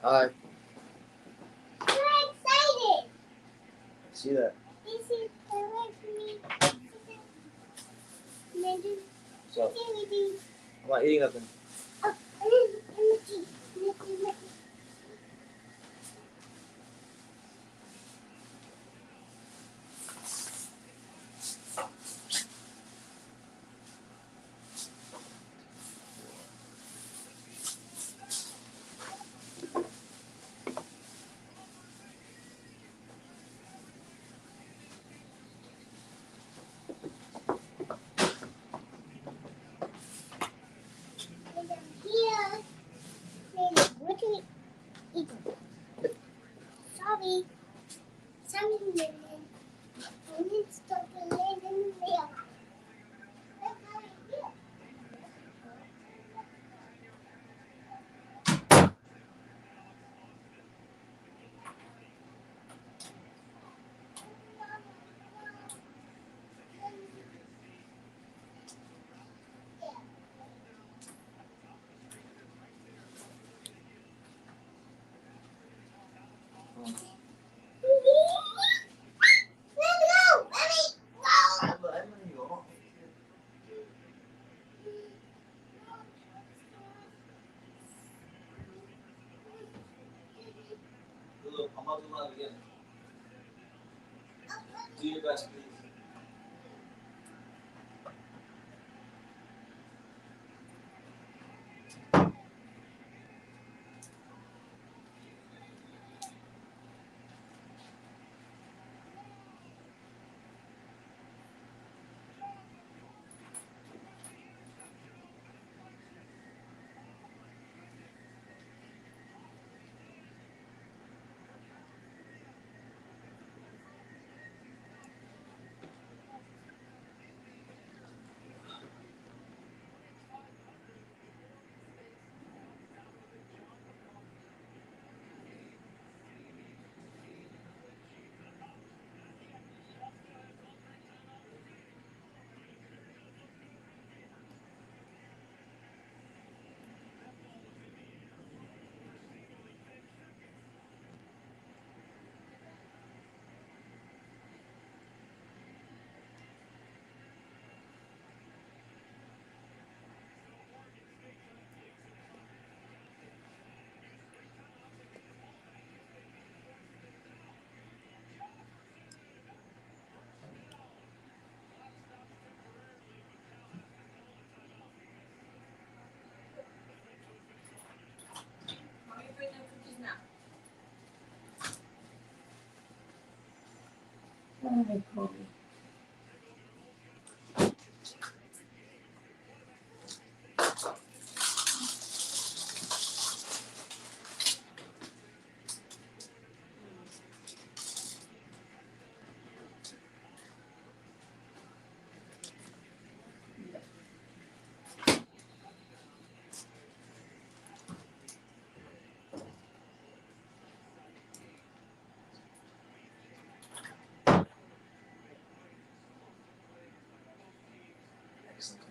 Hi. I'm excited. See that? This is correct me. So, I'm not eating nothing. Sorry. I'm not doing live again. Do your best, please. Excellent.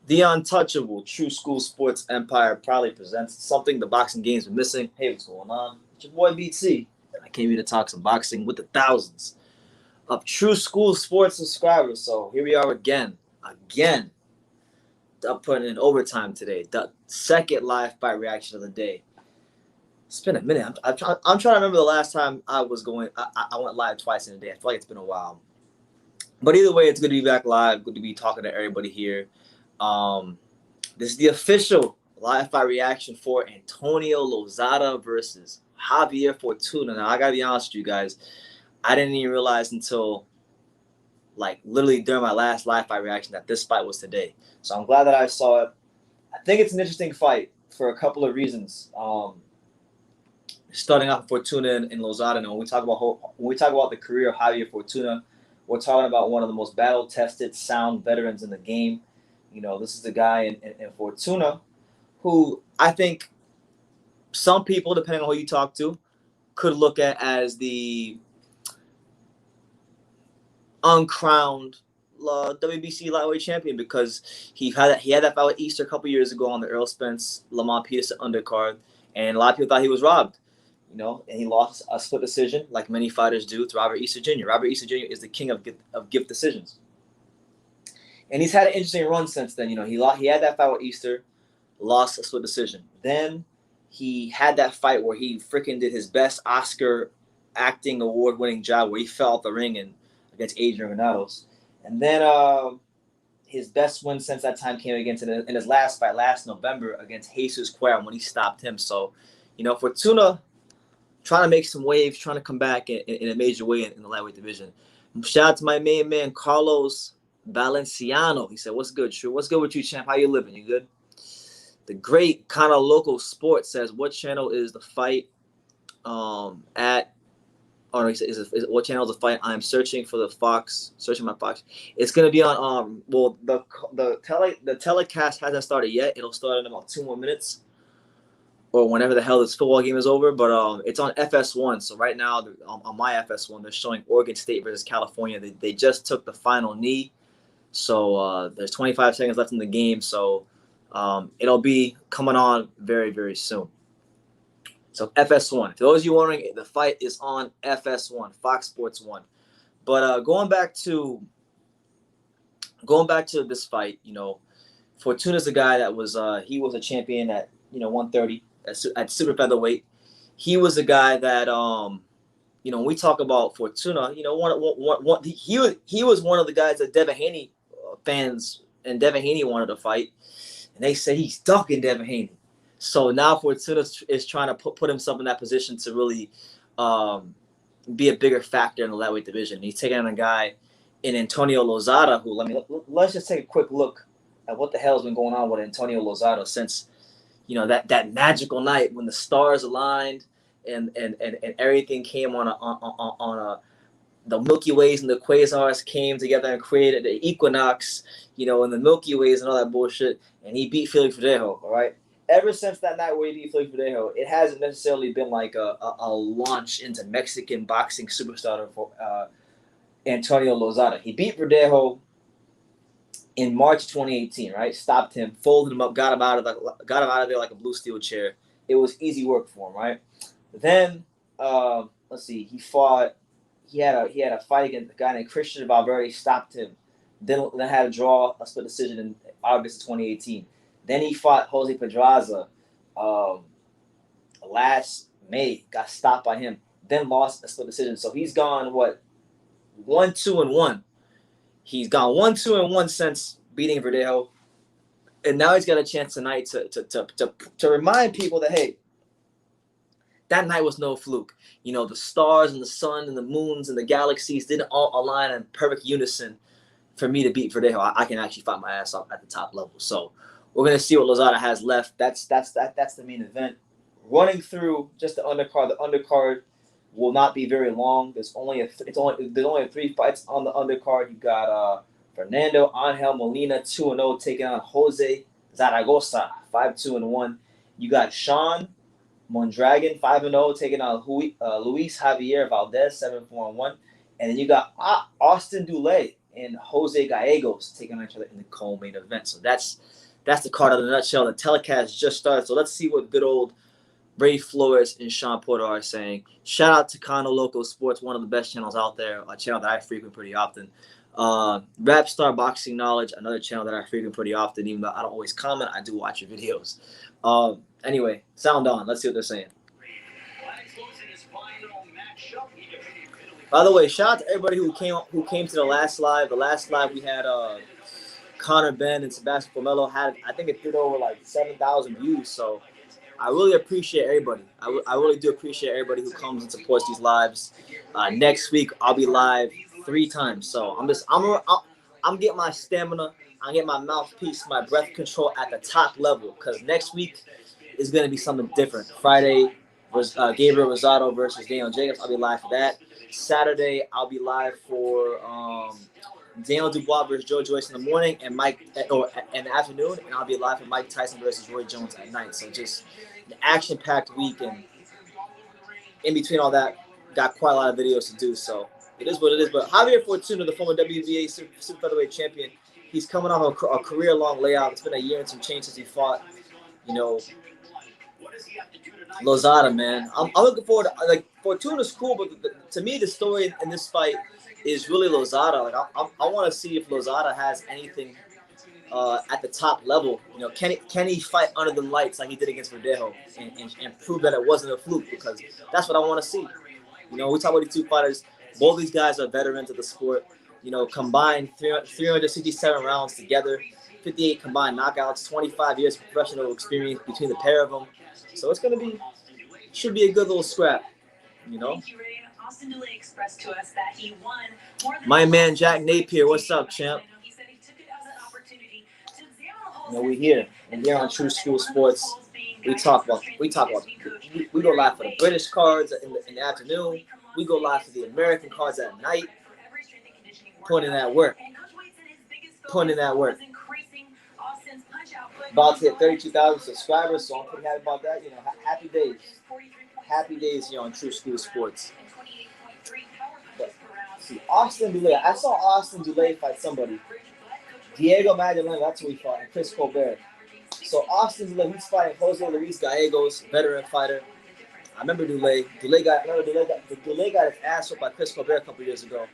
The Untouchable True School Sports Empire proudly presents something the boxing game's been missing. Hey, what's going on? It's your boy BT. I came here to talk some boxing with the thousands of True School Sports subscribers. So here we are again. I'm putting in overtime today. The second live fight reaction of the day. It's been a minute. I'm trying to remember the last time I went live twice in a day. I feel like it's been a while. But either way, it's good to be back live. Good to be talking to everybody here. This is the official live fight reaction for Antonio Lozada versus Javier Fortuna. Now, I gotta be honest with you guys. I didn't even realize until literally during my last live fight reaction that this fight was today. So I'm glad that I saw it. I think it's an interesting fight for a couple of reasons. starting off Fortuna and Lozada. And when we talk about the career of Javier Fortuna, we're talking about one of the most battle-tested, sound veterans in the game. This is the guy in Fortuna who I think some people, depending on who you talk to, could look at as the uncrowned WBC lightweight champion, because he had that fight with Easter a couple years ago on the Earl Spence Lamont Peterson undercard, and a lot of people thought he was robbed. And he lost a split decision, like many fighters do, to Robert Easter Jr. Robert Easter Jr. is the king of gift decisions, and he's had an interesting run since then. He had that fight with Easter, lost a split decision. Then he had that fight where he freaking did his best Oscar acting award-winning job, where he fell out the ring and against Adrian Granados. And then his best win since that time came against in his last fight last November against Jesus Cuervo, when he stopped him. So, Fortuna trying to make some waves, trying to come back in a major way in the lightweight division. Shout out to my main man, Carlos Valenciano. He said, "What's good, True? What's good with you, champ? How you living? You good?" The great kind of local sports says, "What channel is the fight at?" Or what channel is the fight? I'm searching for the Fox. Searching my Fox. It's gonna be on Well, the telecast hasn't started yet. It'll start in about 2 more minutes, or whenever the hell this football game is over. But it's on FS1. So right now on my FS1, they're showing Oregon State versus California. They just took the final knee, so there's 25 seconds left in the game. So it'll be coming on very, very soon. So FS1. For those of you wondering, the fight is on FS1, Fox Sports 1. But going back to this fight, Fortuna's a guy that was he was a champion at 130 at super featherweight. He was a guy that when we talk about Fortuna, he was one of the guys that Devin Haney fans and Devin Haney wanted to fight, and they say he's ducking Devin Haney. So now Fortuna is trying to put himself in that position to really be a bigger factor in the lightweight division. He's taking on a guy in Antonio Lozada, who let's just take a quick look at what the hell has been going on with Antonio Lozada since that magical night when the stars aligned and everything came on the Milky Ways and the quasars came together and created the equinox, and the Milky Ways and all that bullshit, and he beat Felix Verdejo, all right? Ever since that night where he beat Felix Verdejo, it hasn't necessarily been like a launch into Mexican boxing superstar for Antonio Lozada. He beat Verdejo in March 2018, right? Stopped him, folded him up, got him out of there like a blue steel chair. It was easy work for him, right? Then let's see, he had a fight against a guy named Christian Valverde, stopped him. Then had a draw, a split decision in August of 2018. Then he fought Jose Pedraza last May, got stopped by him, then lost a split decision. So he's gone 1-2-1. He's gone 1-2-1 since beating Verdejo, and now he's got a chance tonight to remind people that, hey, that night was no fluke. The stars and the sun and the moons and the galaxies didn't all align in perfect unison for me to beat Verdejo. I can actually fight my ass off at the top level. So we're gonna see what Lozada has left. That's the main event. Running through just the undercard. The undercard will not be very long. There's only 3 fights on the undercard. You got Fernando Angel Molina 2-0 taking on Jose Zaragoza 5-2-1. You got Sean Mondragon 5-0 taking on Luis Javier Valdez 7-4-1, and then you got Austin Dulay and Jose Gallegos taking on each other in the co-main event. So that's the card in a nutshell. The telecast just started, so let's see what good old Ray Flores and Sean Porter are saying. Shout out to Kano Local Sports, one of the best channels out there, a channel that I frequent pretty often. Rap Star Boxing Knowledge, another channel that I frequent pretty often, even though I don't always comment, I do watch your videos. Anyway, sound on. Let's see what they're saying. By the way, shout out to everybody who came to the last live. The last live we had Connor Ben and Sebastian Pomelo had, I think it did over like 7,000 views. So I really appreciate everybody. I really do appreciate everybody who comes and supports these lives. Next week I'll be live 3 times. So I'm getting my stamina. I'm getting my mouthpiece, my breath control at the top level, because next week is going to be something different. Friday Gabriel Rosado versus Daniel Jacobs. I'll be live for that. Saturday, I'll be live for Daniel Dubois versus Joe Joyce in the morning, and in the afternoon, and I'll be live for Mike Tyson versus Roy Jones at night. So just an action-packed week, and in between all that, got quite a lot of videos to do. So it is what it is. But Javier Fortuna, the former WBA super featherweight champion, he's coming off a career-long layoff. It's been a year and some change since he fought, Lozada, man. I'm looking forward to, like, Fortuna's cool, but to me, the story in this fight is really Lozada. Like, I want to see if Lozada has anything at the top level. Can he fight under the lights like he did against Verdejo and prove that it wasn't a fluke? Because that's what I want to see. We talk about these two fighters. Both these guys are veterans of the sport. Combined 367 rounds together, 58 combined knockouts, 25 years of professional experience between the pair of them. So it's should be a good little scrap, My man Jack Napier, what's up, champ? We here, and here on True School Sports, we go live for the British cards in the afternoon. We go live for the American cards at night. Putting in that work. About to hit 32,000 subscribers, so I'm pretty happy about that. Happy days. Happy days here on True School Sports. But, see, Austin Dulay. I saw Austin Dulay fight somebody. Diego Magdalena, that's who he fought, and Chris Colbert. So Austin Dulay, he's fighting Jose Luis Gallegos, veteran fighter. I remember Dulay. Dulay got his ass whipped by Chris Colbert a couple years ago.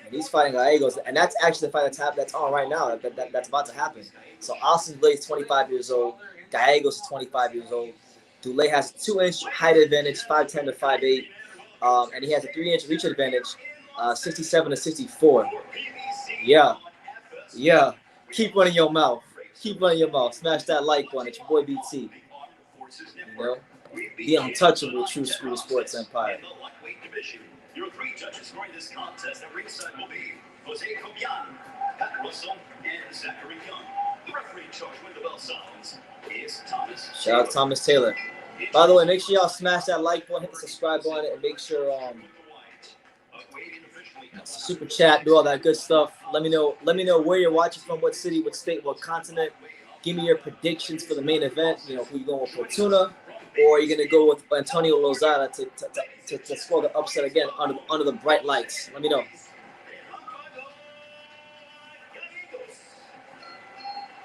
And he's fighting Gallegos, and that's actually the fight that's on right now. That's about to happen. So Austin Dulay is 25 years old. Gallegos is 25 years old. Dulay has a 2-inch height advantage, 5'10" to 5'8", and he has a 3-inch reach advantage, 67 to 64. Yeah. Keep running your mouth. Smash that like button. It's your boy BT. The untouchable True School Sports Empire. Your three judges scoring this contest at ringside will be Jose Cobian, Pat Russell, and Zachary Young. The referee charged with the bell sounds is Thomas. Shout out Thomas Taylor. By the way, make sure y'all smash that like button, hit the subscribe button, and make sure super chat, do all that good stuff. Let me know where you're watching from, what city, what state, what continent. Give me your predictions for the main event. Who you going with, Fortuna, or are you gonna go with Antonio Lozada to score the upset again under the bright lights? Let me know.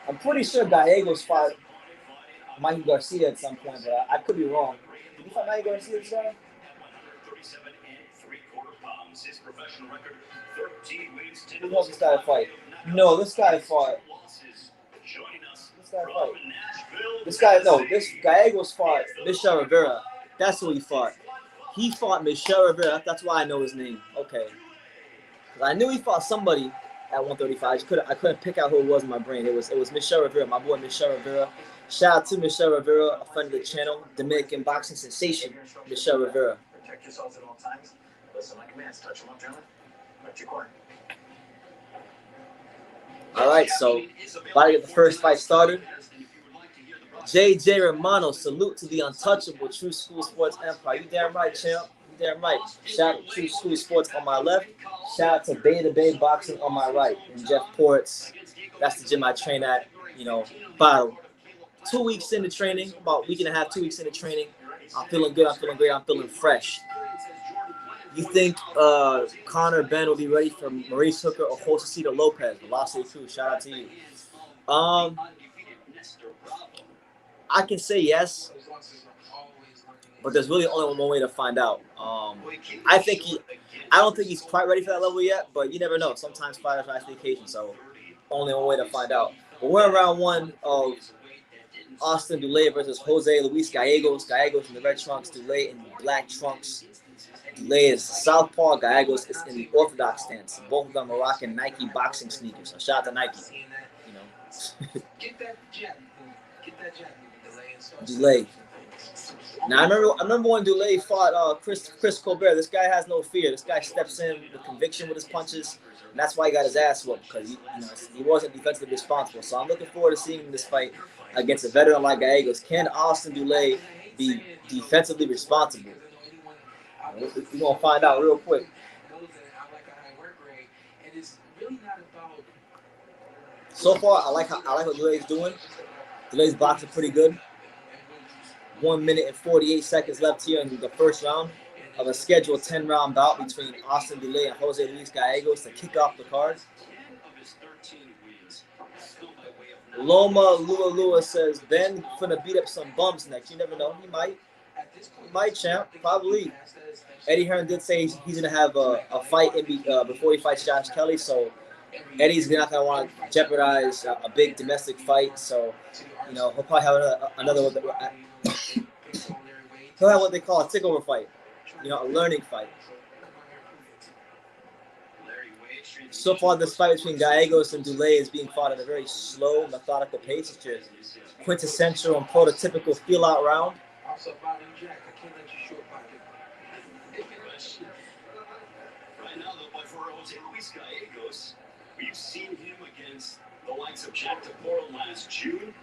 I'm pretty sure Gallegos fought Mikey Garcia at some point, but I could be wrong. Did he fight Mikey Garcia this guy? 37 3/4 pounds. His professional record, 13 wins, 10 Who else this guy fight? No, this guy fought. This Gallegos fought Michel Rivera. That's who he fought. He fought Michel Rivera. That's why I know his name. Okay. Because I knew he fought somebody at 135. I couldn't pick out who it was in my brain. It was Michel Rivera, my boy Michel Rivera. Shout out to Michel Rivera, a friend of the channel, Dominican boxing sensation, Michel Rivera. Protect yourselves at all times. Listen like a man. Touch him up, gentlemen. Touch your corner. All right, so about to get the first fight started. JJ Romano, salute to the untouchable True School Sports Empire. You damn right, champ. You damn right. Shout out to True School Sports on my left. Shout out to Bay to Bay Boxing on my right. And Jeff Ports. That's the gym I train at. About 2 weeks into training, about a week and a half, 2 weeks into training. I'm feeling good. I'm feeling great. I'm feeling fresh. You think Connor Ben will be ready for Maurice Hooker or Josecito Lopez? Velocity Crew, shout out to you. I can say yes, but there's really only one way to find out. I don't think he's quite ready for that level yet, but you never know. Sometimes fighters rise to the occasion, so only one way to find out. But we're in round one of Austin Dulay versus Jose Luis Gallegos. Gallegos in the red trunks, Dulay in the black trunks. Dulay is southpaw, Gallegos is in the orthodox stance. Both of them are rocking Nike boxing sneakers. So shout out to Nike. Dulay. Now I remember when Dulay fought Chris Colbert. This guy has no fear. This guy steps in with conviction with his punches, and that's why he got his ass whooped, because he wasn't defensively responsible. So I'm looking forward to seeing this fight against a veteran like Gallegos. Can Austin Dulay be defensively responsible. We're gonna find out real quick. So far, I like what Dulay's doing. Dulay's boxing pretty good. 1 minute and 48 seconds left here in the first round of a scheduled 10-round bout between Austin Dulay and Jose Luis Gallegos to kick off the card. Loma Lua says Ben finna beat up some bums next. You never know. He might, champ. Probably. Eddie Hearn did say he's gonna have a fight before he fights Josh Kelly. So Eddie's not gonna want to jeopardize a big domestic fight. So he'll probably have another. He'll have what they call a takeover fight. A learning fight. So far, this fight between Gallegos and Dulay is being fought at a very slow, methodical pace. It's your quintessential and prototypical feel-out round. Right now, though, but for Jose Luis Gallegos, we've seen him against the likes of Jack DePoro last June.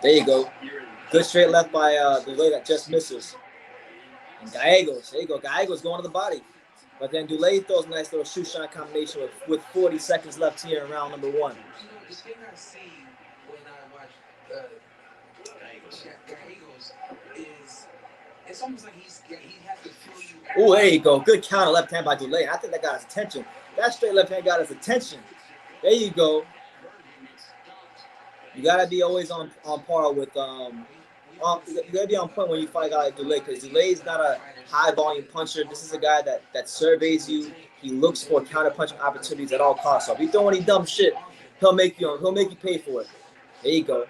There you go. Good straight left by Dulay that just misses. And Gallegos, there you go. Gallegos going to the body. But then Dulay throws a nice little shoe shine combination with 40 seconds left here in round number 1. The thing I see when I watch Gallegos is it's almost like he has to feel you. Oh, there you go. Good counter left hand by Dulay. I think that got his attention. That straight left hand got his attention. There you go. You gotta be always on par with you gotta be on point when you fight a guy like Dulay, because Dulay is not a high volume puncher. This is a guy that surveys you. He looks for counter punching opportunities at all costs. So if you throw any dumb shit, he'll make you pay for it. There you go.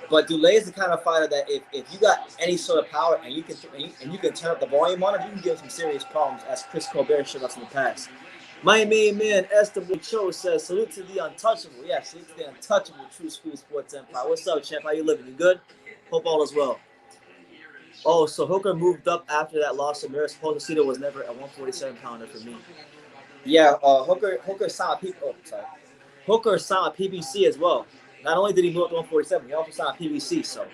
But Dulay is the kind of fighter that if you got any sort of power and you can turn up the volume on it, you can give him some serious problems, as Chris Colbert showed us in the past. My main man, Esteban Cho, says, salute to the untouchable. Yeah, salute to the untouchable True School Sports Empire. What's up, champ? How you living? You good? Hope all is well. Oh, so Hooker moved up after that loss to Maris Posecito was never a 147-pounder for me. Yeah, Hooker signed PBC as well. Not only did he move up to 147, he also signed PBC. So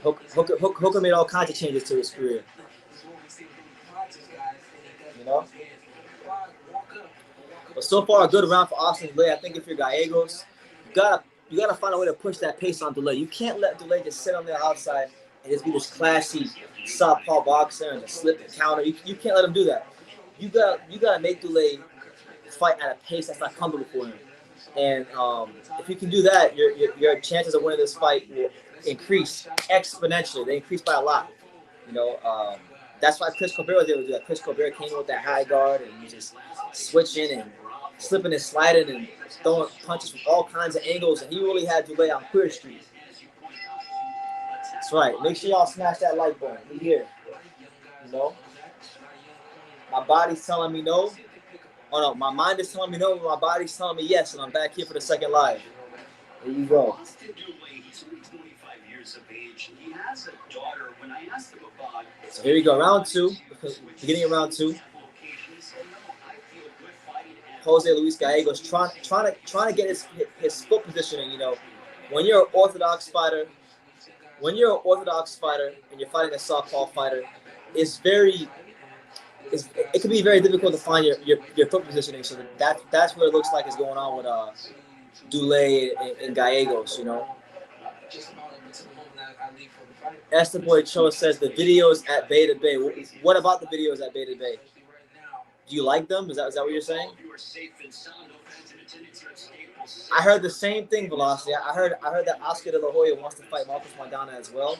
Hooker made all kinds of changes to his career. But so far, a good round for Austin Dulay. I think if you're Gallegos, you gotta find a way to push that pace on Dulay. You can't let Dulay just sit on the outside and just be this classy southpaw boxer and just slip and counter. You can't let him do that. You gotta make Dulay fight at a pace that's not comfortable for him. And if you can do that, your chances of winning this fight will increase exponentially. They increase by a lot. That's why Chris Colbert was able to do that. Chris Colbert came in with that high guard and he just switching and slipping and sliding and throwing punches from all kinds of angles, and he really had Dulay on Queer Street. That's right. Make sure y'all smash that like button. We here. My body's telling me no. Oh no, my mind is telling me no, but my body's telling me yes, and I'm back here for the second live. There you go. So here we go, round 2. Beginning of round 2. Jose Luis Gallegos trying to get his foot positioning. When you're an orthodox fighter, and you're fighting a southpaw fighter, it can be very difficult to find your foot positioning. So that's what it looks like is going on with Dulay and Gallegos. Esteban Cho says the videos at Beta Bay. What about the videos at Beta Bay? Do you like them? Is that what you're saying? I heard the same thing, Velocity. I heard that Oscar De La Hoya wants to fight Marcos Maidana as well.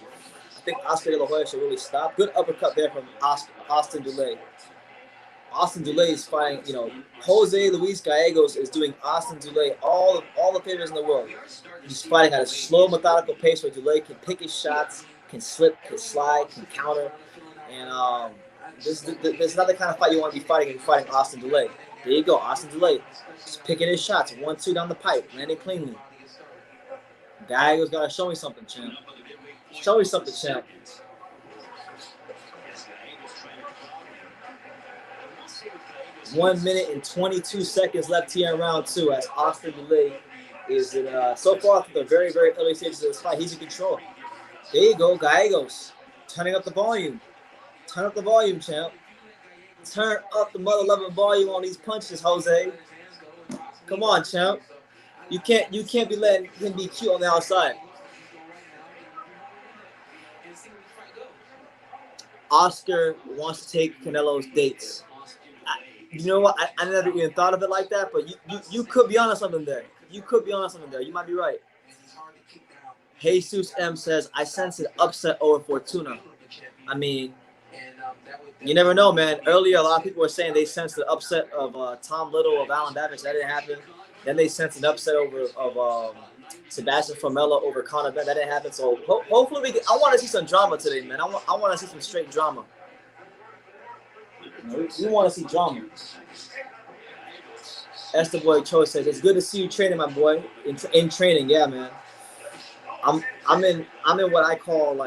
I think Oscar De La Hoya should really stop. Good uppercut there from Austin Dulay. Austin Dulay is fighting, Jose Luis Gallegos is doing Austin Dulay all the favors in the world. He's fighting at a slow, methodical pace where Dulay can pick his shots, can slip, can slide, can counter. And this is not the kind of fight you want to be fighting if you're fighting Austin Dulay. There you go, Austin Dulay. Just picking his shots, 1-2 down the pipe, landing cleanly. Gallegos got to show me something, champ. Show me something, champ. One minute and 22 seconds left here in round 2 as Austin Dulay is so far through the very, very early stages of this fight. He's in control. There you go, Gallegos. Turning up the volume. Turn up the volume, champ. Turn up the mother loving volume on these punches, Jose. Come on, champ. You can't be letting him be cute on the outside. Oscar wants to take Canelo's dates. You know what? I never even thought of it like that, but you could be onto something there. You could be onto something there. You might be right. Jesus M says, I sense an upset over Fortuna. I mean, you never know, man. Earlier, a lot of people were saying they sensed the upset of Tom Little, of Alan Babbage. That didn't happen. Then they sensed an upset of Sebastian Formella over Conor Benn. That didn't happen. So hopefully I want to see some drama today, man. I want to see some straight drama. We want to see drama. Esther Boy Cho says, it's good to see you training, my boy. In training, yeah, man. I'm in what I call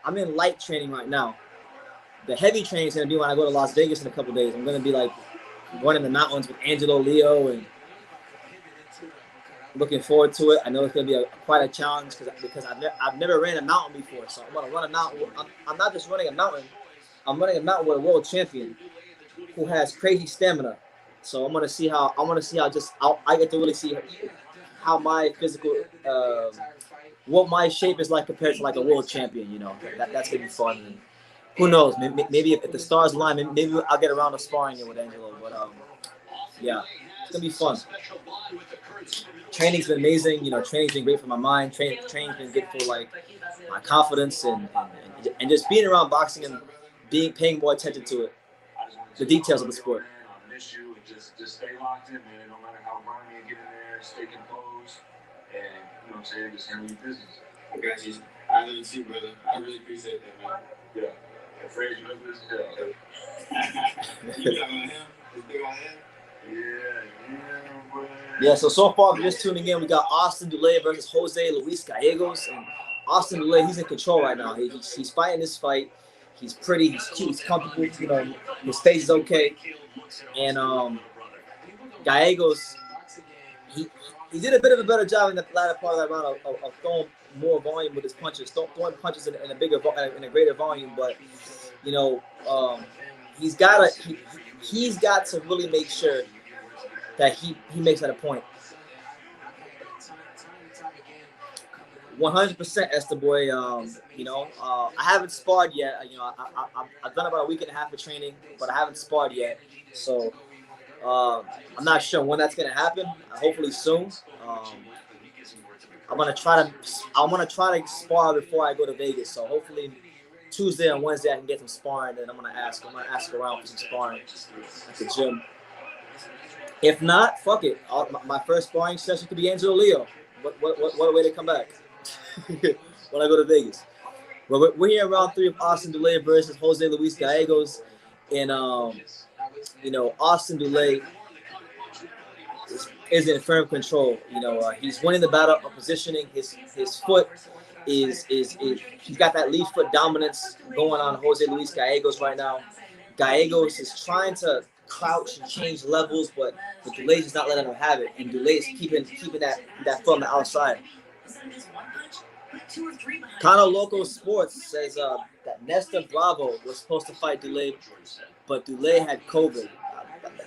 I'm in light training right now. The heavy training is gonna be when I go to Las Vegas in a couple of days. I'm gonna be like running the mountains with Angelo Leo, and looking forward to it. I know it's gonna be quite a challenge because I've never ran a mountain before. So I'm gonna run a mountain. I'm not just running a mountain. I'm running a mountain with a world champion who has crazy stamina. So I'm gonna see how I get to really see how my physical, what my shape is like compared to like a world champion. You know, that's gonna be fun. And who knows? Maybe if the stars align, maybe I'll get around to sparring with Angelo. But yeah, it's gonna be fun. Training's been amazing. You know, training's been great for my mind. Training's been good for like my confidence and just being around boxing and paying more attention to it, the details of the sport. Miss you, and just stay locked in, man. No matter how grimy you get in there, stay composed, and you know what I'm saying, just handle your business. I got you. I love you too, brother. I really appreciate that, man. Yeah. Afraid you live this hell. You got on him? This big on him? Yeah, so far, if you're just tuning in, we got Austin Dulay versus Jose Luis Gallegos. And Austin Dulay, he's in control right now. He's fighting this fight. He's pretty, he's cute, he's comfortable. You know, his face is okay. And Gallegos, he did a bit of a better job in the latter part of that round of throwing more volume with his punches, throwing punches in a greater volume. But you know, he's got to really make sure that he makes that a point. 100%, Esther Boy. You know, I haven't sparred yet. You know, I've done about a week and a half of training, but I haven't sparred yet. So I'm not sure when that's gonna happen. Hopefully soon. I want to try to spar before I go to Vegas. So hopefully Tuesday and Wednesday I can get some sparring. And I'm gonna ask around for some sparring at the gym. If not, fuck it. My first sparring session could be Angelo Leo. What a way to come back when I go to Vegas. Well, we're here in round 3 of Austin Dulay versus Jose Luis Gallegos. And, you know, Austin Dulay is in firm control. You know, he's winning the battle of positioning. His foot is he's got that lead foot dominance going on Jose Luis Gallegos right now. Gallegos is trying to crouch and change levels, but Dulay's just not letting him have it. And Dulay's keeping that foot on the outside. Cano Loco Sports says that Nestor Bravo was supposed to fight Dulay, but Dulay had COVID.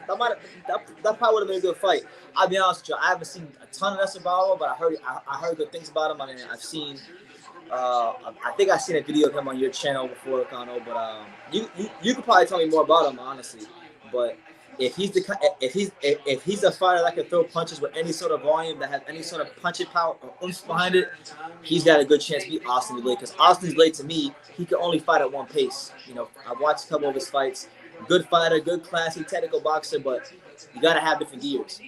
That probably would have been a good fight. I'll be honest with you, I haven't seen a ton of Nestor Bravo, but I heard good things about him. I mean, I've seen, I think I've seen a video of him on your channel before, Cano. But you could probably tell me more about him, honestly. But if he's a fighter that can throw punches with any sort of volume, that has any sort of punching power or oomph behind it, he's got a good chance to beat Austin Dulay. Because Austin Dulay, to me, he can only fight at one pace. You know, I've watched a couple of his fights. Good fighter, good classy, technical boxer, but you got to have different gears.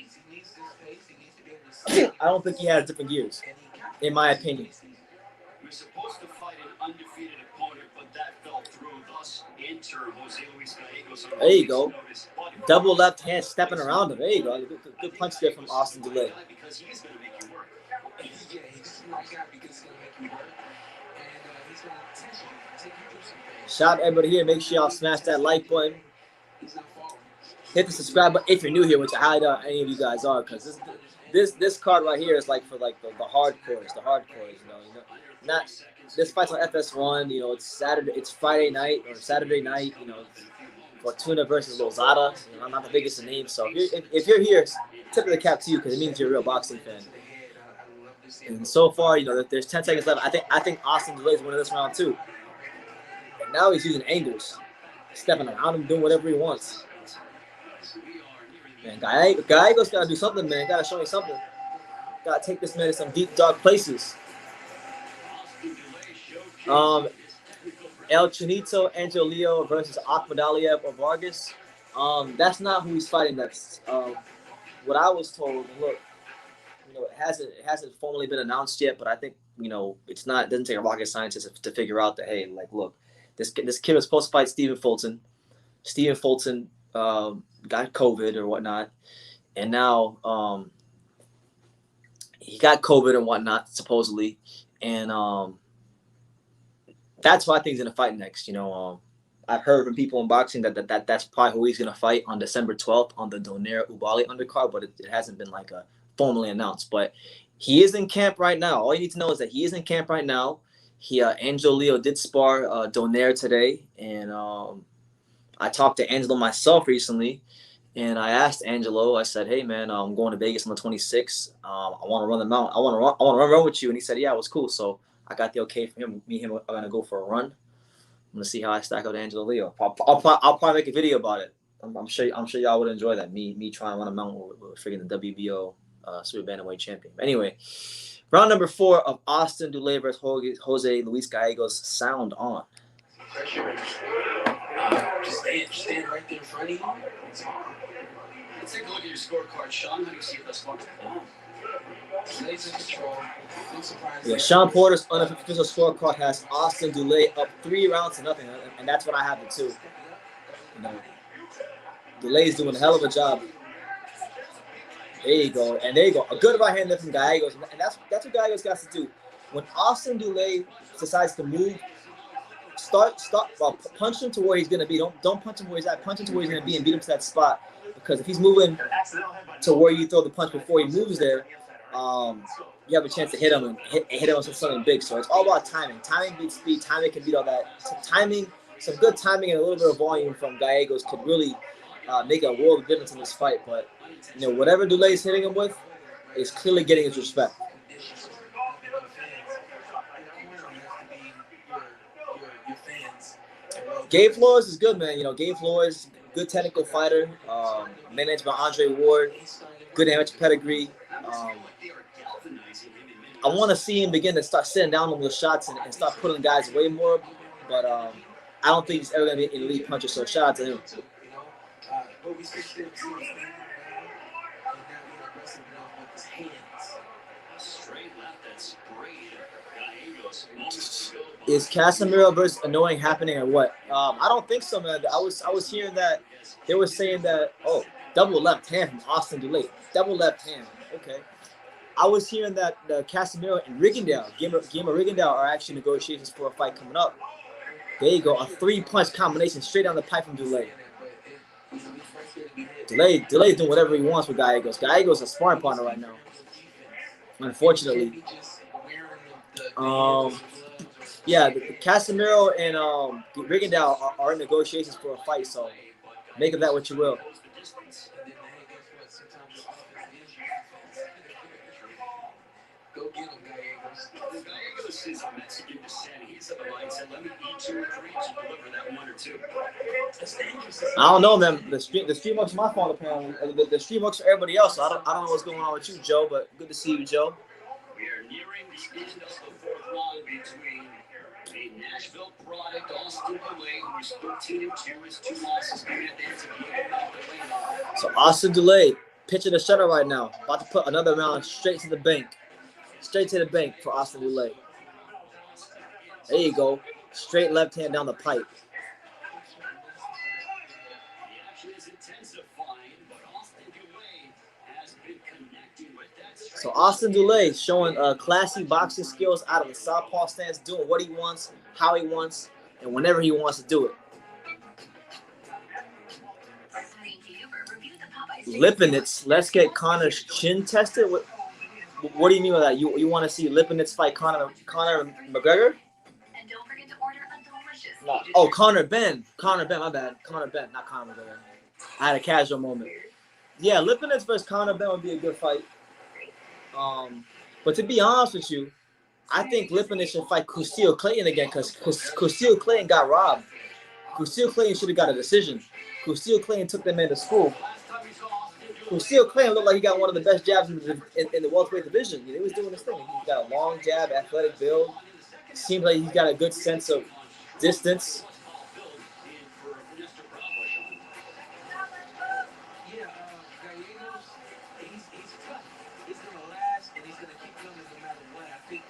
I don't think he has different gears, in my opinion. We're supposed to fight an undefeated opponent, but that fell through. Thus, enter Jose Luis Gallegos. There you go. Double left hand stepping around him. There you go. Good punch there from Austin Dulay. Because he's going to make you work. Yeah, he's just the right guy because he's going to make you work. And he's going to take you through some things. Shout out to everybody here. Make sure y'all smash that like button. Hit the subscribe button if you're new here, which I highly doubt any of you guys are, because this card right here is like for like the hardcores, you know. not this fight's on FS1. You know, it's Friday night or Saturday night. You know, Fortuna versus Lozada. You know, I'm not the biggest in names, so if you're here, tip of the cap to you because it means you're a real boxing fan. And so far, you know, there's 10 seconds left. I think Austin Dulay's winning this round too. And now he's using angles, stepping around him, doing whatever he wants. Man, Gallegos gotta do something, man. Gotta show me something. Gotta take this man to some deep, dark places. El Chinito Angelio versus Akhmadaliev or Vargas. That's not who he's fighting next. What I was told, look, you know, it hasn't formally been announced yet, but I think, you know, it doesn't take a rocket scientist to figure out that, hey, like, look, this kid was supposed to fight Stephen Fulton. Stephen Fulton got COVID or whatnot, and now he got COVID and whatnot supposedly, and that's why I think he's gonna fight next. You know, I've heard from people in boxing that's probably who he's gonna fight on December 12th on the Donaire Ubali undercard, but it hasn't been like a formally announced. But he is in camp right now. All you need to know is that he is in camp right now. Angelo Leo did spar Donaire today, and I talked to Angelo myself recently, and I asked Angelo. I said, "Hey man, I'm going to Vegas on the 26th. I want to run the mount. I want to run with you." And he said, "Yeah, it was cool." So I got the okay from him. Me and him are gonna go for a run. I'm gonna see how I stack up to Angelo Leo. I'll probably make a video about it. I'm sure y'all would enjoy that. Me trying to run a mount with freaking the WBO super bantamweight champion. But anyway, round number 4 of Austin Dulay versus Jose Luis Gallegos. Sound on. Just stand right there in front of you. Let's take a look at your scorecard, Sean. How do you see it thus far? Dulay's in control. Yeah, Sean Porter's unofficial scorecard has Austin Dulay up 3 rounds to nothing, and that's what I have it too. You know, Dulay's doing a hell of a job. There you go, and there you go. A good right hand lift from Gallegos, and that's what Gallegos got to do. When Austin Dulay decides to move, punch him to where he's gonna be. Don't punch him where he's at. Punch him to where he's gonna be and beat him to that spot. Because if he's moving to where you throw the punch before he moves there, you have a chance to hit him and hit him with something big. So it's all about timing. Timing beats speed. Timing can beat all that. Some good timing and a little bit of volume from Gallegos could really make a world of difference in this fight. But you know, whatever Dulay's hitting him with is clearly getting his respect. Gabe Flores is good, man. You know, Gabe Flores, good technical fighter, managed by Andre Ward, good amateur pedigree. I want to see him begin to start sitting down on those shots and start putting guys away more, but I don't think he's ever going to be an elite puncher, so shout out to him. Is Casemiro versus Annoying happening or what? I don't think so, man. I was hearing that they were saying that, oh, double left hand from Austin Dulay. Double left hand. Okay. I was hearing that Casemiro and Rigondeaux, Guillermo Rigondeaux, are actually negotiations for a fight coming up. There you go. A 3-punch combination straight down the pipe from Dulay. Dulay doing whatever he wants with Gallegos. Gallegos is a sparring partner right now. Unfortunately. Yeah, Casemiro and Rigondeaux are in negotiations for a fight, so make of that what you will. Go get him, Gallegos. Gallegos is a Mexican descent. He's of the mindset, let me eat 2 or 3 to deliver that 1 or 2. That's dangerous. I don't know, man. The stream works my fault apparently. The stream works for everybody else. So I don't know what's going on with you, Joe, but good to see you, Joe. We are nearing the end of the 4th round between a Nashville product, Austin Dulay, who's 13-2, his 2 losses coming at the end of the So Austin Dulay pitching the shutter right now. About to put another round straight to the bank. Straight to the bank for Austin Dulay. There you go. Straight left hand down the pipe. So Austin Dulay showing classy boxing skills out of the southpaw stance, doing what he wants, how he wants, and whenever he wants to do it. Lipinets, let's get Connor's chin tested. What do you mean by that? You want to see Lipinets fight Conor McGregor? And don't forget to order a delicious. No. Oh, Conor Ben. My bad. Conor Ben, not Conor McGregor. I had a casual moment. Yeah, Lipinets versus Conor Ben would be a good fight. But to be honest with you, I think Lipinets should fight Custio Clayton again because Custio Clayton got robbed. Custio Clayton should have got a decision. Custio Clayton took that man to school. Custio Clayton looked like he got one of the best jabs in the welterweight division. He was doing his thing. He got a long jab, athletic build. Seems like he's got a good sense of distance. Yeah, Gallegos, he's tough. He's going to last, and he's going to keep coming no matter what. I think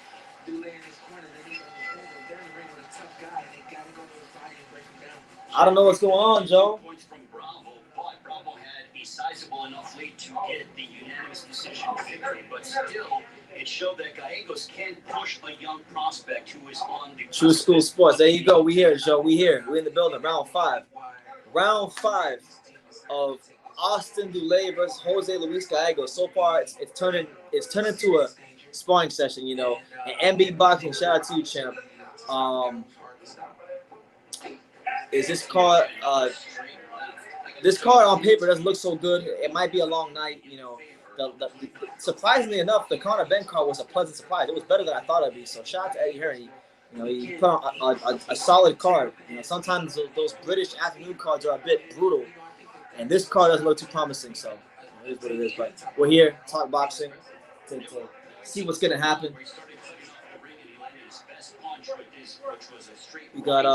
Dulay in his corner, they need to understand that they're in the ring with a tough guy, and they got to go to his body and break him down. I don't know what's going on, Joe. Points from Bravo, but Bravo had a sizable enough lead to get the unanimous decision victory, but still, it showed that Gallegos can push a young prospect who is on the True School Sports. There you go. We here, Joe. We here. We in the building. Round 5. Round 5 of Austin Dulay versus Jose Luis Gallegos. So far, it's turned into a sparring session. You know, an MB boxing. Shout out to you, champ. Is this card? This card on paper doesn't look so good. It might be a long night. You know, surprisingly enough, the Conor Ben card was a pleasant surprise. It was better than I thought it'd be. So shout out to Eddie Hearn. You know, he put on a solid card. You know, sometimes those British afternoon cards are a bit brutal, and this card doesn't look too promising. So it is what it is. But we're here, talk boxing, to see what's gonna happen. We got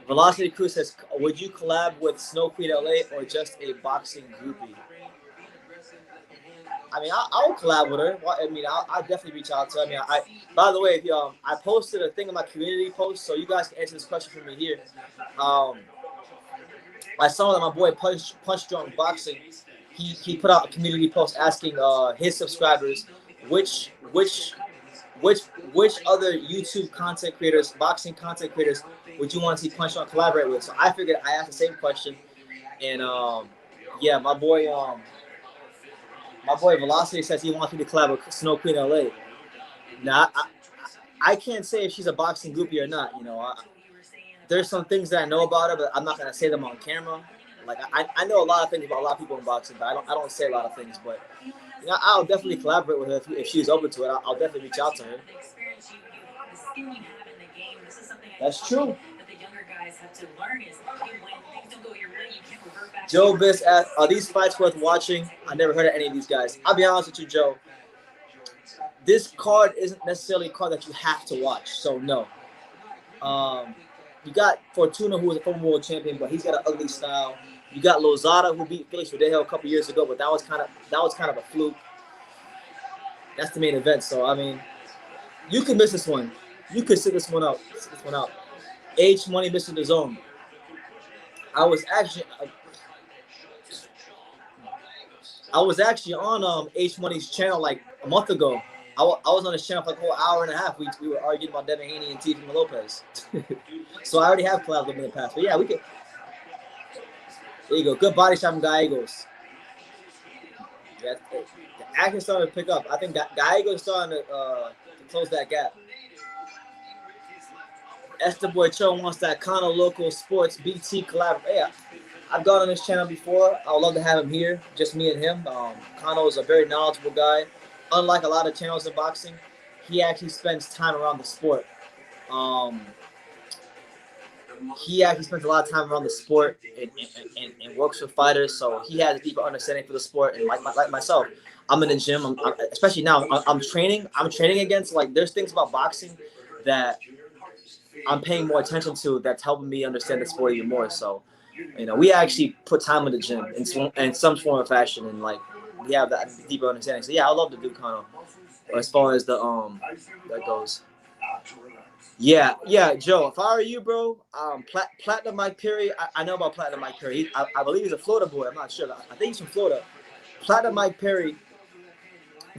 Velocity Cruz says, would you collab with Snow Queen LA or just a boxing groupie? I mean, I would collab with her. I mean, I'll definitely reach out to her. I mean, by the way, I posted a thing in my community post, so you guys can answer this question for me here. I saw that my boy Punch Drunk Boxing, he put out a community post asking his subscribers which other YouTube content creators, boxing content creators, would you want to see Punch Drunk collaborate with? So I figured I asked the same question, and yeah, my boy Velocity says he wants me to collab with Snow Queen LA. Now, I can't say if she's a boxing groupie or not. You know, there's some things that I know about her, but I'm not gonna say them on camera. Like I know a lot of things about a lot of people in boxing, but I don't say a lot of things. But you know, I'll definitely collaborate with her if she's open to it. I'll definitely reach out to her. That's true. Joe Biss asked, are these fights worth watching? I never heard of any of these guys. I'll be honest with you, Joe. This card isn't necessarily a card that you have to watch, so no. You got Fortuna, who was a former world champion, but he's got an ugly style. You got Lozada, who beat Felix Verdejo a couple years ago, but that was kind of a fluke. That's the main event, so I mean, you could miss this one. You could sit this one out. H Money missing the zone. I was actually on H Money's channel like a month ago. I was on his channel for like a whole hour and a half. We were arguing about Devin Haney and Teofimo Lopez. So I already have collabed with him in the past. But yeah, we could. There you go. Good body shot from Gallegos. Yeah, the action starting to pick up. I think Gallegos starting to close that gap. Esther Boy Cho wants that Kano Local Sports BT collab. Yeah, I've gone on his channel before. I would love to have him here, just me and him. Kano is a very knowledgeable guy. Unlike a lot of channels in boxing, he actually spends time around the sport. He actually spends a lot of time around the sport and works with fighters, so he has a deeper understanding for the sport. And like myself, I'm in the gym. Especially now, I'm training. I'm training against, like, there's things about boxing that I'm paying more attention to that's helping me understand the sport even more. So, you know, we actually put time in the gym in some form of fashion, and like we have that deeper understanding. So yeah, I love to do Kano. As far as the that goes. Yeah, Joe. If I were you, bro, Platinum Mike Perry. I know about Platinum Mike Perry. I believe he's a Florida boy. I'm not sure. I think he's from Florida. Platinum Mike Perry.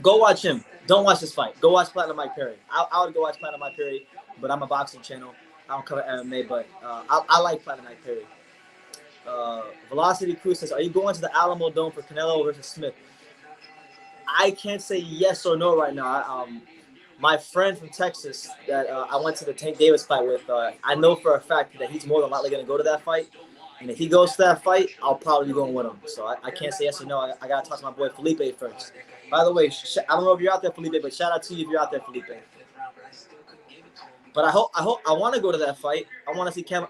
Go watch him. Don't watch this fight. Go watch Platinum Mike Perry. I would go watch Platinum Mike Perry, but I'm a boxing channel. I don't cover MMA, but I like Platinum Mike Perry. Velocity Cruz says, are you going to the Alamo Dome for Canelo versus Smith? I can't say yes or no right now. My friend from Texas that I went to the Tank Davis fight with, I know for a fact that he's more than likely going to go to that fight. And if he goes to that fight, I'll probably be going with him. So I can't say yes or no. I got to talk to my boy Felipe first. By the way, I don't know if you're out there, Felipe, but shout out to you if you're out there, Felipe. But I want to go to that fight. I want to see Cam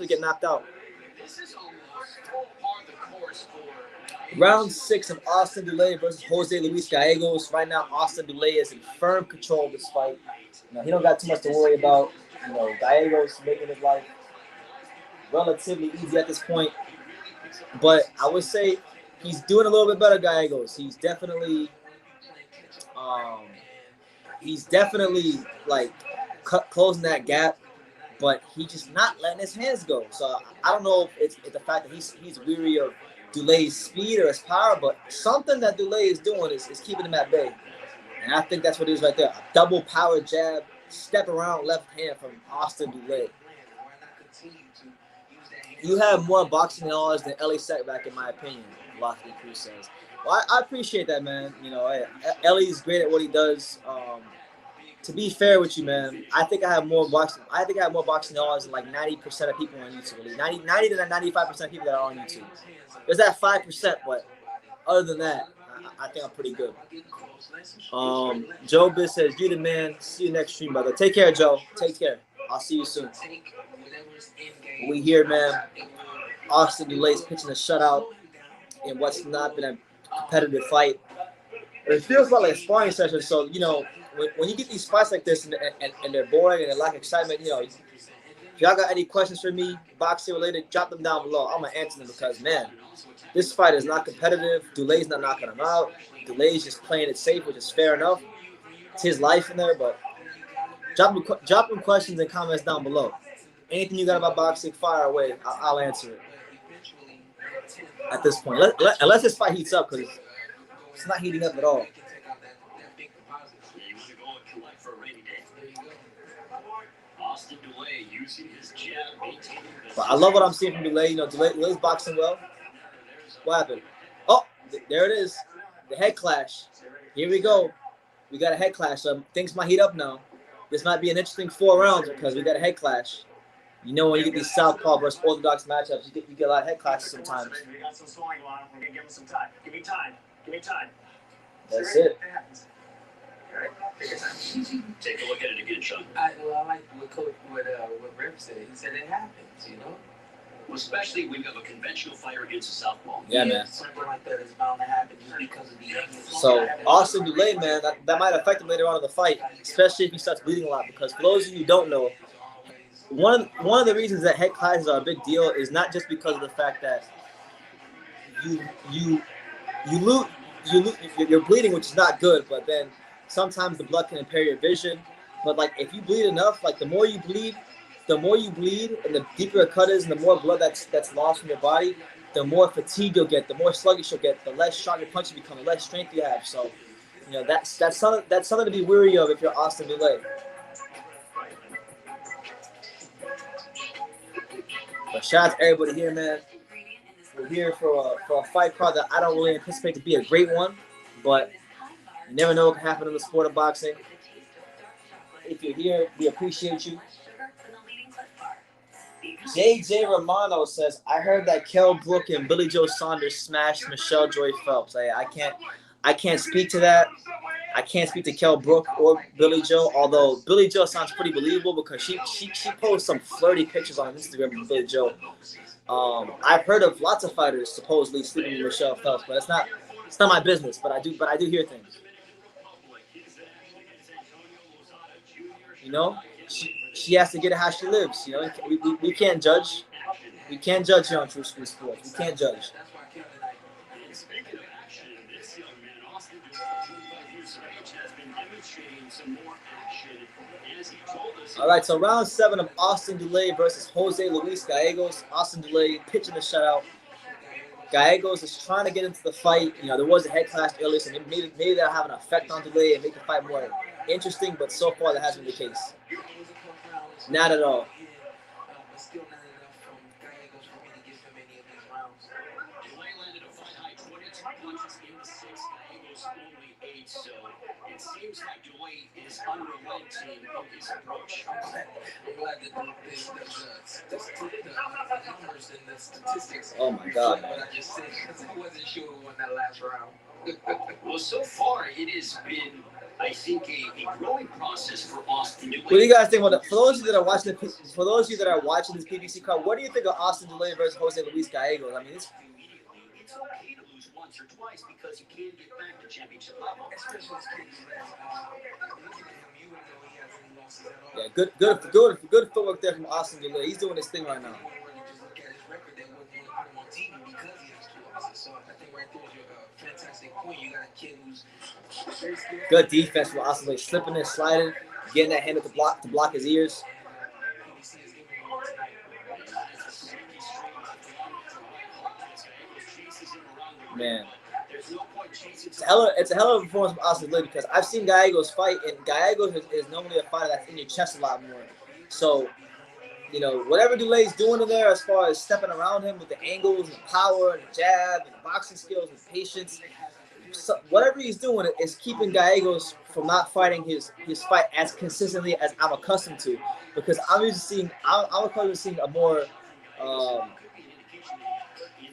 get knocked out. Round 6 of Austin Dulay versus Jose Luis Gallegos. Right now, Austin Dulay is in firm control of this fight. He don't got too much to worry about. Gallegos making his life relatively easy at this point. But I would say he's doing a little bit better, Gallegos. He's definitely like closing that gap, but he's just not letting his hands go. So I don't know if it's the fact that he's weary of Dulay's speed or his power, but something that Dulay is doing is keeping him at bay. And I think that's what it is right there. A double power jab, step around left hand from Austin Dulay. You have more boxing knowledge than Ellie Setback, in my opinion, Lofty Cruz says. Well, I appreciate that, man. Ellie's great at what he does. To be fair with you, man, I think I have more boxing knowledge than like 90% of people on YouTube. Really. 90 to 95% of people that are on YouTube. There's that 5%, but other than that, I think I'm pretty good. Joe Biss says, "You the man. See you next stream, brother. Take care, Joe. Take care. I'll see you soon." We here, man. Austin Dulay's pitching a shutout in what's not been a competitive fight. It feels like a sparring session. So when you get these fights like this and they're boring and they lack excitement, if y'all got any questions for me, boxing related, drop them down below. I'm gonna answer them because, man, this fight is not competitive. Dulay's not knocking him out. Dulay's just playing it safe, which is fair enough. It's his life in there, but drop them questions and comments down below. Anything you got about boxing, fire away. I'll answer it at this point. Unless this fight heats up, because it's not heating up at all. But I love what I'm seeing from Dulay. Dulay's boxing well. What happened? Oh, there it is. The head clash. Here we go. We got a head clash. So things might heat up now. This might be an interesting 4 rounds because we got a head clash. When you get these southpaw versus orthodox matchups, you get a lot of head clashes sometimes. We got some scoring going on. We're gonna give him some time. Give me time. That's it. Take a look at it again, Sean. I like what Rip said. He said it happens, Well, especially when you have a conventional fighter against a southpaw. Yeah, man. Something like that is bound to happen just because of the So Austin Dulay, man, that might affect him later on in the fight, especially if he starts bleeding a lot. Because for those of you who don't know, one of the reasons that head clashes are a big deal is not just because of the fact that you're bleeding, which is not good, but then sometimes the blood can impair your vision. But like if you bleed enough, like the more you bleed, and the deeper a cut is, and the more blood that's lost from your body, the more fatigue you'll get, the more sluggish you'll get, the less strong your punches become, the less strength you have. So, that's something to be wary of if you're Austin Dulay. But shout out to everybody here, man. We're here for a fight card that I don't really anticipate to be a great one, but you never know what can happen in the sport of boxing. If you're here, we appreciate you. JJ Romano says, I heard that Kell Brook and Billy Joe Saunders smashed Michelle Joy Phelps. I can't speak to that. I can't speak to Kell Brook or Billy Joe, although Billy Joe sounds pretty believable because she posts some flirty pictures on Instagram with Billy Joe. I've heard of lots of fighters supposedly sleeping with Michelle Phelps, but it's not my business. But I do hear things. She has to get it how she lives. We can't judge. We can't judge here on True School Sports. We can't judge. Speaking of action, this young man, Austin Dulay, 25 years of age, has been demonstrating some more action, as he told us. All right, so round 7 of Austin Dulay versus Jose Luis Gallegos. Austin Dulay pitching the shutout. Gallegos is trying to get into the fight. There was a head clash earlier, so maybe that'll have an effect on Dulay and make the fight more interesting, but so far that hasn't been the case. Not at all. Still not enough from Gallegos for me to give him any of these rounds. Dulay landed a fight high 22 punches in the sixth. Gallegos only 8. So it seems like Dulay is unrelenting in his approach. I'm glad that the numbers and the statistics. Oh my God, man. What I just said, because I wasn't sure who won that last round. Well, so far it has been, I think, a growing process for Austin Dulay. What do you guys think about that? For those of you that are watching this PBC card, what do you think of Austin Dulay versus Jose Luis Gallegos? I mean, It's okay to lose once or twice because you can get back to championship level. Especially this kid. Looking at him, you wouldn't know he has any losses at all. yeah, good footwork there from Austin Dulay. He's doing his thing right now. When you just look at his record, they wouldn't want to put him on TV because he has 2 losses. So I think right there is your fantastic point. You got a kid who's very skilled. Good defense from Austin Dulay, slipping and sliding, getting that hand to block his ears. PBC is giving him more tonight. Man, it's a hell of a performance from Austin Dulay because I've seen Gallegos fight, and Gallegos is normally a fighter that's in your chest a lot more. So, you know, whatever Dulay's doing in there as far as stepping around him with the angles and power and the jab and the boxing skills and patience, so whatever he's doing is keeping Gallegos from not fighting his fight as consistently as I'm accustomed to, because I'm accustomed to seeing a more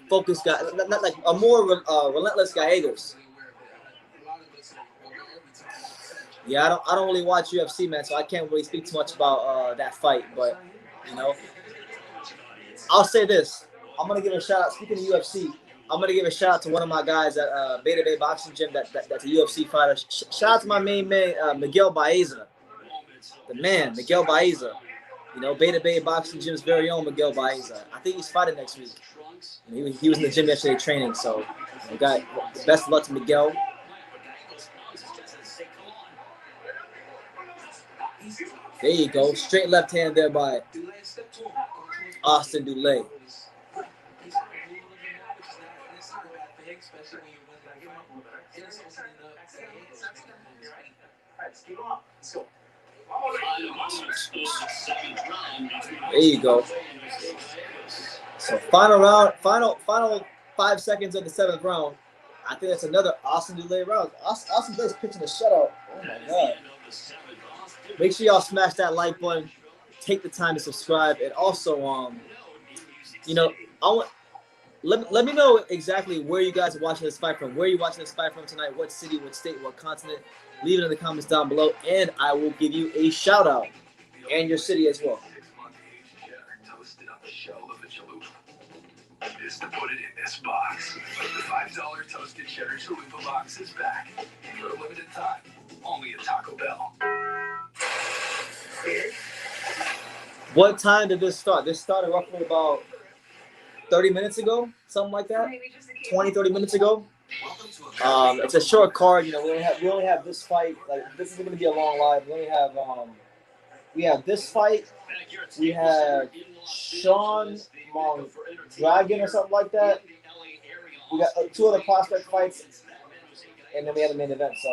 focused guy, not like a more relentless Gallegos. Yeah, I don't really watch UFC, man, so I can't really speak too much about that fight. But you know, I'll say this: I'm gonna give a shout out. Speaking of UFC, I'm gonna give a shout out to one of my guys at Beta Bay Boxing Gym. That's a UFC fighter. Shout out to my main man, Miguel Baeza, the man, Miguel Baeza. You know, Beta Bay Boxing Gym's very own Miguel Baeza. I think he's fighting next week. He was in the gym yesterday training, so you got best of luck to Miguel. There you go, straight left hand there by Austin Dulay. There you go. So final 5 seconds of the 7th round. I think that's another Austin Dulay round. Austin Dulay's pitching a shutout. Oh my God. Make sure y'all smash that like button. Take the time to subscribe, and also, you know, let me know exactly where you guys are watching this fight from. Where are you watching this fight from tonight? What city? What state? What continent? Leave it in the comments down below, and I will give you a shout out and your city as well. Is to put it in this box. The $5 toasted cheddar chalupa box is back for a limited time, only at Taco Bell. What time did this start? This started roughly about 30 minutes ago, something like that. 20-30 minutes ago. It's a short card. You know, we only have this fight. Like, this isn't going to be a long live. We have this fight. We have Sean Dragon or something like that. We got 2 other prospect fights, and then we have the main event. So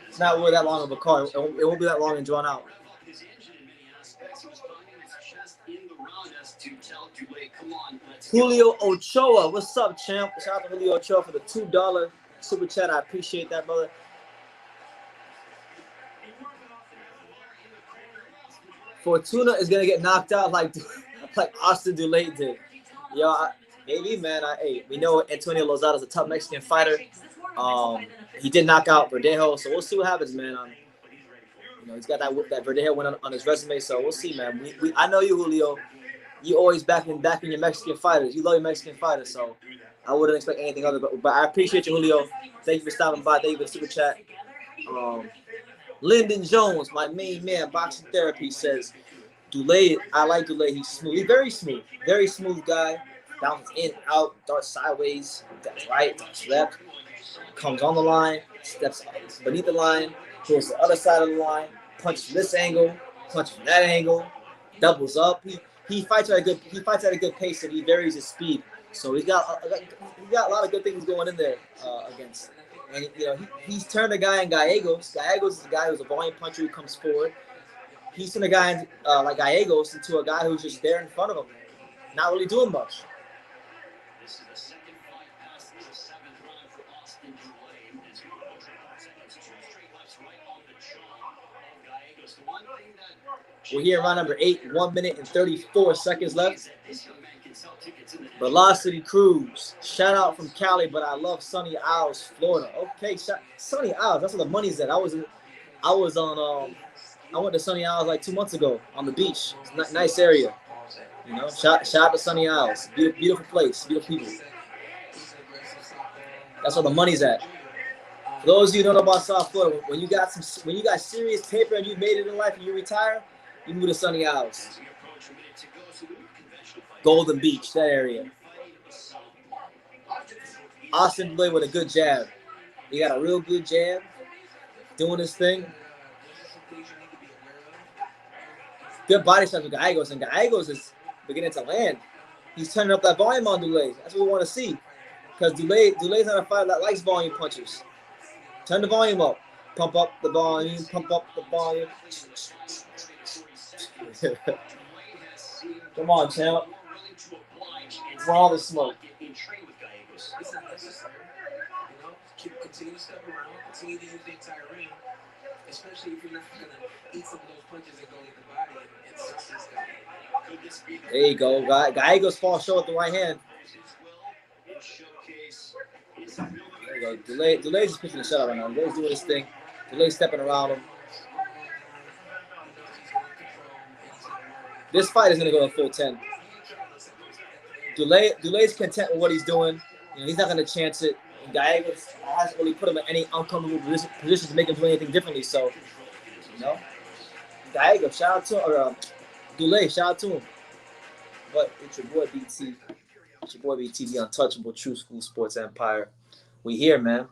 it's not really that long of a card. It won't be that long and drawn out. Julio Ochoa, what's up, champ? Shout out to Julio Ochoa for the $2 super chat. I appreciate that, brother. Fortuna is gonna get knocked out like Austin Dulay did. Yo, maybe, man. Hey, we know Antonio Lozada is a tough Mexican fighter. He did knock out Verdejo, so we'll see what happens, man. You know, he's got that Verdejo win on his resume, so we'll see, man. I know you, Julio. You always backing your Mexican fighters. You love your Mexican fighters, so I wouldn't expect anything other. But I appreciate you, Julio. Thank you for stopping by. Thank you for the super chat. Lyndon Jones, my main man, Boxing Therapy, says, Dulay, I like Dulay. He's smooth. He's very smooth guy. Bounces in, out, darts sideways, that's right, that's left. Comes on the line, steps beneath the line, goes to the other side of the line, punches from this angle, punches from that angle, doubles up. He fights at a good pace, and he varies his speed. So he got a lot of good things going in there against. And you know, he's turned a guy in Gallegos. Gallegos is a guy who's a volume puncher who comes forward. He's turned a guy like Gallegos into a guy who's just there in front of him, not really doing much. We're here in round number 8, 1 minute and 34 seconds left. Velocity Cruise, shout out from Cali, but I love Sunny Isles, Florida. Okay, Sunny Isles, that's where the money's at. I went to Sunny Isles like 2 months ago on the beach. It's a nice area. You know, shout out to Sunny Isles. Beautiful place, beautiful people. That's where the money's at. For those of you who don't know about South Florida, when you got serious paper and you made it in life and you retire, you move to Sunny Isles. Golden Beach, that area. Austin Dulay with a good jab. He got a real good jab, doing his thing. Good body shots with Gallegos, and Gallegos is beginning to land. He's turning up that volume on Dulay. That's what we want to see. Because Dulay's not a fighter that likes volume punches. Turn the volume up. Pump up the volume. Pump up the volume. Come on, champ. For all the smoke. It's not necessary. You know, continue to step around, continue to use the entire ring, especially if you're not going to eat some of those punches and go in the body and suck this guy. There you go. Gallegos falls short with the right hand. There you go. Dulay's just pitching the shutout right now. Dulay's doing his thing. Dulay's stepping around him. This fight is going to go a full 10. Dulay's content with what he's doing. You know, he's not going to chance it. Gallegos hasn't really put him in any uncomfortable position to make him do anything differently. So, you know, Gallegos, shout out to him. Or Dulay, shout out to him. But it's your boy BT. It's your boy BT, the untouchable True School Sports Empire. We here, man.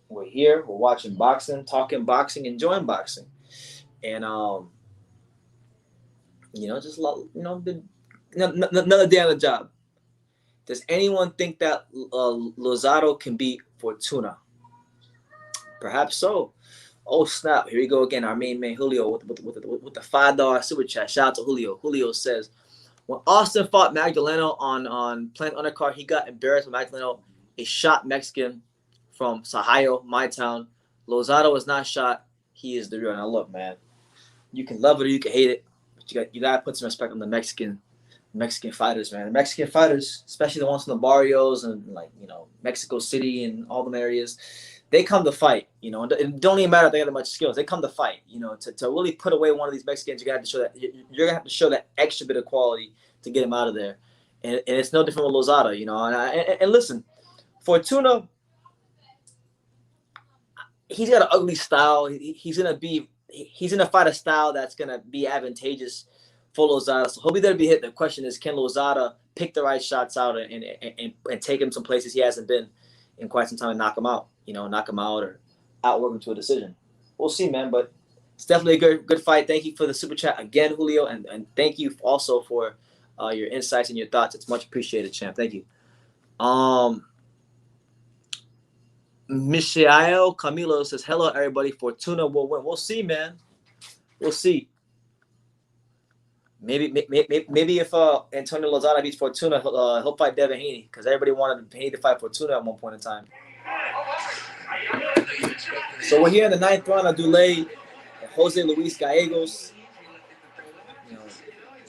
We're here. We're watching boxing, talking boxing, enjoying boxing, and you know, just another day on the job. Does anyone think that Lozada can beat Fortuna? Perhaps so. Oh snap! Here we go again. Our main man Julio with the $5 super chat. Shout out to Julio. Julio says, when Austin fought Magdaleno on Planet Undercard, he got embarrassed with Magdaleno, a shot Mexican from Sahayo, my town. Lozada was not shot. He is the real. Now look, man, you can love it or you can hate it, but you gotta put some respect on the Mexican fighters, man. The Mexican fighters, especially the ones from the barrios and like, you know, Mexico City and all them areas, they come to fight, you know. It don't even matter if they have that much skills. They come to fight, you know. To really put away one of these Mexicans, you're gonna have to show that extra bit of quality to get him out of there. And it's no different with Lozada, you know. And listen, Fortuna, he's got an ugly style. He's gonna fight a style that's gonna be advantageous for Lozada. So he'll be there to be hit. The question is, can Lozada pick the right shots out and take him some places he hasn't been in quite some time and knock him out? You know, knock him out or outwork him to a decision. We'll see, man. But it's definitely a good fight. Thank you for the super chat again, Julio, and thank you also for your insights and your thoughts. It's much appreciated, champ. Thank you. Michael Camilo says, hello, everybody. Fortuna will win. We'll see, man. We'll see. Maybe if Antonio Lozada beats Fortuna, he'll fight Devin Haney, because everybody wanted Haney to fight Fortuna at one point in time. So we're here in the 9th round of Dulay and Jose Luis Gallegos. You know,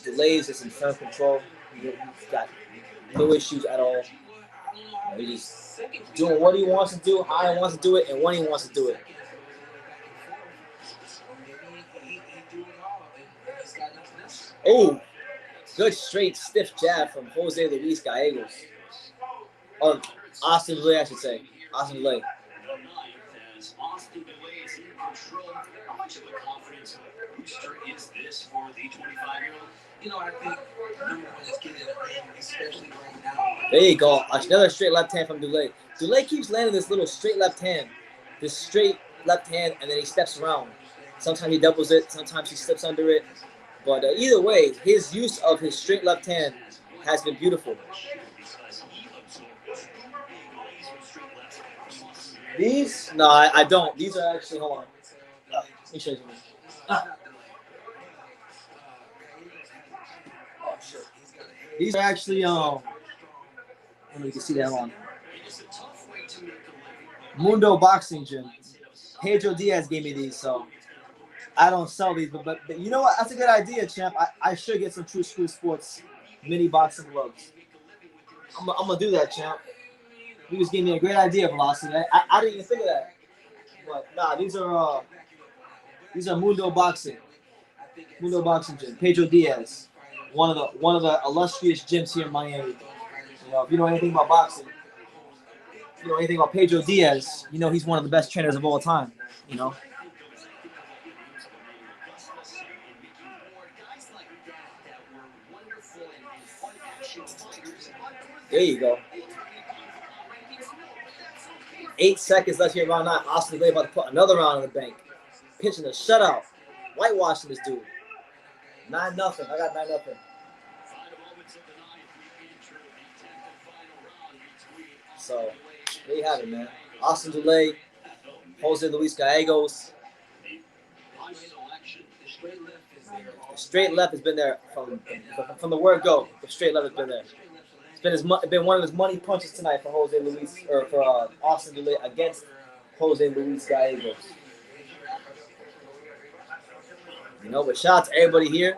Dulay is just in firm control. He's got no issues at all. You know, he's just doing what he wants to do, how he wants to do it, and when he wants to do it. Oh, good straight stiff jab from Jose Luis Gallegos. Oh, Austin Dulay, I should say. Austin Dulay. Austin Dulay is in control. How much of a confidence booster is this for the 25-year-old? You know, I think number one is getting in the ring, especially right now. There you go. Another straight left hand from Dulay. Dulay keeps landing this little straight left hand. This straight left hand, and then he steps around. Sometimes he doubles it. Sometimes he slips under it. But either way, his use of his straight left hand has been beautiful. These? No, I don't. These are actually, hold on. Let me show you. Oh, shit. These are actually, I don't know if you can see that on. Mundo Boxing Gym. Pedro Diaz gave me these, so I don't sell these, but you know what? That's a good idea, champ. I should get some True School Sports mini boxing gloves. I'm gonna do that, champ. You just gave me a great idea, Velocity. I didn't even think of that. But nah, these are Mundo Boxing Gym. Pedro Diaz, one of the illustrious gyms here in Miami. You know, if you know anything about boxing, if you know anything about Pedro Diaz, you know he's one of the best trainers of all time. You know. There you go. 8 seconds left here in round 9. Austin Dulay about to put another round in the bank. Pitching a shutout. Whitewashing this dude. 9-0. I got 9-0. So, there you have it, man. Austin Dulay, Jose Luis Gallegos. The straight left has been there from the word go. The straight left has been there. It's been one of his money punches tonight for Jose Luis or for Austin Dulay against Jose Luis Gallegos. You know, but shout out to everybody here.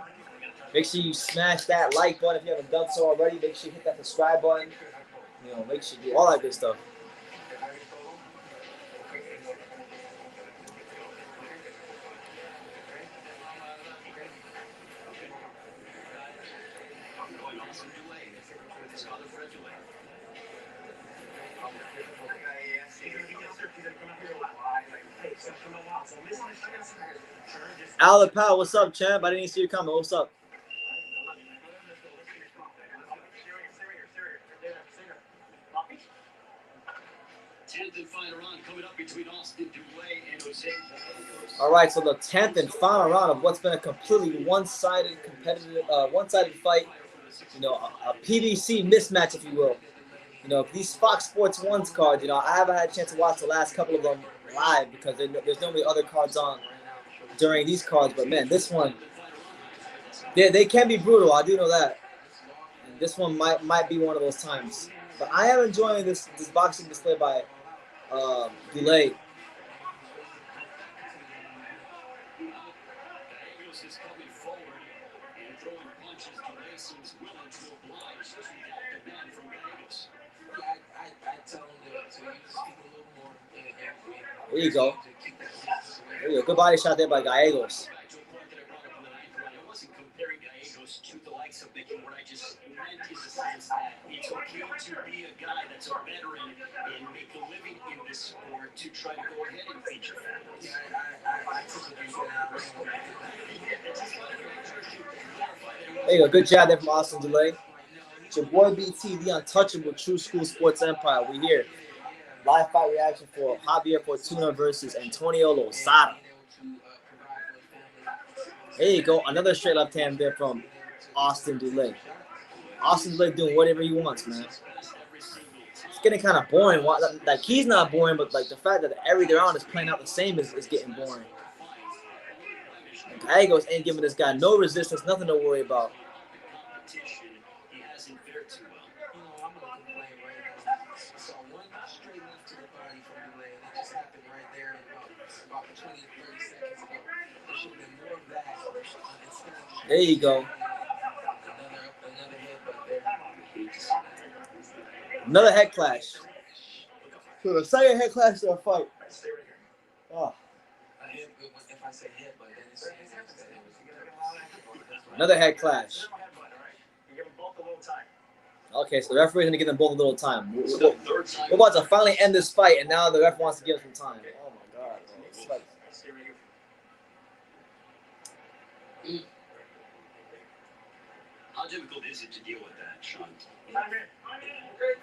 Make sure you smash that like button if you haven't done so already. Make sure you hit that subscribe button. You know, make sure you do all that good stuff. Alan Powell, what's up, champ? I didn't even see your comment. What's up? All right, so the 10th and final round of what's been a completely one-sided fight. You know, a PBC mismatch, if you will. You know, these Fox Sports 1's cards, you know, I haven't had a chance to watch the last couple of them live because there's no many other cards on during these cards. But, man, this one, they can be brutal. I do know that. And this one might be one of those times. But I am enjoying this boxing display by Dulay. There you go. There you go. Good body shot there by Gallegos. To the likes of Mickey, what I just meant is the sense that it's okay to be a guy that's a veteran and make a living in this sport to try to go ahead and feature families. There you go. Good job there from Austin Dulay. It's your boy BT, the untouchable True School Sports Empire. We here. Live fight reaction for Javier Fortuna versus Antonio Lozada. There you go. Another straight left hand there from Austin Dulay. Austin Dulay doing whatever he wants, man. It's getting kind of boring. Like, he's not boring, but like the fact that every round is playing out the same is getting boring. Gallegos ain't giving this guy no resistance, nothing to worry about. There you go. Another head clash. So the second head clash of a fight. Oh. Another head clash. Okay, so the referee's going to give them both a little time. We're about to finally end this fight, and now the ref wants to give them some time. Oh, my God. It's like... How difficult is it to deal with that, Sean?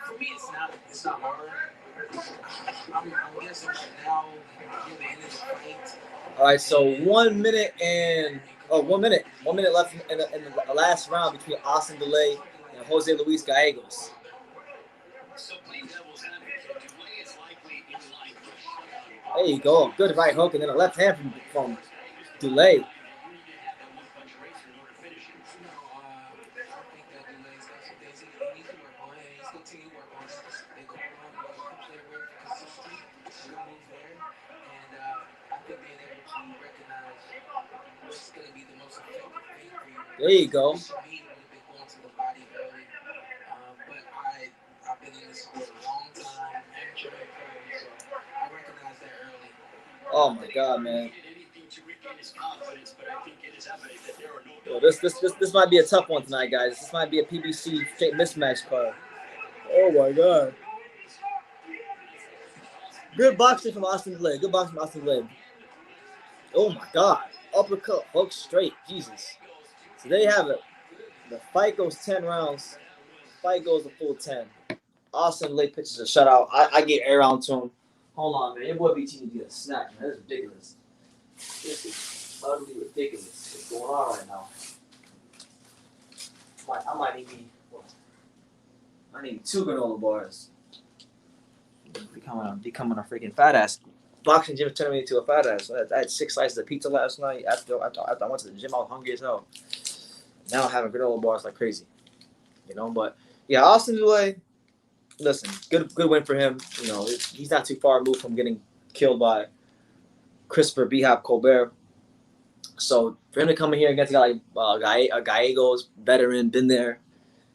For me, it's not hard. I'm guessing right now, near the end of the fight. All right, so 1 minute and 1 minute left in the last round between Austin Dulay and Jose Luis Gallegos. There you go, good right hook and then a left hand from Dulay. There you go. For me, it would have been going to the body early. But I've been in this sport a long time, amateur and pro, so I recognize that early. Oh my God, man. Anything to regain his confidence, but I think it is evident that there are no. Well, this might be a tough one tonight, guys. This might be a PBC straight mismatch card. Oh my God. Good boxing from Austin Dulay. Good boxing from Austin Dulay. Oh my God. Uppercut, hook straight. Jesus. So there you have it. The fight goes 10 rounds. Fight goes a full 10. Austin Dulay pitches a shutout. I get air round to him. Hold on, man. Your boy BT needs to get a snack, man. This is ridiculous. This is utterly ridiculous. What's going on right now? I might need me. I need 2 granola bars. Becoming a freaking fat ass. Boxing gym turned me into a fat ass. I had 6 slices of pizza last night. After I went to the gym, I was hungry as hell. Now I'm having granola bars like crazy. You know, but yeah, Austin Dulay, listen, good win for him. You know, he's not too far removed from getting killed by Christopher B-Hop Colbert. So for him to come in here against a guy like Gallegos, veteran, been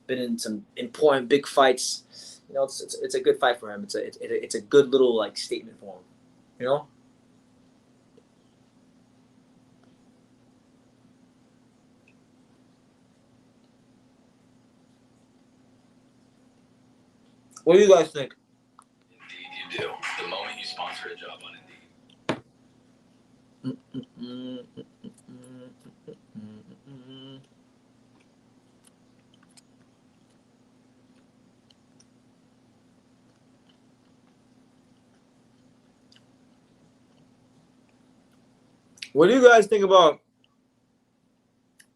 in some important big fights. You know, it's a good fight for him. It's a good little like statement for him. You know. What do you guys think? Indeed, you do. The moment you sponsor a job on Indeed. What do you guys think about?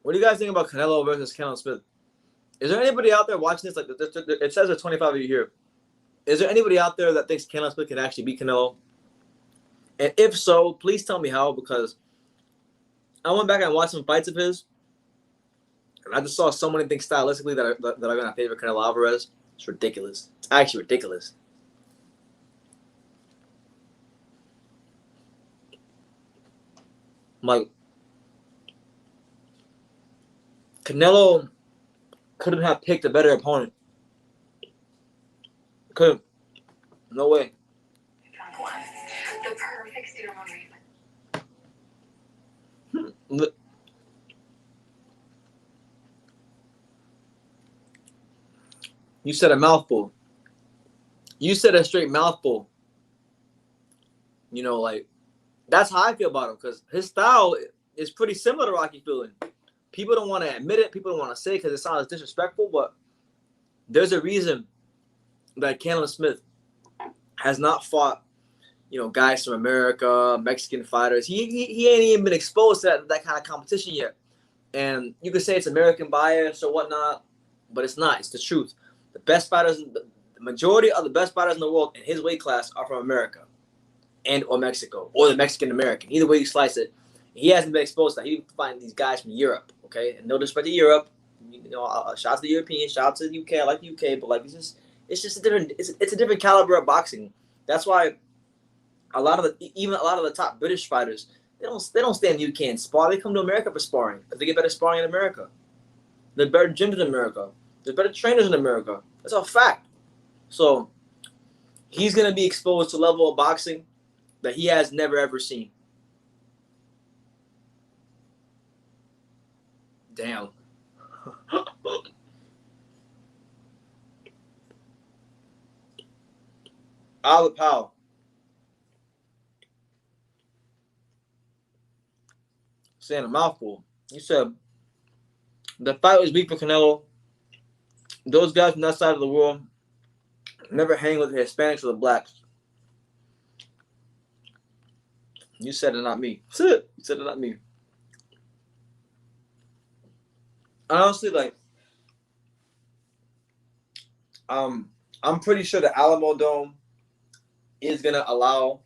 What do you guys think about Canelo versus Canelo Smith? Is there anybody out there watching this? Like, it says there's 25 of you here. Is there anybody out there that thinks Canelo Smith can actually beat Canelo? And if so, please tell me how, because I went back and watched some fights of his, and I just saw so many things stylistically that are going to favor Canelo Alvarez. It's ridiculous. It's actually ridiculous. Like, Canelo couldn't have picked a better opponent. Couldn't. No way. The perfect ceremony. You said a mouthful. You said a straight mouthful. You know, like, that's how I feel about him, because his style is pretty similar to Rocky Fielding. People don't want to admit it. People don't want to say it because it sounds disrespectful, but there's a reason that Canelo Smith has not fought, you know, guys from America, Mexican fighters. He ain't even been exposed to that kind of competition yet. And you could say it's American bias or whatnot, but it's not. It's the truth. The best fighters, the majority of the best fighters in the world in his weight class are from America and or Mexico, or the Mexican American. Either way you slice it. He hasn't been exposed to that. He find these guys from Europe, okay? And no disrespect to Europe. You know, shout out to the Europeans, shout out to the UK. I like the UK, but like it's just a different it's a different caliber of boxing. That's why a lot of the top British fighters, they don't stay in the UK and spar. They come to America for sparring because they get better sparring in America. There's better gyms in America. There's better trainers in America. That's a fact. So he's gonna be exposed to a level of boxing that he has never ever seen. Damn. Olive Powell. Saying a mouthful. You said the fight was weak for Canelo. Those guys from that side of the world never hang with the Hispanics or the blacks. You said it, not me. You said it, not me. Honestly, like, I'm pretty sure the Alamo Dome is gonna allow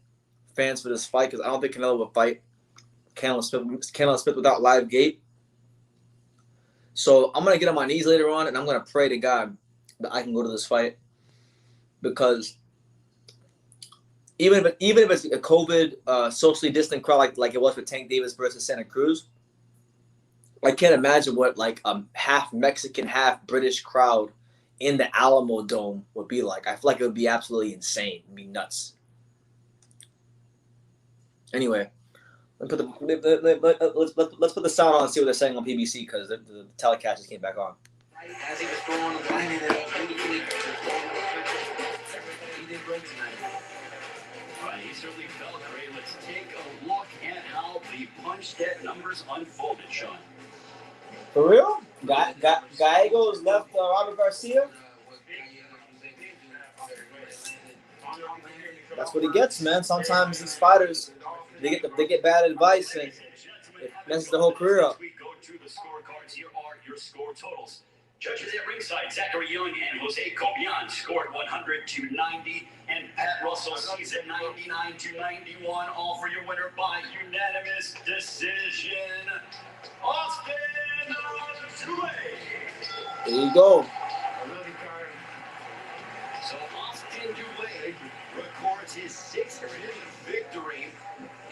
fans for this fight because I don't think Canelo will fight Canelo Smith without live gate. So I'm gonna get on my knees later on and I'm gonna pray to God that I can go to this fight, because even if it's a COVID socially distant crowd like it was with Tank Davis versus Santa Cruz, I can't imagine what like half Mexican, half British crowd in the Alamo Dome would be like. I feel like it would be absolutely insane. It'd be nuts. Anyway, let's put the sound on and see what they're saying on PBC because the telecast just came back on. As he was throwing the lining it up beautifully. He did great tonight. Right, he certainly felt great. Let's take a look at how the punch debt numbers unfolded, Sean. For real? Gallegos left Robert Garcia? That's what he gets, man. Sometimes these fighters, they get bad advice and it messes the whole career up. We go to the scorecards. Here are your score totals. Judges at ringside, Zachary Young and Jose Cobian scored 100-90, and Pat Russell sees it 99-91. All for your winner by unanimous decision, Austin Dulay. There you go. So Austin Dulay records his 6th victory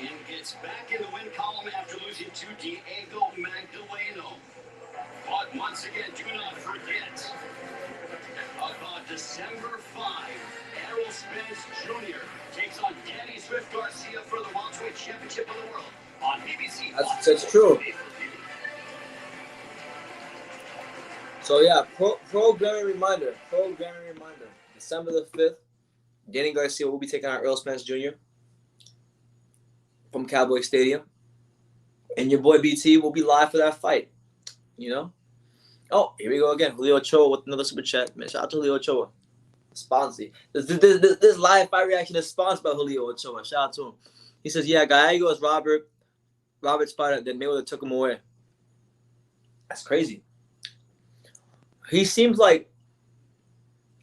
and gets back in the win column after losing to Diego Magdaleno. But once again, do not forget about December 5, Errol Spence Jr. takes on Danny Swift Garcia for the welterweight championship of the world on BBC. That's true. So yeah, programming reminder. December the 5th, Danny Garcia will be taking on Errol Spence Jr. from Cowboy Stadium. And your boy BT will be live for that fight. You know? Oh, here we go again. Julio Ochoa with another super chat. Man, shout out to Julio Ochoa. Sponsored. This live fight reaction is sponsored by Julio Ochoa. Shout out to him. He says, yeah, Gallegos, Robert's fighter, then Mayweather took him away. That's crazy. He seems like,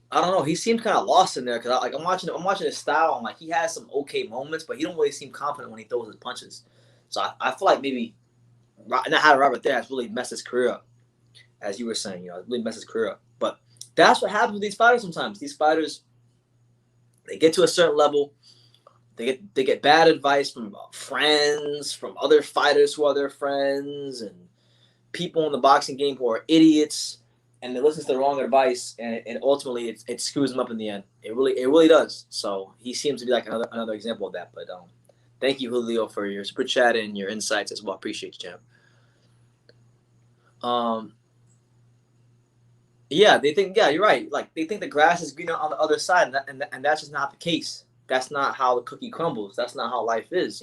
I don't know, he seems kind of lost in there because I'm watching his style and like he has some okay moments, but he don't really seem confident when he throws his punches. So I feel like maybe not having Robert there has really messed his career up. As you were saying, it really messed his career up. But that's what happens with these fighters sometimes. These fighters, they get to a certain level, they get bad advice from friends, from other fighters who are their friends, and people in the boxing game who are idiots, and they listen to the wrong advice, and ultimately it screws them up in the end. It really does. So he seems to be like another example of that. But thank you, Julio, for your super chat and your insights as well. Appreciate you, champ. Yeah, they think. Yeah, you're right. Like they think the grass is greener on the other side, and that's just not the case. That's not how the cookie crumbles. That's not how life is.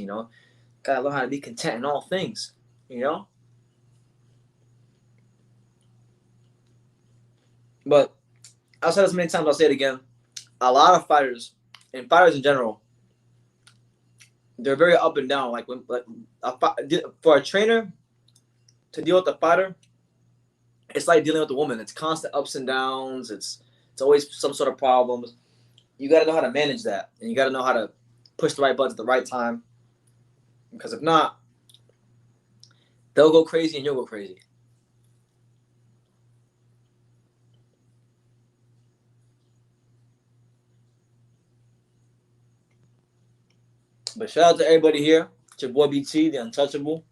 Gotta learn how to be content in all things. But I've said this many times. I'll say it again. A lot of fighters, and fighters in general, they're very up and down. For a trainer to deal with a fighter, it's like dealing with a woman. It's constant ups and downs. It's always some sort of problems. You got to know how to manage that, and you got to know how to push the right buttons at the right time. Because if not, they'll go crazy and you'll go crazy. But shout out to everybody here. It's your boy BT, the Untouchable.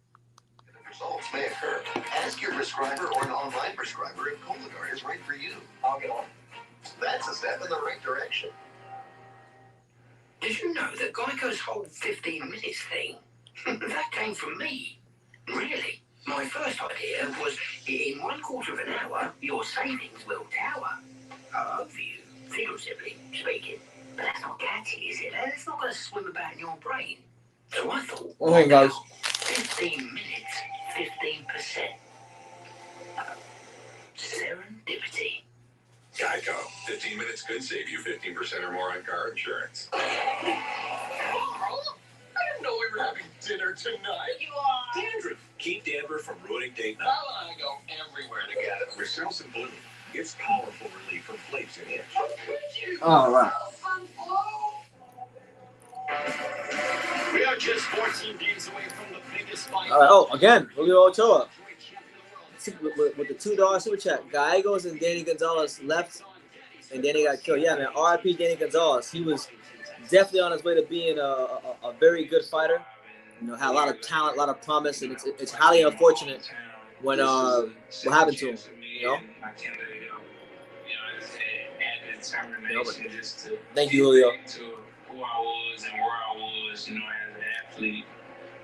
Results may occur. Ask your prescriber or an online prescriber if Cologuard is right for you. I'll get on. That's a step in the right direction. Did you know that Geico's whole 15 minutes thing, that came from me? Really? My first idea was, in 1/4 of an hour, your savings will tower. Over you, figuratively speaking. But that's not catchy, is it? It's not going to swim about in your brain. So I thought, Okay, guys. 15 minutes, 15%. Serendipity. Geico. 15 minutes could save you 15% or more on car insurance. I didn't know we were having dinner tonight. You are. Dandruff. Keep Denver from ruining date night. Val and I go everywhere together. Recells and Bloom. It's powerful relief from flakes and itch. All right. We are just 14 days away from the biggest fight. All right. Oh, again, Julio Ochoa. With the $2 super chat, Gallegos and Danny Gonzalez left, and Danny got killed. Yeah, man. R.I.P. Danny Gonzalez. He was definitely on his way to being a very good fighter. Had a lot of talent, a lot of promise, and it's highly unfortunate when what happened to him, you know? Thank you, Julio. To who I was and where I was, you know, as an athlete.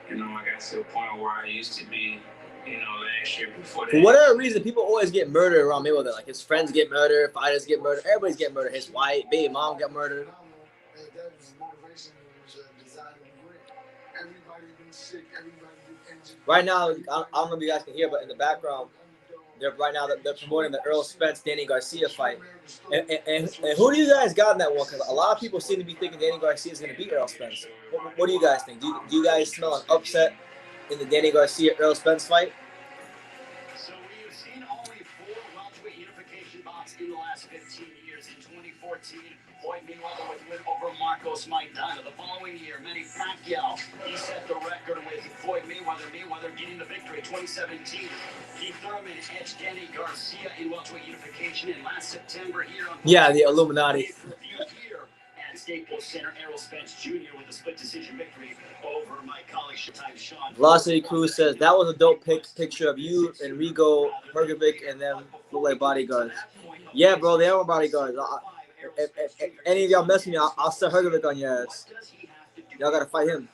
You know, I got to a point where I used to be, you know, last year before that. For whatever reason, people always get murdered around Mayweather. Like his friends get murdered, fighters get murdered, everybody's getting murdered. His wife, baby mom got murdered. Right now, I don't know if you guys can hear, but in the background, they're promoting the Errol Spence Danny Garcia fight. And who do you guys got in that one? Because a lot of people seem to be thinking Danny Garcia is going to beat Errol Spence. What do you guys think? Do you guys smell an upset in the Danny Garcia Errol Spence fight? So we've seen only 4 welterweight unification bouts in the last 15 years. In 2014, Floyd Mayweather with win over Marcos Maidana. The following year, Manny Pacquiao, he set the record with Floyd Mayweather. Mayweather getting the victory. 2017, Keith Thurman edged Danny Garcia in welterweight unification. And last September here on the Illuminati. Here at Staples Center, Errol Spence Jr. with a split decision victory over my colleague Sean. Velocity Crew says that was a dope picture of you and Rigo Hergovic and them look like bodyguards. Yeah, bro, they are bodyguards. If any of y'all mess with me, I'll set Hergovic on your ass. Y'all gotta fight him.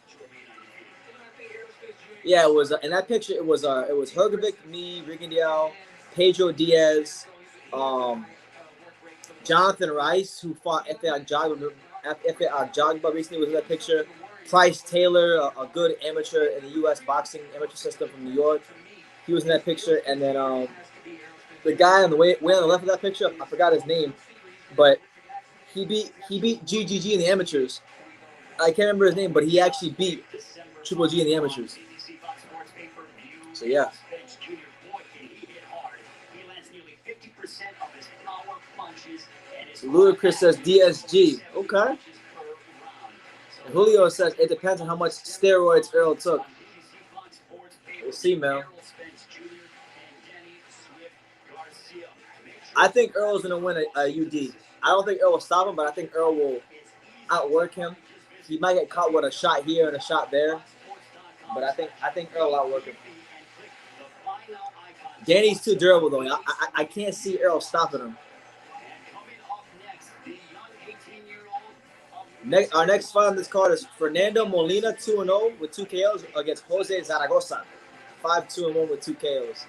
Yeah, it was in that picture. It was Hergovic, me, Rigondeaux, Pedro Diaz, Jonathan Rice, who fought Efe Ajagba recently, was in that picture. Price Taylor, a good amateur in the U.S. boxing amateur system from New York, he was in that picture. And then the guy on the way on the left of that picture, I forgot his name, but he beat GGG in the amateurs. I can't remember his name, but he actually beat Triple G in the amateurs. So yeah. Ludacris says DSG. Okay. And Julio says it depends on how much steroids Earl took. We'll see, man. I think Earl's gonna win a UD. I don't think Earl will stop him, but I think Earl will outwork him. He might get caught with a shot here and a shot there, but I think Earl will outwork him. Danny's too durable though. I can't see Earl stopping him. Our next fight on this card is Fernando Molina, 2-0 with 2 KOs against Jose Zaragoza, 5-2-1 with 2 KOs.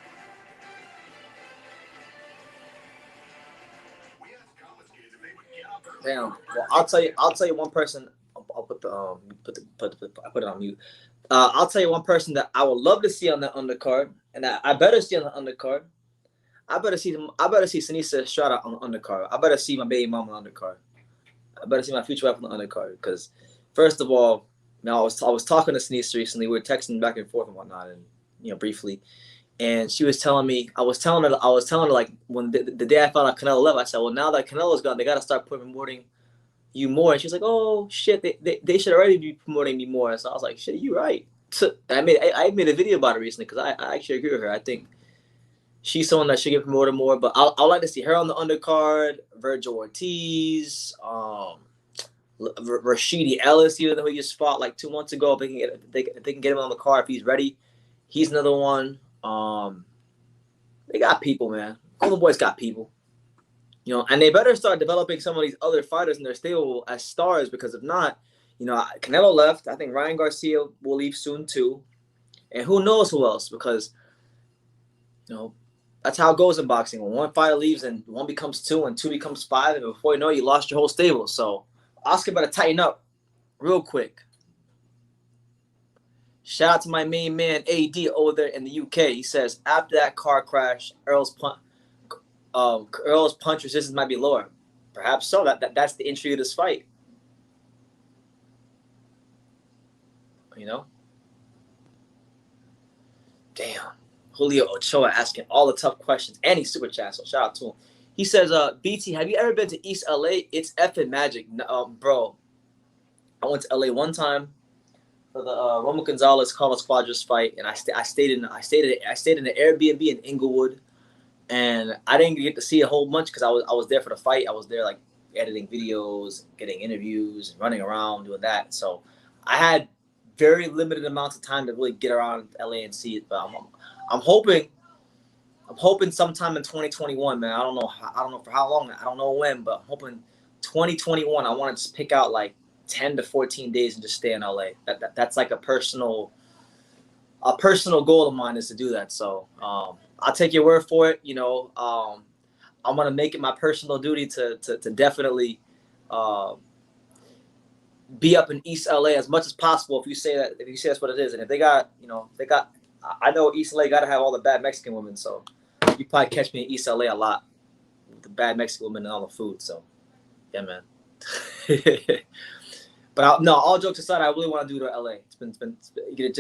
Damn. Well, I'll tell you one person. I'll put it on mute. I'll tell you one person that I would love to see on the undercard, and I better see on the undercard. I better see Sinisa Estrada on the undercard. I better see my baby mama on the undercard. I better see my future wife on the undercard, because first of all, now I was talking to Sinisa recently. We were texting back and forth and whatnot, and briefly. And she was telling me, I was telling her like when the day I found out Canelo left, I said, well, now that Canelo's gone, they got to start promoting you more. And she's like, oh shit, they should already be promoting me more. So I was like, shit, you right. So I made a video about it recently, because I actually agree with her. I think she's someone that should get promoted more. But I'd like to see her on the undercard. Virgil Ortiz, Rashidi Ellis, even though he just fought like 2 months ago. If they can get him on the card if he's ready, he's another one. They got people, man. Golden Boy's got people, and they better start developing some of these other fighters in their stable as stars, because if not, Canelo left. I think Ryan Garcia will leave soon too, and who knows who else, because that's how it goes in boxing. When one fighter leaves, and 1 becomes 2, and 2 becomes 5, and before you know it, you lost your whole stable. So Oscar better tighten up real quick. Shout out to my main man AD over there in the UK. He says after that car crash, Earl's punch resistance might be lower. Perhaps so. That's the intrigue of this fight. Damn. Julio Ochoa asking all the tough questions, and he's super chat. So shout out to him. He says, BT, have you ever been to East LA? It's effing magic, bro. I went to LA one time for the Romo Gonzalez Carlos Cuadras fight, and I stayed in the Airbnb in Inglewood, and I didn't get to see a whole bunch because I was there for the fight. I was there like editing videos, getting interviews, and running around doing that. So I had very limited amounts of time to really get around LA and see it. But I'm hoping I'm hoping sometime in 2021, man. I don't know for how long. I don't know when, but I'm hoping 2021. I want to just pick out like 10 to 14 days and just stay in LA. That's like a personal goal of mine is to do that. So I'll take your word for it. You know, I'm gonna make it my personal duty to definitely be up in East LA as much as possible. If you say that's what it is, and if they got, I know East LA got to have all the bad Mexican women. So you probably catch me in East LA a lot with the bad Mexican women and all the food. So yeah, man. But no, all jokes aside, I really want to do to LA. It's been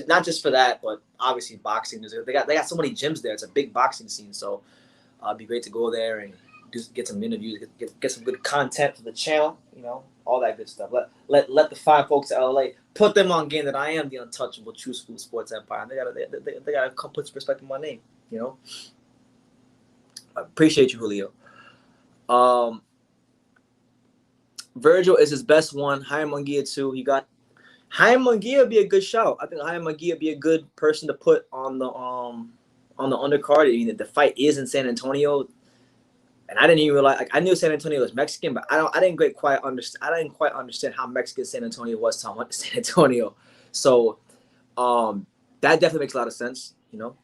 not just for that, but obviously boxing. They got so many gyms there. It's a big boxing scene, so it'd be great to go there and get some interviews, get some good content for the channel. You know, all that good stuff. Let the fine folks at LA put them on game that I am the untouchable true school sports empire. And they gotta come put some respect in my name. You know, I appreciate you, Julio. Virgil is his best one. Jaime Munguia too. You got Jaime Munguia would be a good shout. I think Jaime Munguia would be a good person to put on the undercard. I mean, the fight is in San Antonio, and I didn't even realize. Like, I knew San Antonio was Mexican, but I didn't quite understand how Mexican San Antonio was to San Antonio. So, that definitely makes a lot of sense, you know.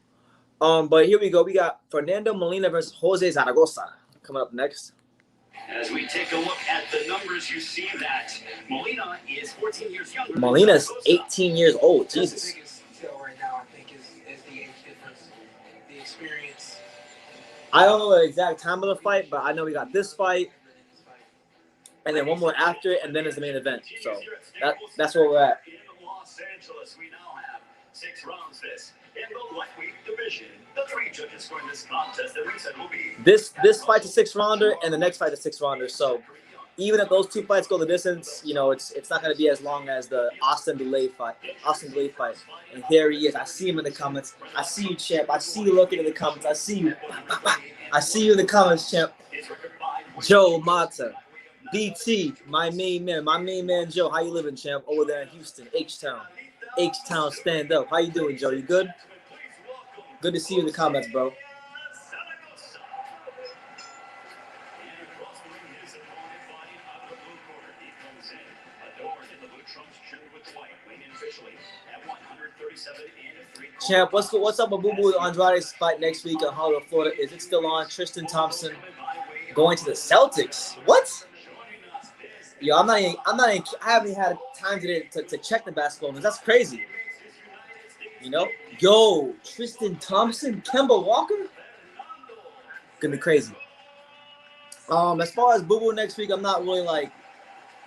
But here we go. We got Fernando Molina versus Jose Zaragoza coming up next. As we take a look at the numbers, you see that Molina is 14 years younger. Molina's 18 years old. Jesus. The biggest tell right now, I think, is the age difference, the experience. I don't know the exact time of the fight, but I know we got this fight, and then one more after it, and then it's the main event. So that's where we're at. In Los Angeles, we now have 6 rounds this. In the lightweight division, the 3 judges scoring this contest at ringside will be this fight's a 6-rounder, and the next fight's a 6-rounder. So even if those 2 fights go the distance, you know, it's not going to be as long as the Austin Dulay fight. And there he is. I see him in the comments. I see you, champ. I see you looking in the comments. I see you. I see you in the comments, champ. Joe Mata, BT, my main man Joe. How you living, champ? Over there in Houston, H-Town, stand up. How you doing, Joe? You good? Good to see you in the comments, bro. Champ, what's up with Boo Boo Andrade's fight next week in Hollywood, Florida? Is it still on? Tristan Thompson going to the Celtics? What? Yo, I haven't had time today to check the basketball news. That's crazy. You know? Yo, Tristan Thompson, Kemba Walker? Gonna be crazy. As far as Boo Boo next week, I'm not really like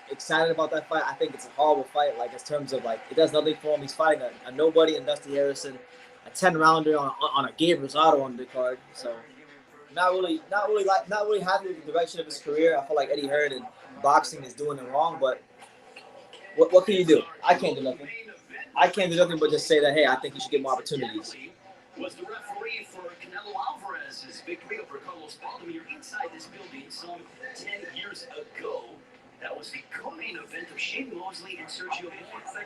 excited about that fight. I think it's a horrible fight, like in terms of like it does nothing for him. He's fighting a nobody in Dusty Harrison, a 10-rounder on a Gabe Rosado undercard. So not really happy with the direction of his career. I feel like Eddie Hearn and boxing is doing it wrong, but what can you do? I can't do nothing. I can't do nothing but just say that, hey, I think he should get more opportunities. Was the referee for Canelo Alvarez's victory over Carlos Baldomir inside this building some 10 years ago. That was the co-main event of Shane Mosley and Sergio Moore.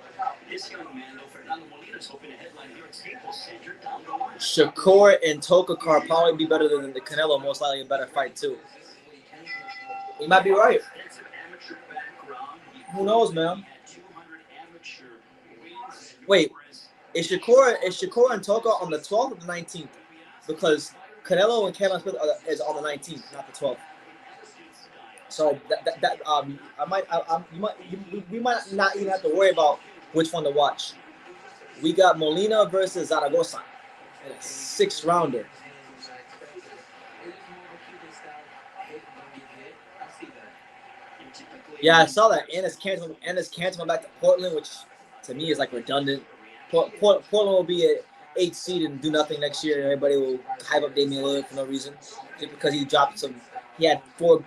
This young man, though, Fernando Molina, is hoping a headline here at Staples Center down the line. Shakur and Tokakar probably be better than the Canelo, most likely a better fight too. He might be right. Who knows, man? Wait, is Shakur and Toka on the 12th or the 19th? Because Canelo and Cameron Smith is on the 19th, not the 12th. So we might not even have to worry about which one to watch. We got Molina versus Zaragoza in a 6-rounder. Yeah, I saw that. Anna's canceled back to Portland, which to me is like redundant. Portland will be an 8th seed and do nothing next year, and everybody will hype up Damian Lillard for no reason, just because he dropped some. He had four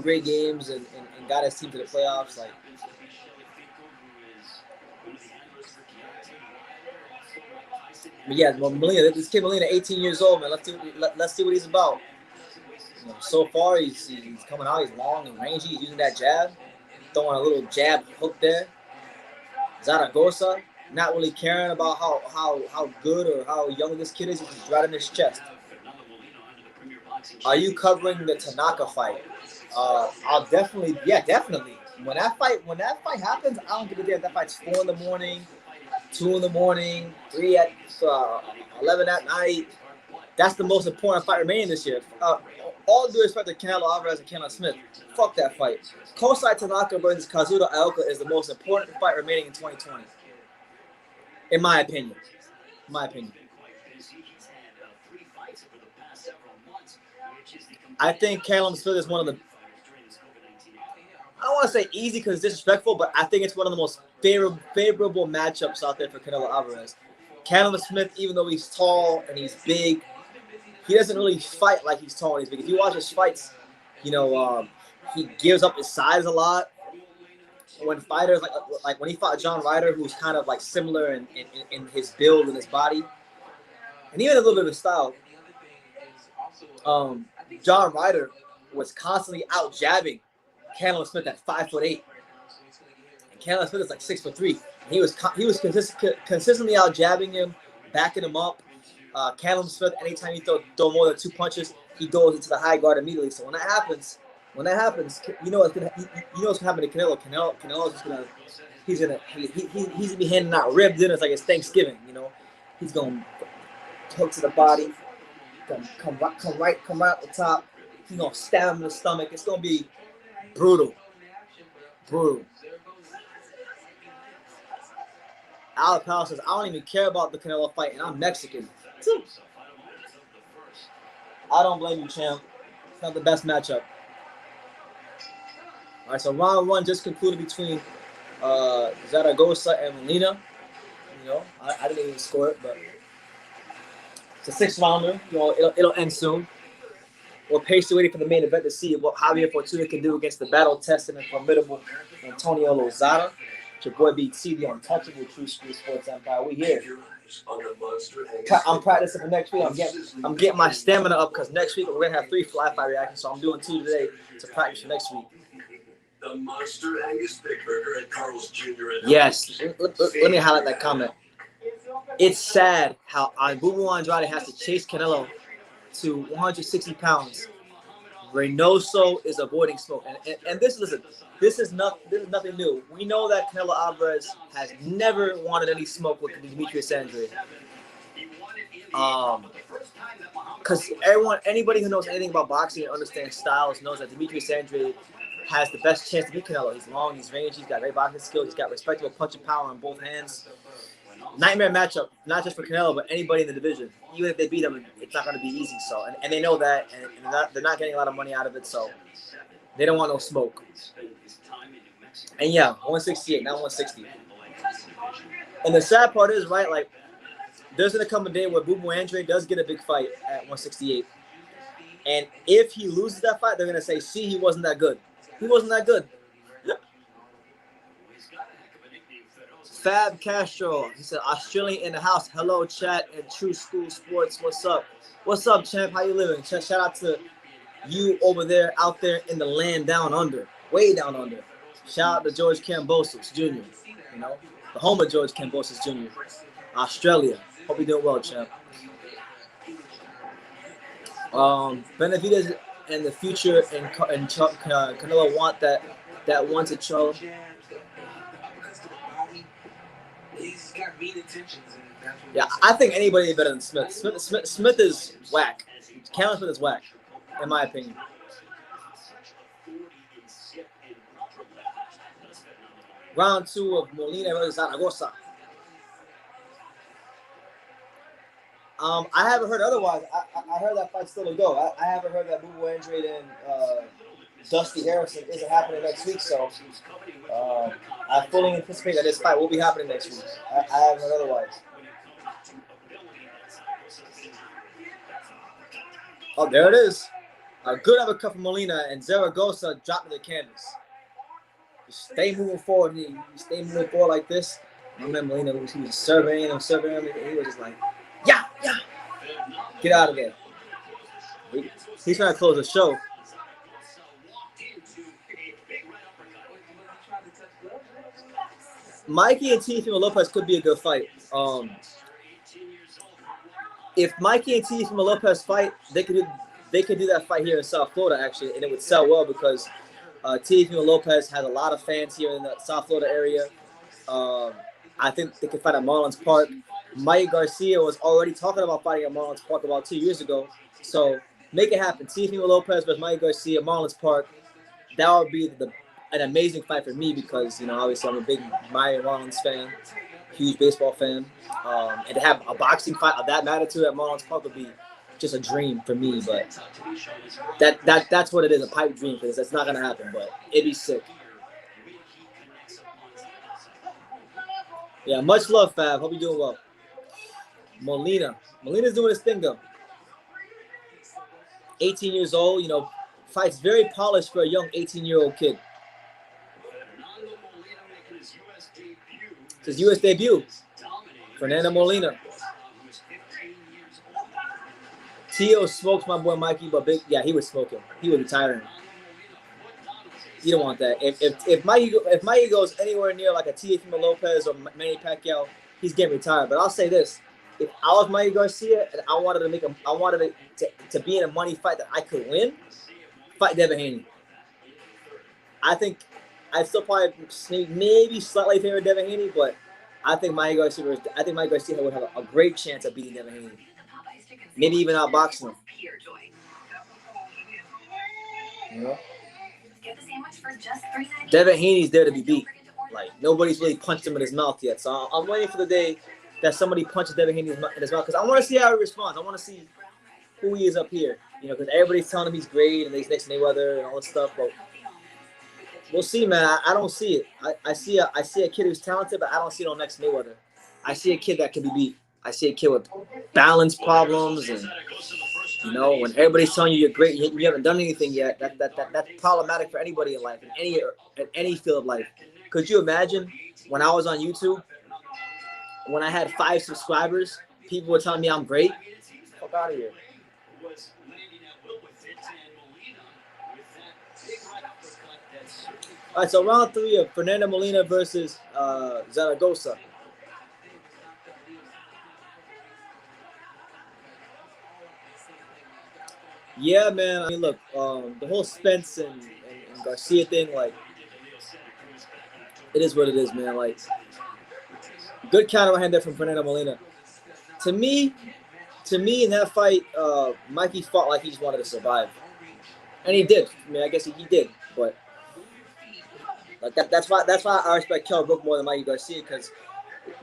great games and got his team to the playoffs. Like, but yeah, Molina, this kid Molina, 18 years old, man. Let's see what he's about. You know, so far, he's coming out. He's long and rangy. He's using that jab, throwing a little jab hook there. Zaragoza, not really caring about how good or how young this kid is. He's just right in his chest. Are you covering the Tanaka fight? I'll definitely, yeah, definitely. When that fight happens, I don't give a damn if that fight's 4 in the morning, 2 in the morning, 3 at 11 at night. That's the most important fight remaining this year. All due respect to Canelo Alvarez and Canelo Smith, fuck that fight. Kosai Tanaka versus Kazuto Aoka is the most important fight remaining in 2020, in my opinion. I think Canelo Smith is one of the, I don't want to say easy because it's disrespectful, but I think it's one of the most favorable matchups out there for Canelo Alvarez. Canelo Smith, even though he's tall and he's big, he doesn't really fight like he's tall and he's big. If you watch his fights, you know, he gives up his size a lot. When fighters, like when he fought John Ryder, who's kind of like similar in his build and his body, and even a little bit of his style, John Ryder was constantly out jabbing Canelo Smith at 5'8", and Canelo Smith is like 6'3". He was consistently out jabbing him, backing him up. Canelo Smith, anytime he throw more than 2 punches, he goes into the high guard immediately. So when that happens, you know what's gonna happen to Canelo. Canelo's just gonna he's gonna be handing out rib dinners like it's Thanksgiving. You know, he's gonna hook to the body, come right at the top. He's gonna stab him in the stomach. It's gonna be brutal. Al Powell says, I don't even care about the Canelo fight, and I'm Mexican. I don't blame you, champ. It's not the best matchup. All right, so round 1 just concluded between Zaragoza and Molina. You know, I didn't even score it, but it's a 6-rounder. You know, it'll end soon. We're patiently waiting for the main event to see what Javier Fortuna can do against the battle-tested and formidable Antonio Lozada. It's your boy BT, the untouchable True School Sports Empire. We here. I'm practicing for next week. I'm getting my stamina up because next week we're gonna have 3 fly fight reactions. So I'm doing 2 today to practice for next week. The Monster Angus Big Burger at Carl's Jr. Yes. Let me highlight that comment. It's sad how Bubu Andrade has to chase Canelo to 160 pounds. Reynoso is avoiding smoke, and this is nothing new. We know that Canelo Alvarez has never wanted any smoke with Demetrius Andrade. Because anybody who knows anything about boxing and understands styles knows that Demetrius Andrade has the best chance to beat Canelo. He's long, he's rangy, he's got great boxing skills, he's got respectable punching power on both hands. Nightmare matchup, not just for Canelo, but anybody in the division. Even if they beat him, it's not going to be easy. So, and they know that, and they're not getting a lot of money out of it. So, they don't want no smoke. And yeah, 168, not 160. And the sad part is, right, like, there's going to come a day where Bubu Andrade does get a big fight at 168. And if he loses that fight, they're going to say, see, he wasn't that good. He wasn't that good. Fab Castro, he said, Australian in the house. Hello, chat and True School Sports. What's up? What's up, champ? How you living? Shout out to you over there, out there in the land down under, way down under. Shout out to George Kambosos Jr., you know, the home of George Kambosos Jr., Australia. Hope you're doing well, champ. Benavidez in the future and Canelo want that wanted Charlo. He's got mean intentions. Yeah, I think anybody is better than Smith. Smith is whack. Canelo Smith is whack, in my opinion. Round 2 of Molina versus Zaragoza. I haven't heard otherwise. I heard that fight's still to go. I haven't heard that Bubu Andrade and Dusty Harrison isn't happening next week, so I fully anticipate that this fight will be happening next week. I haven't heard otherwise. Oh, there it is. A good uppercut from Molina, and Zaragoza dropping the canvas. Just stay moving forward. You stay moving forward like this. My man Molina, he was serving him, and he was just like, yeah. Get out of there. He's trying to close the show. Mikey and Teofimo Lopez could be a good fight. If Mikey and Teofimo Lopez fight, they could they could do that fight here in South Florida, actually, and it would sell well because Teofimo Lopez has a lot of fans here in the South Florida area. I think they could fight at Marlins Park. Mike Garcia was already talking about fighting at Marlins Park about 2 years ago. So make it happen. Teofimo Lopez versus Mike Garcia, Marlins Park. That would be an amazing fight for me because, obviously I'm a big Miami Marlins fan, huge baseball fan. And to have a boxing fight of that magnitude at Marlins Park would be just a dream for me. But that's what it is, a pipe dream, because that's not going to happen. But it'd be sick. Yeah, much love, Fab. Hope you're doing well. Molina's doing his thing, though. 18 years old, fights very polished for a young 18-year-old kid. It's his U.S. debut. Fernando Molina. Tio smokes my boy Mikey, but he would smoke him. He would retire him. You don't want that. If Mikey goes anywhere near like a Teofimo Lopez or Manny Pacquiao, he's getting retired. But I'll say this: if I was Mikey Garcia and I wanted to be in a money fight that I could win, fight Devin Haney. I think I still probably maybe slightly favor Devin Haney, but I think Mikey Garcia would have a great chance of beating Devin Haney. Maybe even outboxing him. Devin Haney's there to be beat. Like, nobody's really punched him in his mouth yet. So I'm waiting for the day that somebody punches Devin Haney in his mouth because I want to see how he responds. I want to see who he is up here. Because everybody's telling him he's great and he's next to Mayweather and all this stuff. But we'll see, man. I don't see it. I see a kid who's talented, but I don't see it on next Mayweather. I see a kid that can be beat. I see a kid with balance problems, and when everybody's telling you you're great, you haven't done anything yet. That's problematic for anybody in life, in any field of life. Could you imagine when I was on YouTube, when I had 5 subscribers, people were telling me I'm great? Fuck out of here. All right, so round 3 of Fernando Molina versus Zaragoza. Yeah, man. I mean, look, the whole Spence and Garcia thing, like, it is what it is, man. Like, good counter hand there from Fernando Molina. To me, in that fight, Mikey fought like he just wanted to survive, and he did. I mean, I guess he did, but like that's why I respect Kell Brook more than Mikey Garcia, because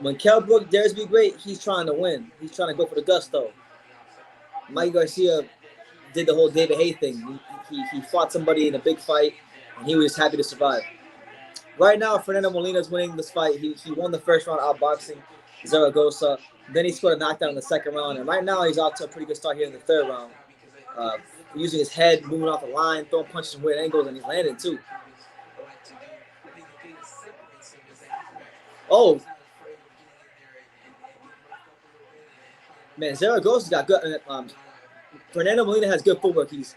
when Kell Brook dares be great, he's trying to win. He's trying to go for the gusto. Mikey Garcia did the whole David Haye thing. He fought somebody in a big fight, and he was just happy to survive. Right now, Fernando Molina's winning this fight. He won the first round outboxing Zaragoza. Then he scored a knockdown in the second round, and right now he's off to a pretty good start here in the third round. Using his head, moving off the line, throwing punches from weird angles, and he's landing too. Oh, man, Zaragoza's got good. Fernando Molina has good footwork. He's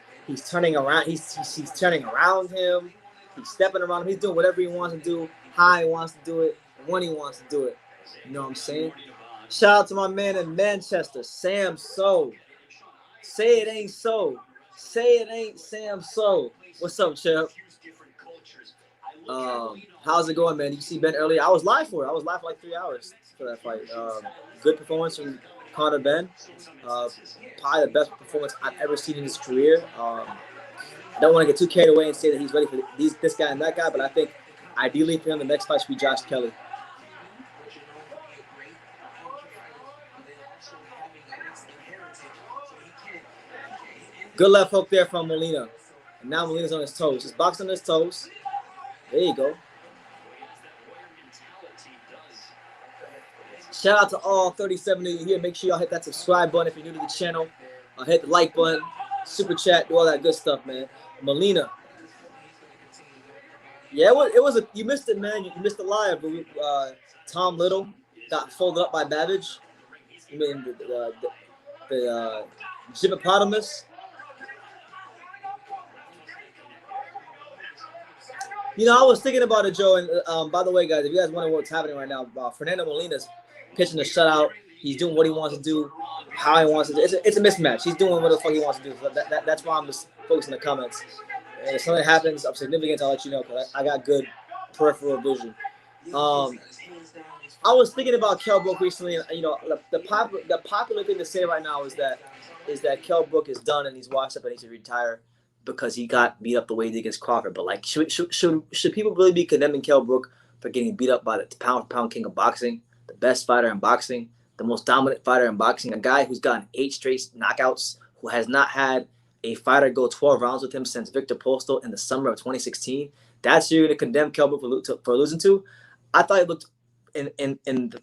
turning around. He's turning around him. He's stepping around him. He's doing whatever he wants to do, how he wants to do it, when he wants to do it. You know what I'm saying? Shout out to my man in Manchester, Sam So. Say it ain't so. Say it ain't Sam So. What's up, Chip? How's it going, man? You see Ben earlier? I was live for it. I was live for like 3 hours for that fight. Good performance from Conor Ben. Probably the best performance I've ever seen in his career. I don't want to get too carried away and say that he's ready for this guy and that guy, but I think ideally for him, the next fight should be Josh Kelly. Good left hook there from Molina. And now Molina's on his toes. Just boxing on his toes. There you go. Shout out to all 37 of you here. Make sure y'all hit that subscribe button if you're new to the channel. Hit the like button, super chat, do all that good stuff, man. Molina. Yeah, it was you missed it, man. You missed the live. Tom Little got folded up by Babbage. I mean, the Hippopotamus. I was thinking about it, Joe. And by the way, guys, if you guys wonder what's happening right now, Fernando Molina's pitching a shutout. He's doing what he wants to do, how he wants to do. It's a mismatch. He's doing what the fuck he wants to do. So that's why I'm just focusing on the comments. And if something happens of significance, I'll let you know because I got good peripheral vision. I was thinking about Kell Brook recently, and you know, the popular thing to say right now is that Kell Brook is done and he's washed up and needs to retire because he got beat up the way he did against Crawford. But like, should people really be condemning Kell Brook for getting beat up by the pound king of boxing, the best fighter in boxing, the most dominant fighter in boxing, a guy who's gotten 8 straight knockouts, who has not had a fighter go 12 rounds with him since Victor Postol in the summer of 2016? That's who you're going to condemn Kell Brook for losing to? I thought he looked in the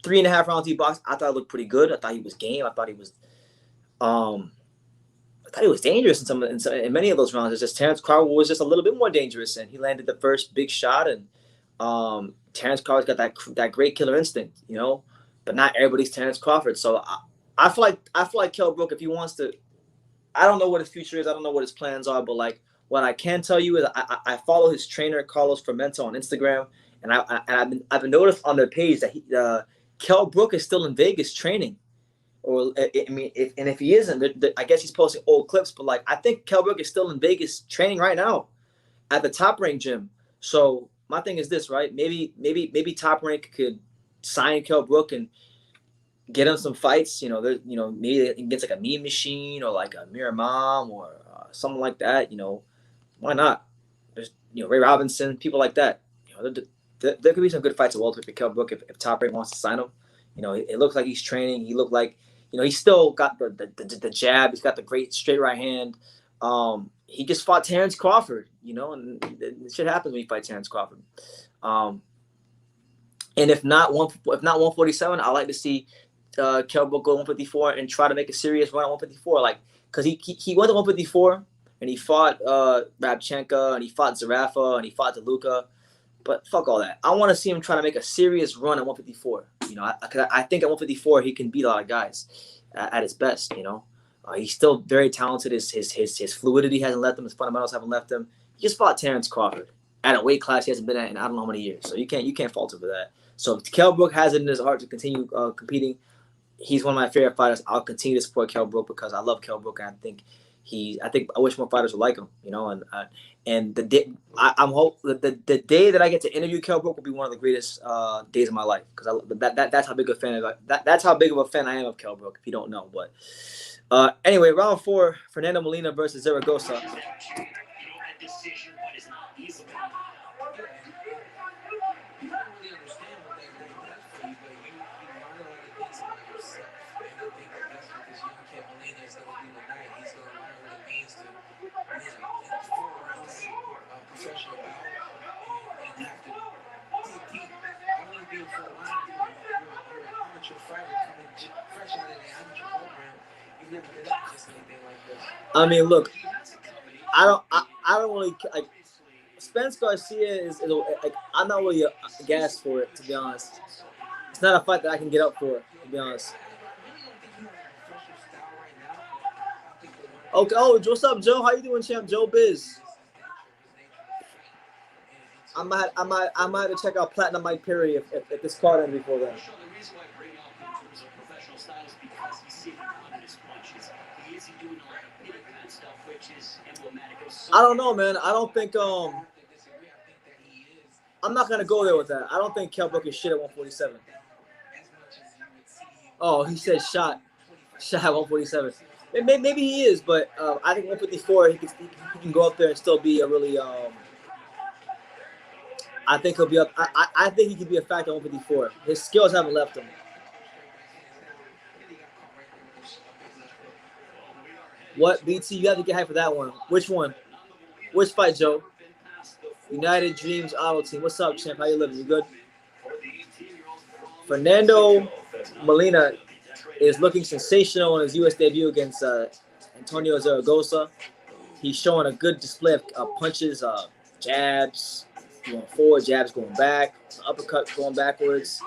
3.5 rounds he boxed. I thought it looked pretty good. I thought he was game. I thought he was dangerous in many of those rounds. It's just Terrence Crawford was just a little bit more dangerous, and he landed the first big shot. And Terrence Crawford's got that great killer instinct, you know. But not everybody's Terrence Crawford. So I feel like Kell Brook, if he wants to, I don't know what his future is. I don't know what his plans are. But like, what I can tell you is I follow his trainer Carlos Fermento on Instagram. And I've been noticed on their page that Kell Brook is still in Vegas training, or I mean, if he isn't, I guess he's posting old clips. But like, I think Kell Brook is still in Vegas training right now, at the Top Rank gym. So my thing is this, right? Maybe Top Rank could sign Kell Brook and get him some fights. You know, maybe against like a Mean Machine or like a Miramam or something like that. You know, why not? There's Ray Robinson, people like that. You know, there could be some good fights at welterweight for Kell Brook if Top Rank wants to sign him. You know, it looks like he's training. He looked like, you know, he's still got the jab. He's got the great straight right hand. He just fought Terrence Crawford, you know, and shit happens when you fight Terrence Crawford. And if not 147, I like to see Kell Brook go 154 and try to make a serious run at 154. Like, because he went to 154 and he fought Rabchenko and he fought Zarafa and he fought DeLuca. But fuck all that. I want to see him try to make a serious run at 154. You know, I think at 154 he can beat a lot of guys at his best. You know, he's still very talented. His fluidity hasn't left him. His fundamentals haven't left him. He just fought Terrence Crawford at a weight class he hasn't been at in I don't know how many years. So you can't fault him for that. So if Kell Brook has it in his heart to continue competing, he's one of my favorite fighters. I'll continue to support Kell Brook because I love Kell Brook and I wish more fighters would like him. You know, and the day the day that I get to interview Kell Brook will be one of the greatest days of my life because that's how big of a fan that's how big of a fan I am of Kell Brook. If you don't know, but anyway, round 4, Fernando Molina versus Zaragoza. I mean, look, I don't really like Spence Garcia is like I'm not really gassed for it, to be honest. It's not a fight that I can get up for, to be honest. Okay, what's up, Joe? How you doing, champ? Joe Biz. I might have to check out Platinum Mike Perry if this card ends before then. I don't know, man. I don't think I'm not gonna go there with that. I don't think Kell Brook is shit at 147. Oh, he said shot at 147. Maybe he is, but I think 154 he can go up there and still be a really I think he'll be up. I think he could be a factor at 154. His skills haven't left him. What, BT? You have to get hyped for that one. Which one? Which fight, Joe? United Dreams Auto Team. What's up, champ? How you living? You good? Fernando Molina is looking sensational in his U.S. debut against Antonio Zaragoza. He's showing a good display of punches, jabs going forward, jabs going back, uppercut going backwards.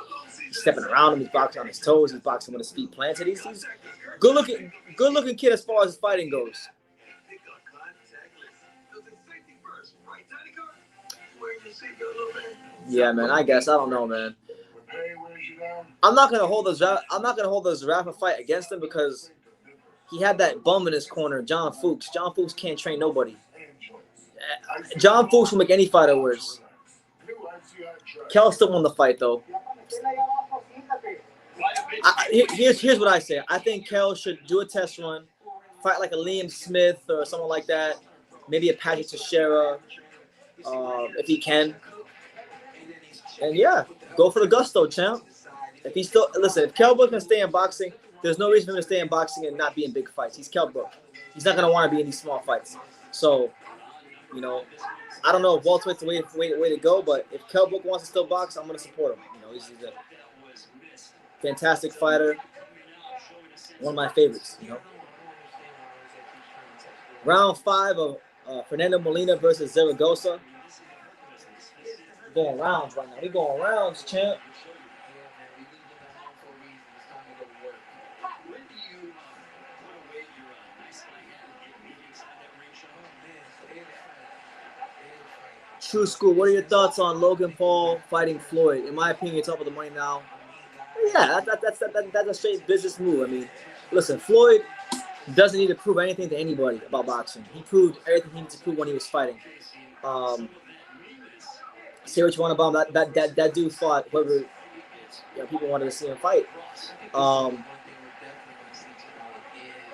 He's stepping around him. He's boxing on his toes. He's boxing with his feet planted. He's good looking kid as far as his fighting goes. Yeah, man. I guess I don't know, man. I'm not gonna hold the Zarafa fight against him because he had that bum in his corner, John Fuchs. John Fuchs can't train nobody. John Fuchs will make any fighter worse. Kel still won the fight though. Here's what I say. I think Kel should do a test run, fight like a Liam Smith or someone like that, maybe a Patrick Teixeira, if he can. And yeah, go for the gusto, champ. If he still if Kell Brook can stay in boxing, there's no reason for him to stay in boxing and not be in big fights. He's Kell Brook. He's not gonna want to be in these small fights. So, you know, I don't know if welterweight's the way to go, but if Kell Brook wants to still box, I'm gonna support him. You know, he's a fantastic fighter, one of my favorites. You know, round 5 of Fernando Molina versus Zaragoza. Going rounds right now. We going rounds, champ. True School, what are your thoughts on Logan Paul fighting Floyd? In my opinion, it's up with the money now. Yeah, that's a straight business move. I mean, listen, Floyd doesn't need to prove anything to anybody about boxing. He proved everything he needed to prove when he was fighting. Say what you want about him. That dude fought whoever people wanted to see him fight.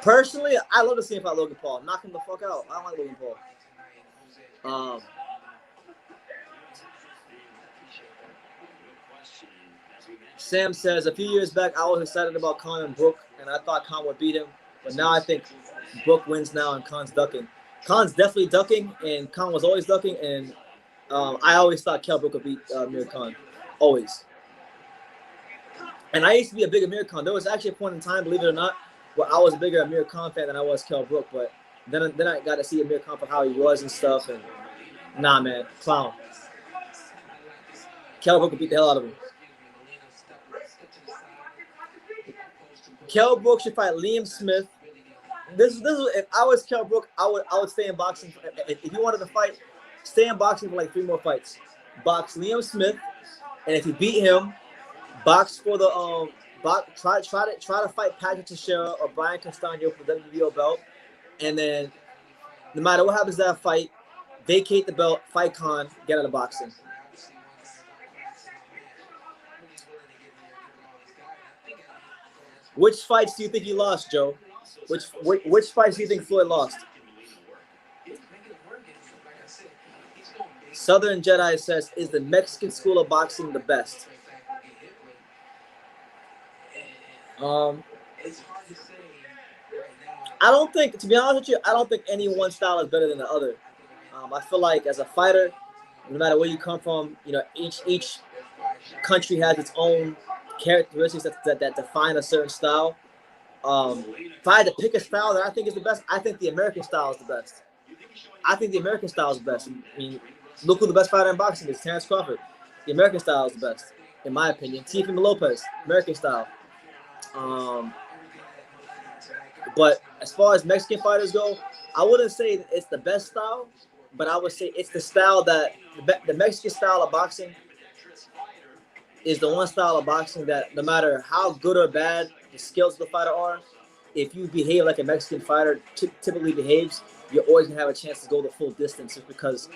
Personally, I love to see him fight Logan Paul. Knock him the fuck out. I don't like Logan Paul. Sam says, a few years back, I was excited about Khan and Brook, and I thought Khan would beat him. But now I think Brook wins now, and Khan's ducking. Khan's definitely ducking, and Khan was always ducking, and I always thought Kell Brook would beat Amir Khan. Always. And I used to be a big Amir Khan. There was actually a point in time, believe it or not, where I was a bigger Amir Khan fan than I was Kell Brook. But then I got to see Amir Khan for how he was and stuff. And nah, man, clown. Kell Brook would beat the hell out of him. Kell Brook should fight Liam Smith. This is if I was Kell Brook, I would stay in boxing. If you wanted to fight, stay in boxing for like 3 more fights. Box Liam Smith, and if you beat him, box for the try to fight Patrick Teixeira or Brian Castano for the WBO belt, and then no matter what happens to that fight, vacate the belt, fight Khan, get out of boxing. Which fights do you think he lost, Joe? Which fights do you think Floyd lost? Southern Jedi says, is the Mexican school of boxing the best? I don't think, to be honest with you, I don't think any one style is better than the other. I feel like as a fighter, no matter where you come from, you know, each country has its own characteristics that define a certain style. If I had to pick a style that I think is the best, I think the American style is the best. I think the American style is the best. I mean, look who the best fighter in boxing is, Terrence Crawford. The American style is the best, in my opinion. Teofimo Lopez, American style. But as far as Mexican fighters go, I wouldn't say it's the best style, but I would say it's the style that the Mexican style of boxing is the one style of boxing that no matter how good or bad the skills of the fighter are, if you behave like a Mexican fighter typically behaves, you're always going to have a chance to go the full distance just because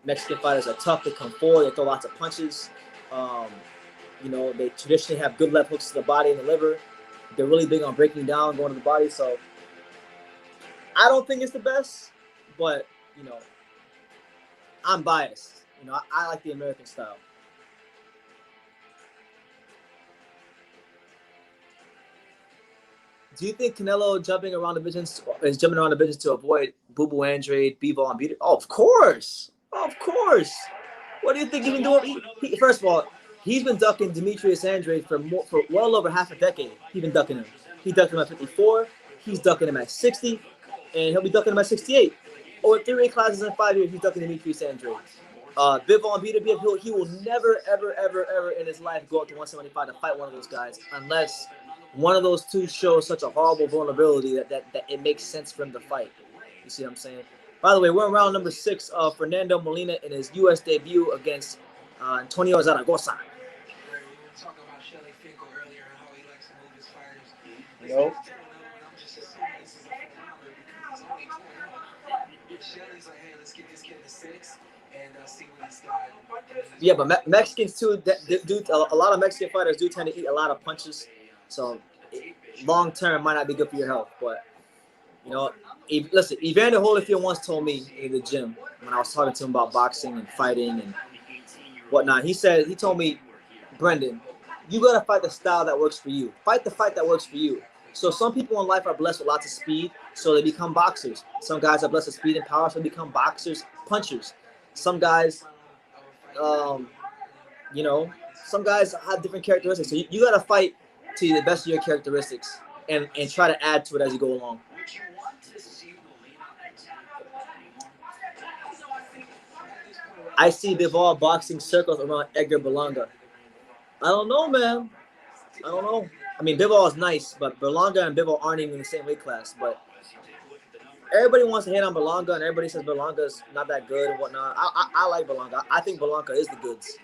Mexican fighters are tough. They come forward. They throw lots of punches. You know, they traditionally have good left hooks to the body and the liver. They're really big on breaking down, going to the body. So I don't think it's the best, but, you know, I'm biased. You know, I like the American style. Do you think Canelo is jumping around divisions to avoid Boo Boo Andrade, Bivol, and Beater? Oh, of course. Of course. What do you think he's been doing? First of all, he's been ducking Demetrius Andrade for well over half a decade. He's been ducking him. He ducked him at 54. He's ducking him at 60. And he'll be ducking him at 68. Over 3 weight classes in 5 years, he's ducking Demetrius Andrade. Bivol and Beater, he will never, ever, ever, ever in his life go up to 175 to fight one of those guys unless one of those two shows such a horrible vulnerability that it makes sense for him to fight. You see what I'm saying? By the way, we're in round number 6 of Fernando Molina in his U.S. debut against Antonio Zaragoza. You know. Shelly's like, hey, let's get this kid to 6 and see what he's got. Yeah, but Mexicans too. A lot of Mexican fighters do tend to eat a lot of punches, so long term might not be good for your health. But you know, listen, Evander Holyfield once told me in the gym when I was talking to him about boxing and fighting and whatnot. He told me, Brendan, you gotta fight the style that works for you. Fight the fight that works for you. So some people in life are blessed with lots of speed, so they become boxers. Some guys are blessed with speed and power, so they become boxers, punchers. Some guys, you know, some guys have different characteristics. So you gotta fight to the best of your characteristics and try to add to it as you go along. I see Bivol boxing circles around Edgar Berlanga. I don't know, man. I don't know. I mean, Bivol is nice, but Berlanga and Bivol aren't even in the same weight class. But everybody wants to hit on Berlanga, and everybody says Berlanga's not that good and whatnot. I like Berlanga. I think Berlanga is the goods.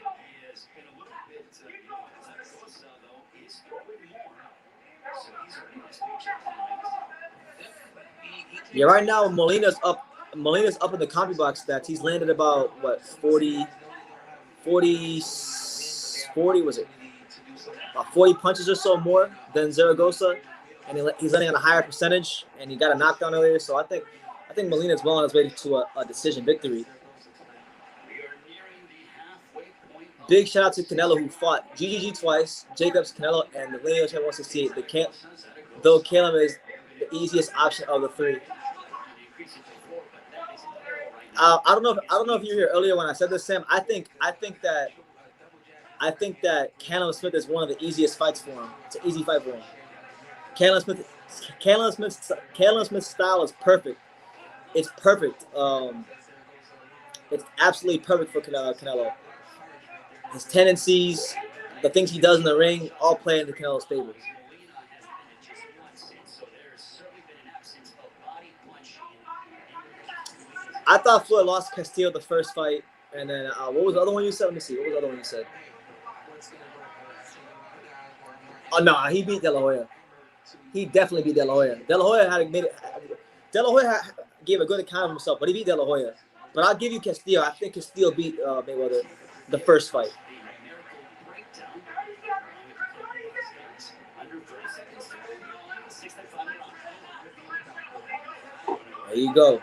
Yeah, right now Molina's up. Molina's up in the CompuBox stats. He's landed about what 40 was it? About 40 punches or so more than Zaragoza, and he's landing on a higher percentage. And he got a knockdown earlier, so I think Molina's well on his way to a decision victory. Big shout out to Canelo, who fought GGG twice, Jacobs, Canelo, and the lineal champ 168. Though Caleb is the easiest option of the three. I don't know if you were here earlier when I said this, Sam. I think that Canelo Smith is one of the easiest fights for him. It's an easy fight for him. Canelo Smith's style is perfect. It's perfect. It's absolutely perfect for Canelo. His tendencies, the things he does in the ring, all play into Canelo's favor. I thought Floyd lost Castillo the first fight, and then what was the other one you said? Let me see. What was the other one you said? Oh no, he beat De La Hoya. He definitely beat De La Hoya. De La Hoya gave a good account of himself, but he beat De La Hoya. But I'll give you Castillo. I think Castillo beat Mayweather the first fight. There you go.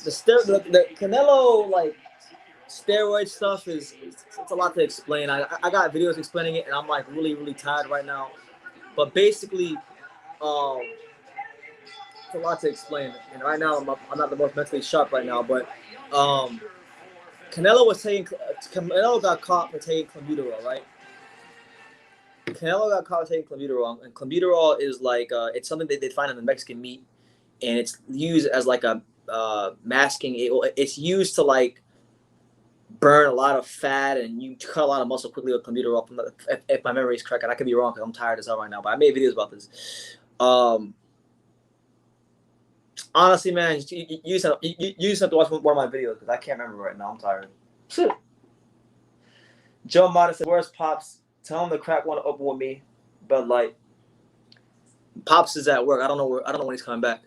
The Canelo like steroid stuff it's a lot to explain. I got videos explaining it, and I'm like really tired right now. But basically, it's a lot to explain. And right now, I'm not the most mentally sharp right now. But Canelo got caught for taking clenbuterol, right? Canelo got caught taking clenbuterol, and clenbuterol is like it's something that they find in the Mexican meat, and it's used as like a masking. It's used to like burn a lot of fat, and you cut a lot of muscle quickly with clenbuterol. If my memory is correct, and I could be wrong because I'm tired as hell right now. But I made videos about this. Honestly, man, you just have to watch more of my videos because I can't remember right now. I'm tired. Joe Mata said, "Where's Pops? Tell him the crack want to open with me, but like, Pops is at work. I don't know when he's coming back."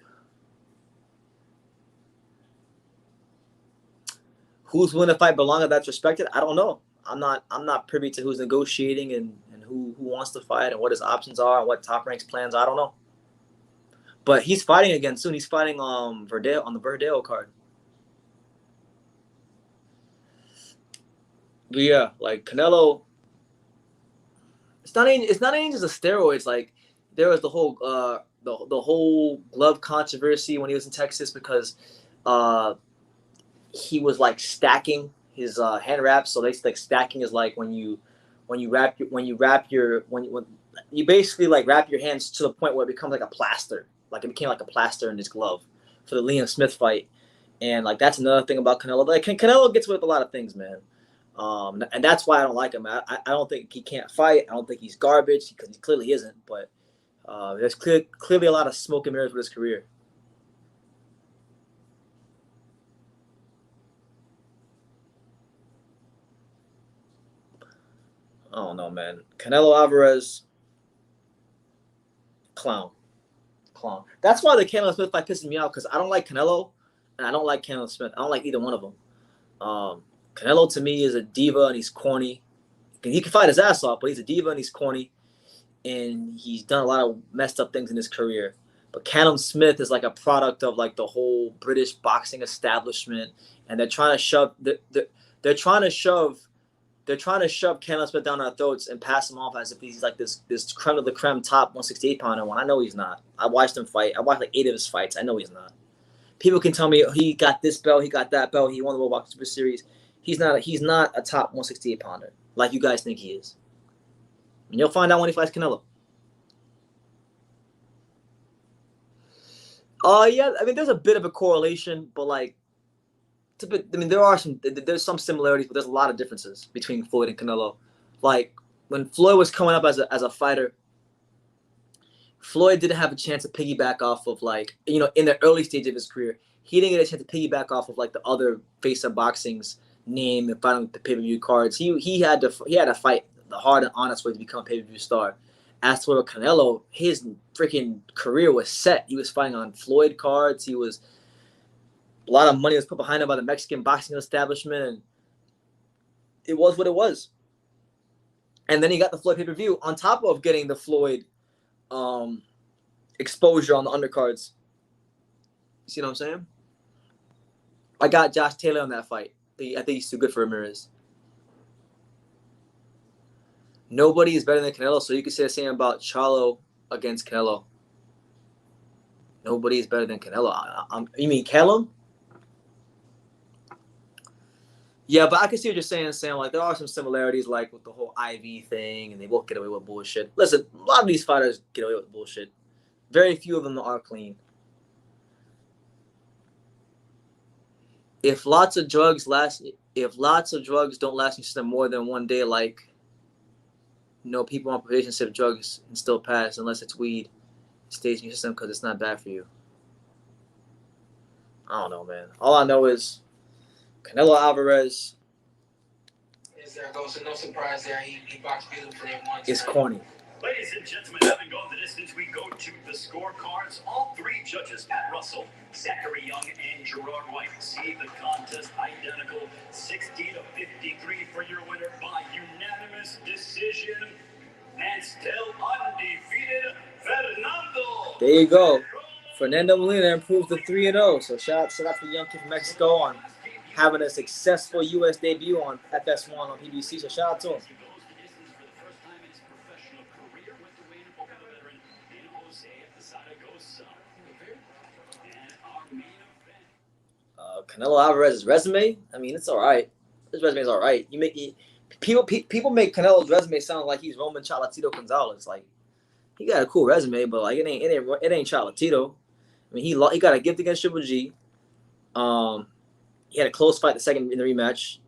Who's willing to fight Berlanga that's respected? I don't know. I'm not privy to who's negotiating and who wants to fight and what his options are and what Top Rank's plans are. I don't know. But he's fighting again soon. He's fighting Verdeo on the Verdeo card. But yeah, like Canelo, it's not even just the steroids. Like there was the whole the whole glove controversy when he was in Texas because he was like stacking his hand wraps. So they like stacking is like when you basically like wrap your hands to the point where it becomes like a plaster. Like it became like a plaster in his glove for the Liam Smith fight. And like that's another thing about Canelo. Like Canelo gets with a lot of things, man. And that's why I don't like him. I don't think he can't fight. I don't think he's garbage because he clearly isn't. But there's clearly a lot of smoke and mirrors with his career. I don't know, man. Canelo Alvarez, clown. That's why the Canelo Smith fight pisses me off, because I don't like Canelo and I don't like Canelo Smith. I don't like either one of them. Canelo to me is a diva and he's corny. He can fight his ass off, but he's a diva and he's corny, and he's done a lot of messed up things in his career. But Canelo Smith is like a product of like the whole British boxing establishment, and they're trying to shove Canelo Smith down our throats and pass him off as if he's like this creme of the creme top 168 pounder one. I know he's not. I watched him fight. I watched like 8 of his fights. I know he's not. People can tell me, oh, he got this belt, he got that belt, he won the World Boxing Super Series. He's not a top 168 pounder like you guys think he is. And you'll find out when he fights Canelo. Yeah, I mean, there's a bit of a correlation, but like, there's some similarities, but there's a lot of differences between Floyd and Canelo. Like when Floyd was coming up as a fighter, Floyd didn't have a chance to piggyback off of like, in the early stage of his career, he didn't get a chance to piggyback off of like the other face of boxing's name and fighting the pay-per-view cards. He had to fight the hard and honest way to become a pay-per-view star. As for Canelo, his freaking career was set. He was fighting on Floyd cards. A lot of money was put behind him by the Mexican boxing establishment, and it was what it was. And then he got the Floyd pay-per-view on top of getting the Floyd exposure on the undercards. You see what I'm saying? I got Josh Taylor on that fight. I think he's too good for Ramirez. Nobody is better than Canelo, so you can say the same about Charlo against Canelo. Nobody is better than Canelo. You mean Callum? Yeah, but I can see what you're saying, Sam. Like, there are some similarities, like with the whole IV thing, and they both get away with bullshit. Listen, a lot of these fighters get away with bullshit. Very few of them are clean. If lots of drugs don't last in your system more than one day, like, people on probation sip drugs and still pass, unless it's weed, it stays in your system because it's not bad for you. I don't know, man. All I know is Canelo Alvarez Zaragoza, no surprise there. He boxed beautifully at once. It's corny. Ladies and gentlemen, having gone the distance, we go to the scorecards. All 3 judges, Pat Russell, Zachary Young, and Gerard White, see the contest identical, 60-53 for your winner by unanimous decision, and still undefeated, Fernando. There you go. Fernando Molina improves to 3-0. So shout out to the young kid from Mexico on having a successful U.S. debut on FS1 on PBC. So shout out to him. Canelo Alvarez's resume, I mean, it's all right. His resume is all right. People make Canelo's resume sound like he's Roman Chocolatito Gonzalez. Like, he got a cool resume, but like it ain't Chocolatito. I mean, he got a gift against Triple G. He had a close fight in the rematch.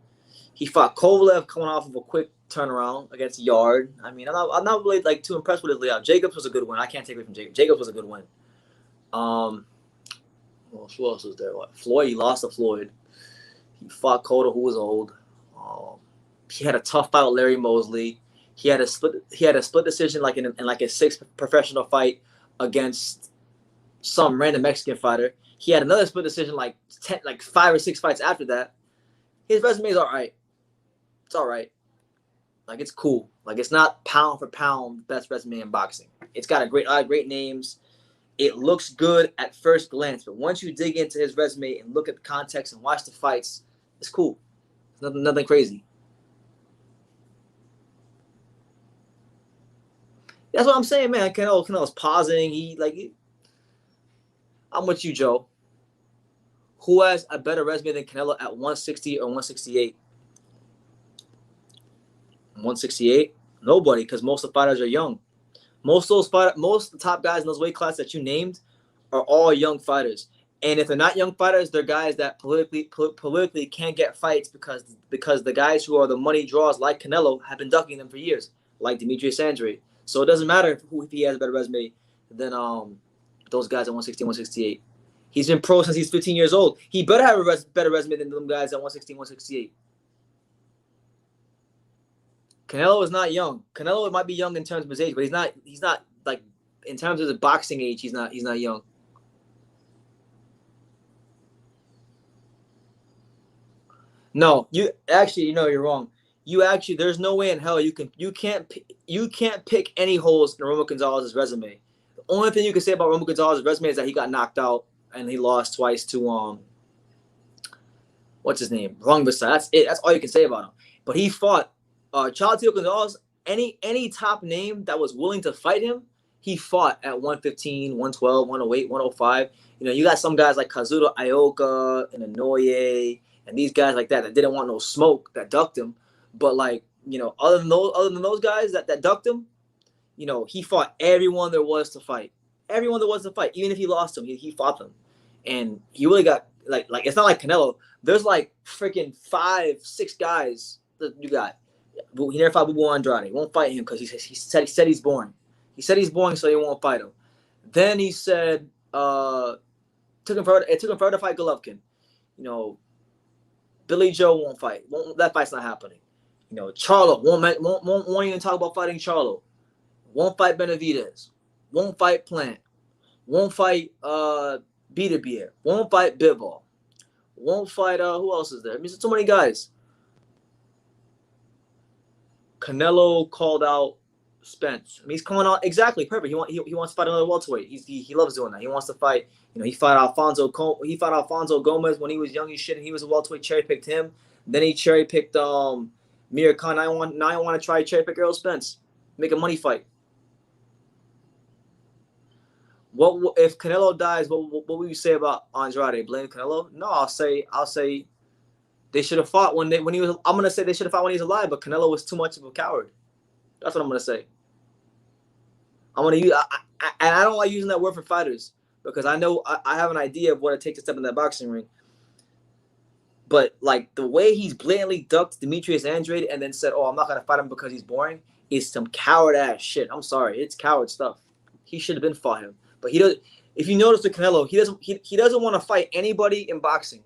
He fought Kovalev coming off of a quick turnaround against Yard. I mean, I'm not really like too impressed with his layout. Jacobs was a good win. I can't take away from Jacobs. Jacobs was a good win. Well, who else was there? Floyd, he lost to Floyd. He fought Cotto, who was old. He had a tough fight with Larry Mosley. He had a split decision like in a 6th professional fight against some random Mexican fighter. He had another split decision like 5 or 6 fights after that. His resume is all right. It's all right. Like, it's cool. Like, it's not pound for pound best resume in boxing. It's got a lot of great names. It looks good at first glance, but once you dig into his resume and look at the context and watch the fights, it's cool. It's nothing crazy. That's what I'm saying, man. Canelo's pausing. I'm with you, Joe. Who has a better resume than Canelo at 160 or 168? 168? Nobody, because most of the fighters are young. Most of the top guys in those weight classes that you named are all young fighters. And if they're not young fighters, they're guys that politically can't get fights because the guys who are the money draws like Canelo have been ducking them for years, like Demetrius Andrade. So it doesn't matter if he has a better resume than those guys at 160, 168. He's been pro since he's 15 years old. He better have a better resume than them guys at 160, 168. Canelo is not young. Canelo might be young in terms of his age, but he's not like in terms of the boxing age, he's not young. No, you're wrong. There's no way in hell you can't pick any holes in Romo Gonzalez's resume. The only thing you can say about Romo Gonzalez's resume is that he got knocked out and he lost twice to what's his name? Rungvisai. That's it. That's all you can say about him. But he fought Charles Gonzalez. Any top name that was willing to fight him, he fought at 115, 112, 108, 105. You got some guys like Kazuto Ioka and Inoue and these guys like that didn't want no smoke, that ducked him. But other than those guys that ducked him, he fought everyone there was to fight. Everyone there was to fight. Even if he lost them, he fought them. And he really got like it's not like Canelo. There's like freaking 5-6 guys that you got. He never fought Bubu Andrade. He won't fight him because he said he's boring. He said he's boring, so he won't fight him. Then he said it took him forever to fight Golovkin. Billy Joe won't fight. That fight's not happening. Charlo won't even talk about fighting Charlo. Won't fight Benavidez. Won't fight Plant. Won't fight Beterbiev. Won't fight Bivol. Won't fight who else is there? I mean, there's so many guys. Canelo called out Spence. I mean, he's coming out exactly perfect. He wants to fight another welterweight. He loves doing that. He wants to fight. He fought Alfonso Gomez when he was young as shit, and he was a welterweight. Cherry picked him. Then he cherry picked Mir Khan. Now I want to try cherry pick Errol Spence. Make a money fight. What if Canelo dies? What will you say about Andrade? Blame Canelo? No, I'll say they should have fought when he was. I'm gonna say they should have fought when he was alive, but Canelo was too much of a coward. That's what I'm gonna say. I'm gonna use, and I don't like using that word for fighters because I know I have an idea of what it takes to step in that boxing ring. But like the way he's blatantly ducked Demetrius Andrade and then said, "Oh, I'm not gonna fight him because he's boring," is some coward ass shit. I'm sorry, it's coward stuff. He should have been fought him, but he does. If you notice with Canelo, he doesn't want to fight anybody in boxing.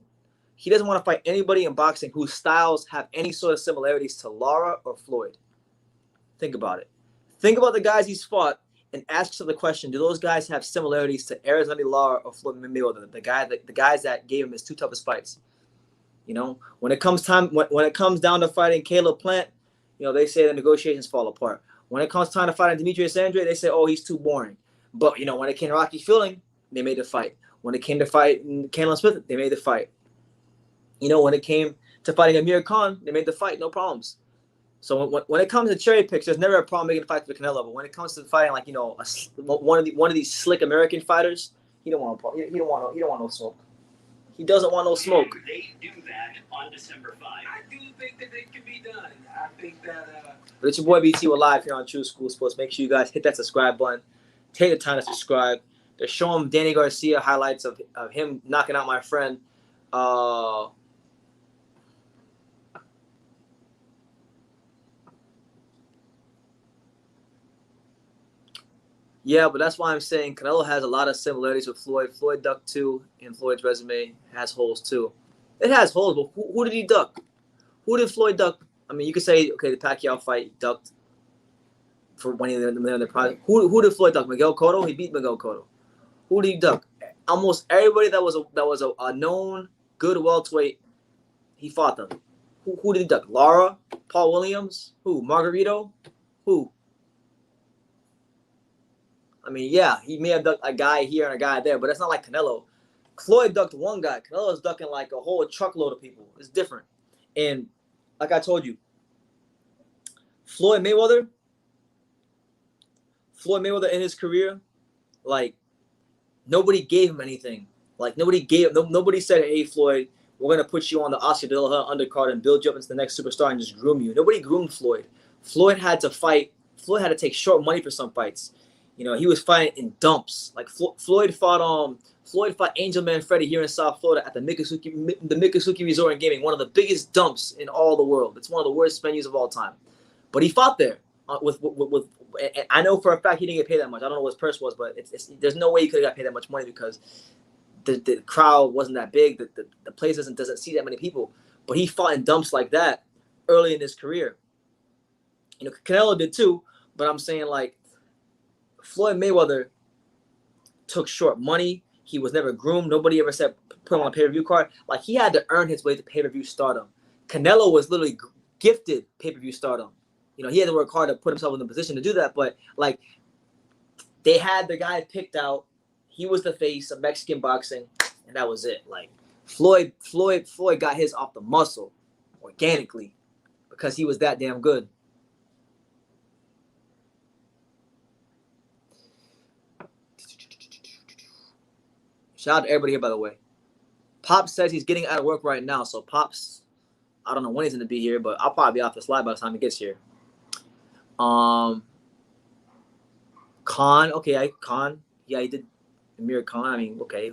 He doesn't want to fight anybody in boxing whose styles have any sort of similarities to Lara or Floyd. Think about it. Think about the guys he's fought and ask yourself the question: do those guys have similarities to Arizona Lara or Floyd Mayweather? The guys that gave him his 2 toughest fights. When it comes down to fighting Caleb Plant, they say the negotiations fall apart. When it comes time to fighting Demetrius Andrade, they say, oh, he's too boring. But when it came to Rocky Fielding, they made the fight. When it came to fighting Callum Smith, they made the fight. When it came to fighting Amir Khan, they made the fight, no problems. So when it comes to cherry picks, there's never a problem making a fight for Canelo. But when it comes to fighting one of these slick American fighters, he don't want no smoke. He doesn't want no smoke. They do that on December 5. I do think that it can be done. I think that. But it's your boy BT. We're live here on True School Sports. Make sure you guys hit that subscribe button. Take the time to subscribe. They're showing Danny Garcia highlights of him knocking out my friend. Yeah, but that's why I'm saying Canelo has a lot of similarities with Floyd. Floyd ducked too, and Floyd's resume has holes too. It has holes, but who did he duck? Who did Floyd duck? I mean, you could say, okay, the Pacquiao fight ducked for when they're in the prime. Who did Floyd duck? Miguel Cotto? He beat Miguel Cotto. Who did he duck? Almost everybody that was a known good welterweight, he fought them. Who did he duck? Lara? Paul Williams? Who? Margarito? Who? I mean, yeah, he may have ducked a guy here and a guy there, but it's not like Canelo. Floyd ducked one guy. Canelo's ducking like a whole truckload of people. It's different. And like I told you, Floyd Mayweather in his career, like, nobody gave him anything. Like, nobody said, hey, Floyd, we're going to put you on the Oscar De La Hoya undercard and build you up into the next superstar and just groom you. Nobody groomed Floyd. Floyd had to fight. Floyd had to take short money for some fights. He was fighting in dumps. Like Floyd fought Angel Man Freddy here in South Florida at the Miccosukee Resort and Gaming, one of the biggest dumps in all the world. It's one of the worst venues of all time. But he fought there with I know for a fact he didn't get paid that much. I don't know what his purse was, but there's no way he could have got paid that much money because the crowd wasn't that big. The place doesn't see that many people. But he fought in dumps like that early in his career. You know, Canelo did too, but I'm saying like Floyd Mayweather took short money. He was never groomed. Nobody ever said put him on a pay-per-view card. Like he had to earn his way to pay-per-view stardom. Canelo was literally gifted pay-per-view stardom. You know, he had to work hard to put himself in the position to do that. But like they had the guy picked out. He was the face of Mexican boxing, and that was it. Like Floyd got his off the muscle organically because he was that damn good. Shout out to everybody here, by the way. Pops says he's getting out of work right now. So Pops, I don't know when he's going to be here, but I'll probably be off the slide by the time he gets here. Khan, okay, Khan. Yeah, he did Amir Khan. I mean, okay.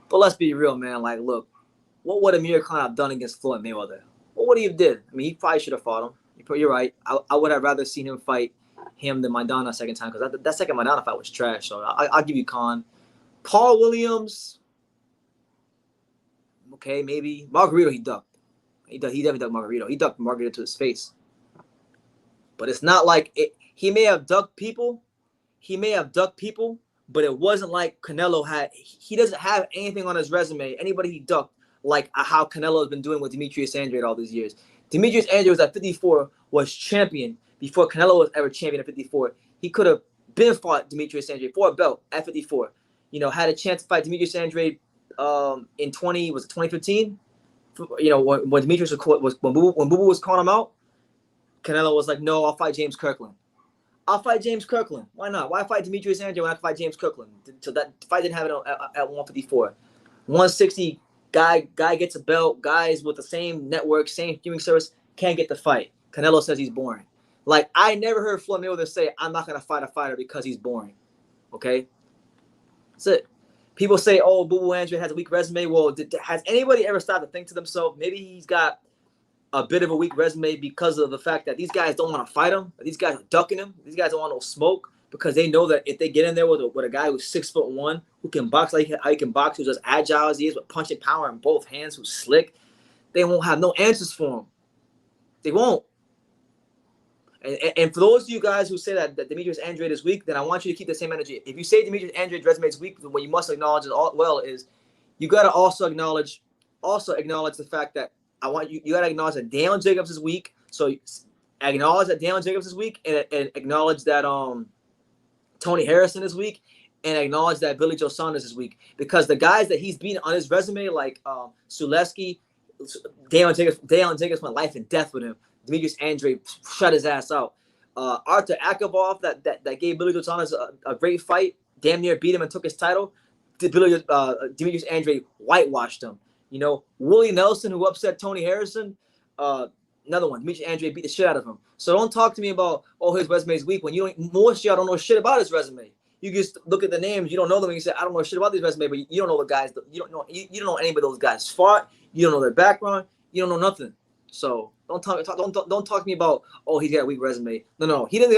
But let's be real, man. Like, look, what would Amir Khan have done against Floyd Mayweather? What would he have did? I mean, he probably should have fought him. You're right. I would have rather seen him fight him than Maidana a second time because that second Maidana fight was trash. So I'll give you Khan. Paul Williams, okay, maybe. Margarito, he ducked. He definitely ducked Margarito. He ducked Margarito to his face. But it's not like it. He may have ducked people. But it wasn't like Canelo had. He doesn't have anything on his resume. Anybody he ducked like how Canelo has been doing with Demetrius Andrade all these years. Demetrius Andrade was at 54, was champion before Canelo was ever champion at 54. He could have been fought Demetrius Andrade for a belt at 54. You know, had a chance to fight Demetrius Andrade in 2015. You know, when Demetrius was when Boo Boo was calling him out, Canelo was like, "No, I'll fight James Kirkland. I'll fight James Kirkland. Why not? Why fight Demetrius Andrade when I can fight James Kirkland?" So that fight didn't happen at 154. 160, guy gets a belt. Guys with the same network, same streaming service can't get the fight. Canelo says he's boring. Like, I never heard Floyd Mayweather say, "I'm not going to fight a fighter because he's boring." Okay? That's it. People say, "Oh, Boo Boo Andrade has a weak resume." Well, has anybody ever stopped to think to themselves, maybe he's got a bit of a weak resume because of the fact that these guys don't want to fight him? These guys are ducking him. These guys don't want no smoke because they know that if they get in there with a guy who's 6'1", who can box like how he can box, who's as agile as he is with punching power in both hands, who's slick, they won't have no answers for him. They won't. And for those of you guys who say that Demetrius Andrade is weak, then I want you to keep the same energy. If you say Demetrius Andrade's resume is weak, what you must acknowledge as well is you got to also acknowledge the fact that you got to acknowledge that Daniel Jacobs is weak. So acknowledge that Daniel Jacobs is weak, and acknowledge that Tony Harrison is weak, and acknowledge that Billy Joe Saunders is weak. Because the guys that he's beaten on his resume, like Suleski, Daniel Jacobs went life and death with him. Demetrius Andrade shut his ass out. Arthur Akavov, that gave Billy Joe Saunders a great fight, damn near beat him and took his title. Demetrius Andrade whitewashed him. You know, Willie Nelson, who upset Tony Harrison, another one. Demetrius Andrade beat the shit out of him. So don't talk to me about, oh, his resume is weak when most of y'all don't know shit about his resume. You just look at the names, you don't know them, and you say, I don't know shit about this resume, but you don't know the guys. You don't know any of those guys fought. You don't know their background. You don't know nothing. So don't talk to me about, oh, he's got a weak resume. No, he doesn't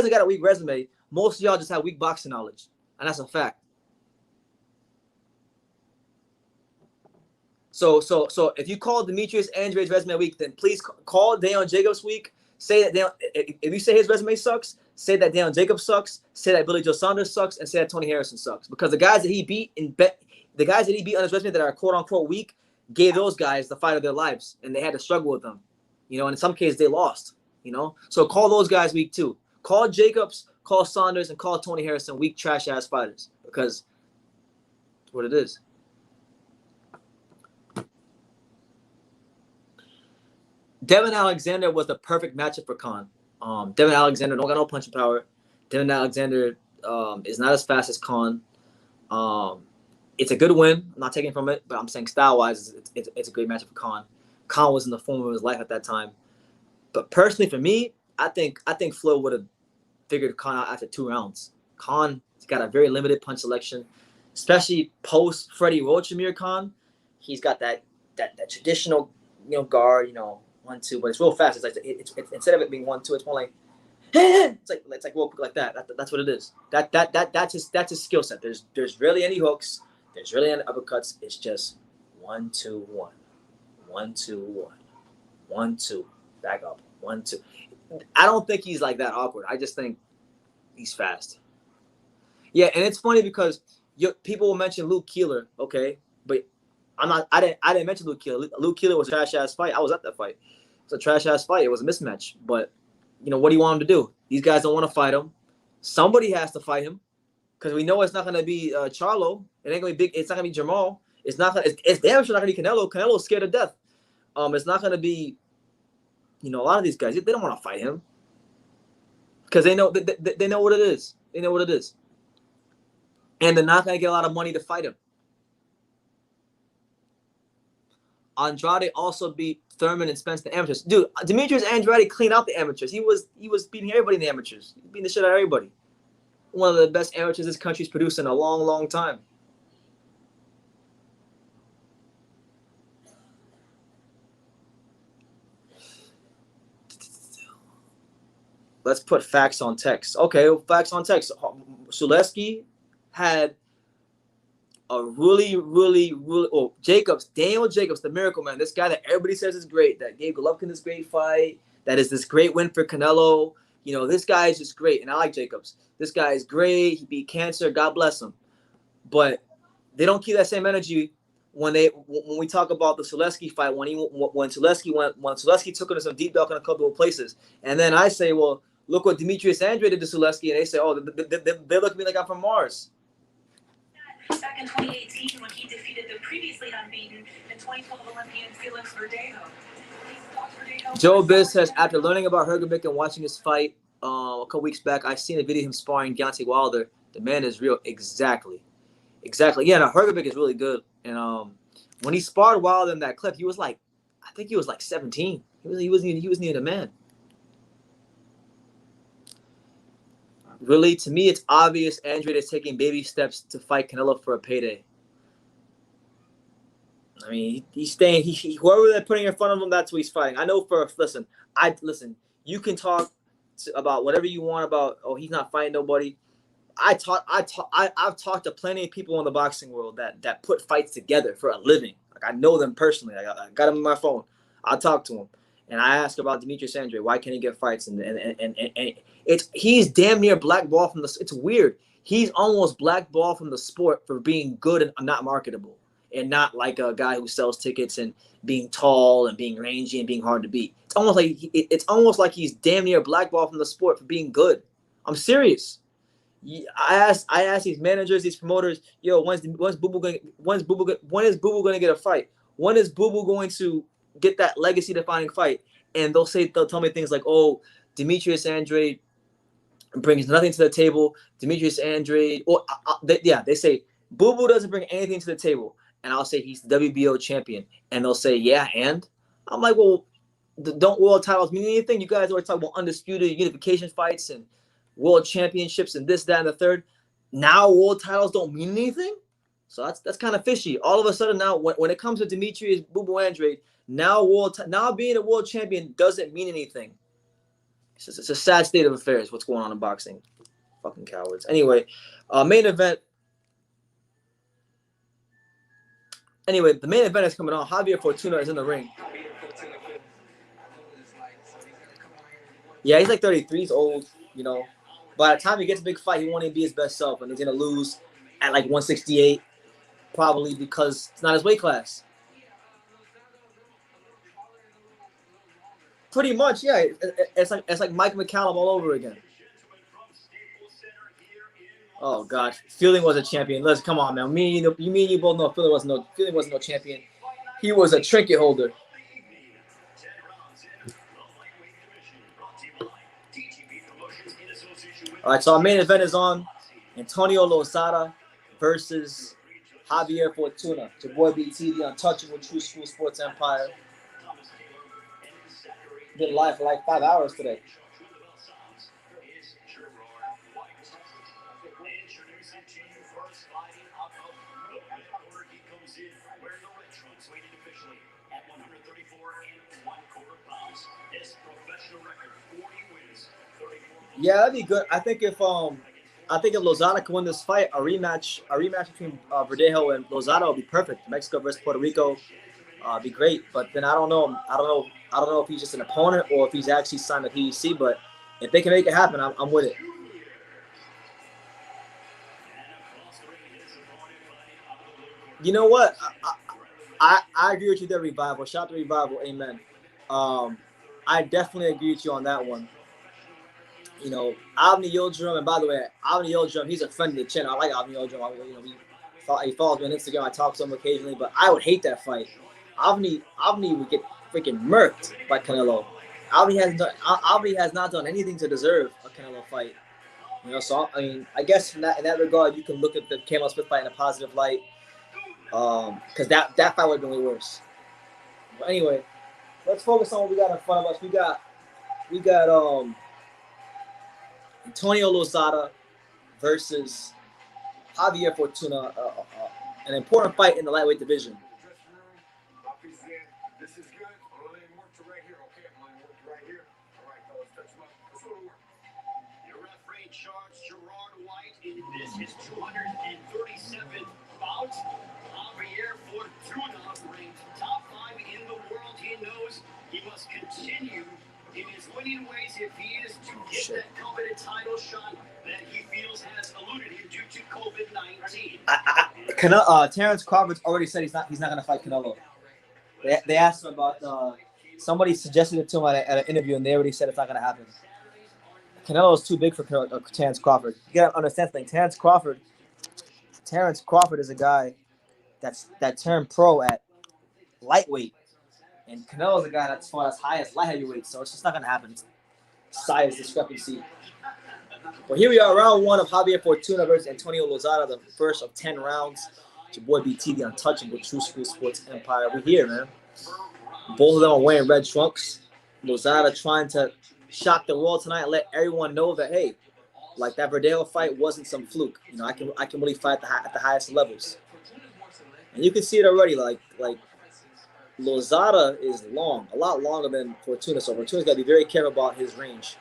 got a weak resume. Most of y'all just have weak boxing knowledge, and that's a fact. So if you call Demetrius Andrade's resume weak, then please call Daniel Jacobs weak. Say that if you say his resume sucks, say that Daniel Jacobs sucks. Say that Billy Joe Saunders sucks, and say that Tony Harrison sucks. Because the guys that he beat on his resume that are quote unquote weak gave those guys the fight of their lives, and they had to struggle with them. You know, and in some cases they lost. You know, so call those guys weak too. Call Jacobs, call Saunders, and call Tony Harrison weak trash ass fighters, because that's what it is. Devin Alexander was the perfect matchup for Khan. Devin Alexander don't got no punching power. Devin Alexander is not as fast as Khan. It's a good win. I'm not taking from it, but I'm saying style-wise, it's a great matchup for Khan. Khan was in the form of his life at that time. But personally, for me, I think Flo would have figured Khan out after 2 rounds. Khan's got a very limited punch selection, especially post Freddie Roach Amir Khan. He's got that traditional, guard, 1-2, but it's real fast. It's like it's instead of it being 1-2, it's more like it's like real quick like that. That's what it is. That's his skill set. There's rarely any hooks. There's rarely any uppercuts. It's just 1-2-1, 1-2-1, 1-2, back up, 1-2. I don't think he's like that awkward. I just think he's fast. Yeah, and it's funny because people will mention Luke Keeler, okay, but I didn't mention Luke Keeler. Luke Keeler was a trash ass fight. I was at that fight. It was a trash ass fight. It was a mismatch. But what do you want him to do? These guys don't want to fight him. Somebody has to fight him because we know it's not going to be Charlo. It ain't going to be big. It's not going to be Jamal. It's not. It's damn sure not going to be Canelo. Canelo's scared to death. It's not going to be. A lot of these guys, they don't want to fight him because they know they know what it is. They know what it is, and they're not going to get a lot of money to fight him. Andrade also beat Thurman and Spence the amateurs. Dude, Demetrius Andrade cleaned out the amateurs. He was beating everybody in the amateurs. He was beating the shit out of everybody. One of the best amateurs this country's produced in a long, long time. Let's put facts on text. Okay, facts on text. Suleski had a really, Daniel Jacobs, the miracle man, this guy that everybody says is great, that gave Golovkin this great fight, that is this great win for Canelo. This guy is just great, and I like Jacobs. This guy is great. He beat cancer. God bless him. But they don't keep that same energy when we talk about the Suleski fight. When Suleski took him to some deep dark in a couple of places, and then I say, well, look what Demetrius Andrade did to Suleski, and they say, oh, they look at me like I'm from Mars. Back in 2018 when he defeated the previously unbeaten and 2012 Olympian Felix Verdejo. Joe Biz says, after learning about Hrgovic and watching his fight a couple weeks back, I seen a video of him sparring Deontay Wilder. The man is real. Exactly. Yeah, no, Hrgovic is really good. And when he sparred Wilder in that clip, he was like, I think he was like 17. He wasn't even a man. Really, to me, it's obvious Andrade is taking baby steps to fight Canelo for a payday. I mean, he's staying. Whoever they're putting in front of him, that's who he's fighting. I know listen. You can talk about whatever you want about. Oh, he's not fighting nobody. I've talked to plenty of people in the boxing world that put fights together for a living. Like, I know them personally. I got them on my phone. I talk to them. And I ask about Demetrius Andrade. Why can't he get fights? And he's damn near blackballed from the. It's weird. He's almost blackballed from the sport for being good and not marketable, and not like a guy who sells tickets and being tall and being rangy and being hard to beat. It's almost like he's damn near blackballed from the sport for being good. I'm serious. I asked these managers, these promoters, yo, when's Boo Boo gonna get a fight? When is Boo Boo going to get that legacy-defining fight? And they'll tell me things like, "Oh, Demetrius Andrade brings nothing to the table." Demetrius Andrade, they say Boo Boo doesn't bring anything to the table, and I'll say he's the WBO champion, and they'll say, "Yeah," and I'm like, "Well, don't world titles mean anything? You guys always talk about undisputed unification fights and world championships and this, that, and the third. Now world titles don't mean anything." So that's kind of fishy. All of a sudden now, when it comes to Demetrius Boo Boo Andrade, now being a world champion doesn't mean anything. It's a sad state of affairs. What's going on in boxing? Fucking cowards. Anyway, main event. Anyway, the main event is coming on. Javier Fortuna is in the ring. Yeah, he's like 33. He's old, By the time he gets a big fight, he won't even be his best self, and he's gonna lose at like 168, probably because it's not his weight class. Pretty much, yeah. It's like Mike McCallum all over again. Oh God, Fielding was a champion. Let's come on, man. Me and you both know Fielding was no champion. He was a trinket holder. All right, so our main event is on. Antonio Lozada versus Javier Fortuna. It's your boy BT, the untouchable True School Sports Empire. Been live for like 5 hours today. Yeah, that'd be good. I think if Lozada can win this fight, a rematch between Verdejo and Lozada will be perfect. Mexico versus Puerto Rico. be great. But then I don't know if he's just an opponent or if he's actually signed with PEC. But if they can make it happen, I'm with it. You know what? I agree with you there, Revival. Shout out to Revival. Amen. I definitely agree with you on that one. You know, Avni Yildirim, and by the way, Avni Yildirim, he's a friend of the channel. I like Avni Yildirim. You know, he follows me on Instagram. I talk to him occasionally, but I would hate that fight. Avni would get freaking murked by Canelo. Avni has not done anything to deserve a Canelo fight. You know, so I mean, I guess in that regard, you can look at the Canelo Smith fight in a positive light, because that fight would have been way worse. But anyway, let's focus on what we got in front of us. We got Antonio Lozada versus Javier Fortuna, an important fight in the lightweight division. This is good. I'm going to work to right here, okay? I'm going to work to right here. All right, fellas, touch them up. Let's go to work. Your referee charged Gerard White in this, his 237th bout. Javier Fortuna ranked top 5 in the world. He knows he must continue in his winning ways if he is to get that coveted title shot that he feels has eluded him due to COVID-19. Terrence Crawford's already said he's not going to fight Canelo. They asked him about somebody suggested it to him at an interview, and they already said it's not going to happen. Canelo is too big for Terrence Crawford. You got to understand something. Terrence Crawford is a guy that turned pro at lightweight. And Canelo's a guy that's fought as high as light heavyweight, so it's just not going to happen. It's size discrepancy. But here we are, round 1 of Javier Fortuna versus Antonio Lozada, the first of 10 rounds. It's your boy BT, the untouchable True School Sports Empire. We're here, man. Both of them are wearing red trunks. Lozada trying to shock the world tonight and let everyone know that, hey, like that Verdale fight wasn't some fluke. You know, I can really fight at the highest levels. And you can see it already, like Lozada is long, a lot longer than Fortuna, so Fortuna's got to be very careful about his range.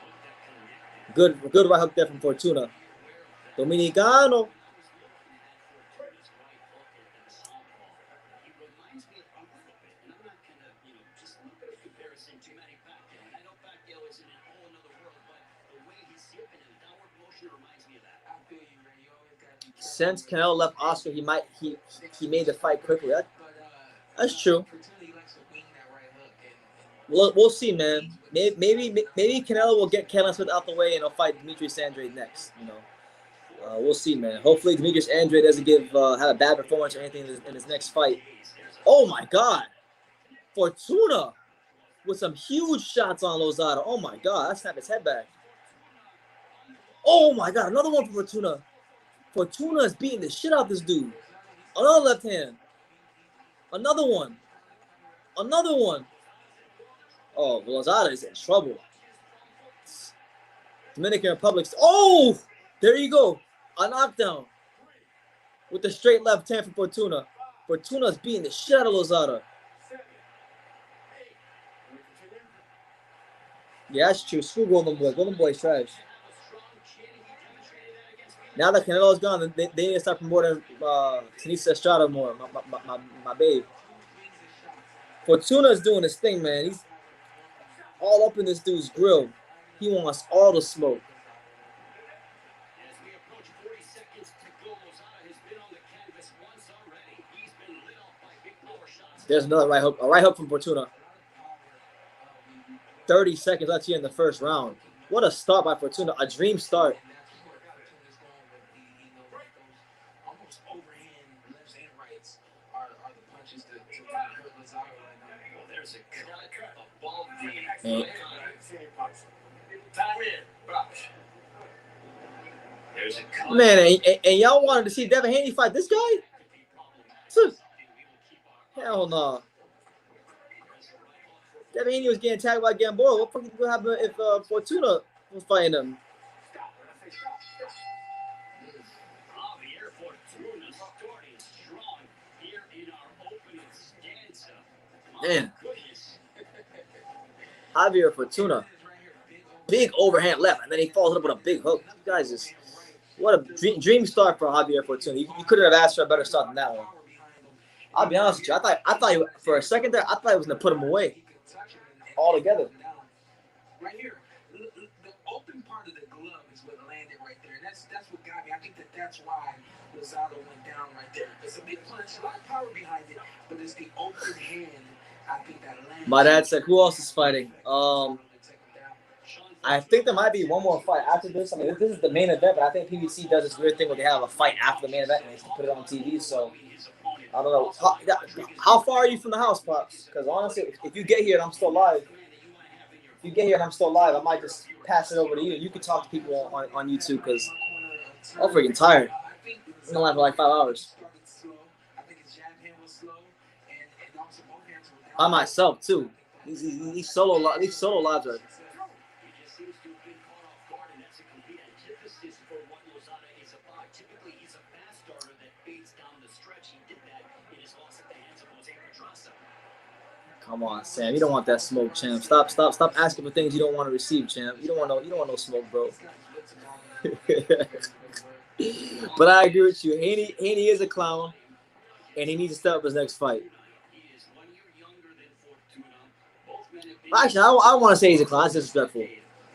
Good right hook there from Fortuna. Dominicano. Since Canelo left Oscar, he made the fight quickly. That's true. We'll see, man. Maybe Canelo will get Canelo Smith out the way and he'll fight Demetrius Andrade next. You know, we'll see, man. Hopefully Demetrius Andrade doesn't have a bad performance or anything in his next fight. Oh my God, Fortuna with some huge shots on Lozada. Oh my God, that snapped his head back. Oh my God, another one for Fortuna. Fortuna is beating the shit out of this dude. Another left hand. Another one. Another one. Oh, Lozada is in trouble. Dominican Republic. Oh, there you go. A knockdown. With the straight left hand for Fortuna. Fortuna's beating the shit out of Lozada. Yeah, that's true. Screw Golden Boy. Golden Boy's trash. Now that Canelo's gone, they need to start promoting Tanisha Estrada more. My babe. Fortuna's doing his thing, man. He's all up in this dude's grill. He wants all the smoke. There's another right hook. A right hook from Fortuna. 30 seconds left here in the first round. What a start by Fortuna. A dream start. Man, and y'all wanted to see Devin Haney fight this guy? Hell no. Devin Haney was getting tagged by Gamboa. What the fuck would happen if Fortuna was fighting him? Man. Javier Fortuna. Big overhand left, and then he follows up with a big hook. You guys just, what a dream start for Javier Fortuna. You couldn't have asked for a better start than that one. I'll be honest with you. I thought for a second there, I thought he was gonna put him away altogether. Right here, the open part of the glove is what landed right there, and that's what got me. I think that's why Lozada went down right there. It's a big punch, a lot of power behind it, but it's the open hand. I think that landed. My dad said, "Who else is fighting?" I think there might be one more fight after this. I mean, this is the main event, but I think PBC does this weird thing where they have a fight after the main event and they put it on TV. So I don't know. How far are you from the house, Pops? Because honestly, if you get here and I'm still live, I might just pass it over to you. You can talk to people on YouTube because I'm freaking tired. I'm live for like 5 hours. By myself too. These solo lives are. Come on, Sam. You don't want that smoke, champ. Stop asking for things you don't want to receive, champ. You don't want no smoke, bro. But I agree with you. Haney is a clown, and he needs to step up his next fight. Actually, I don't want to say he's a clown. That's disrespectful.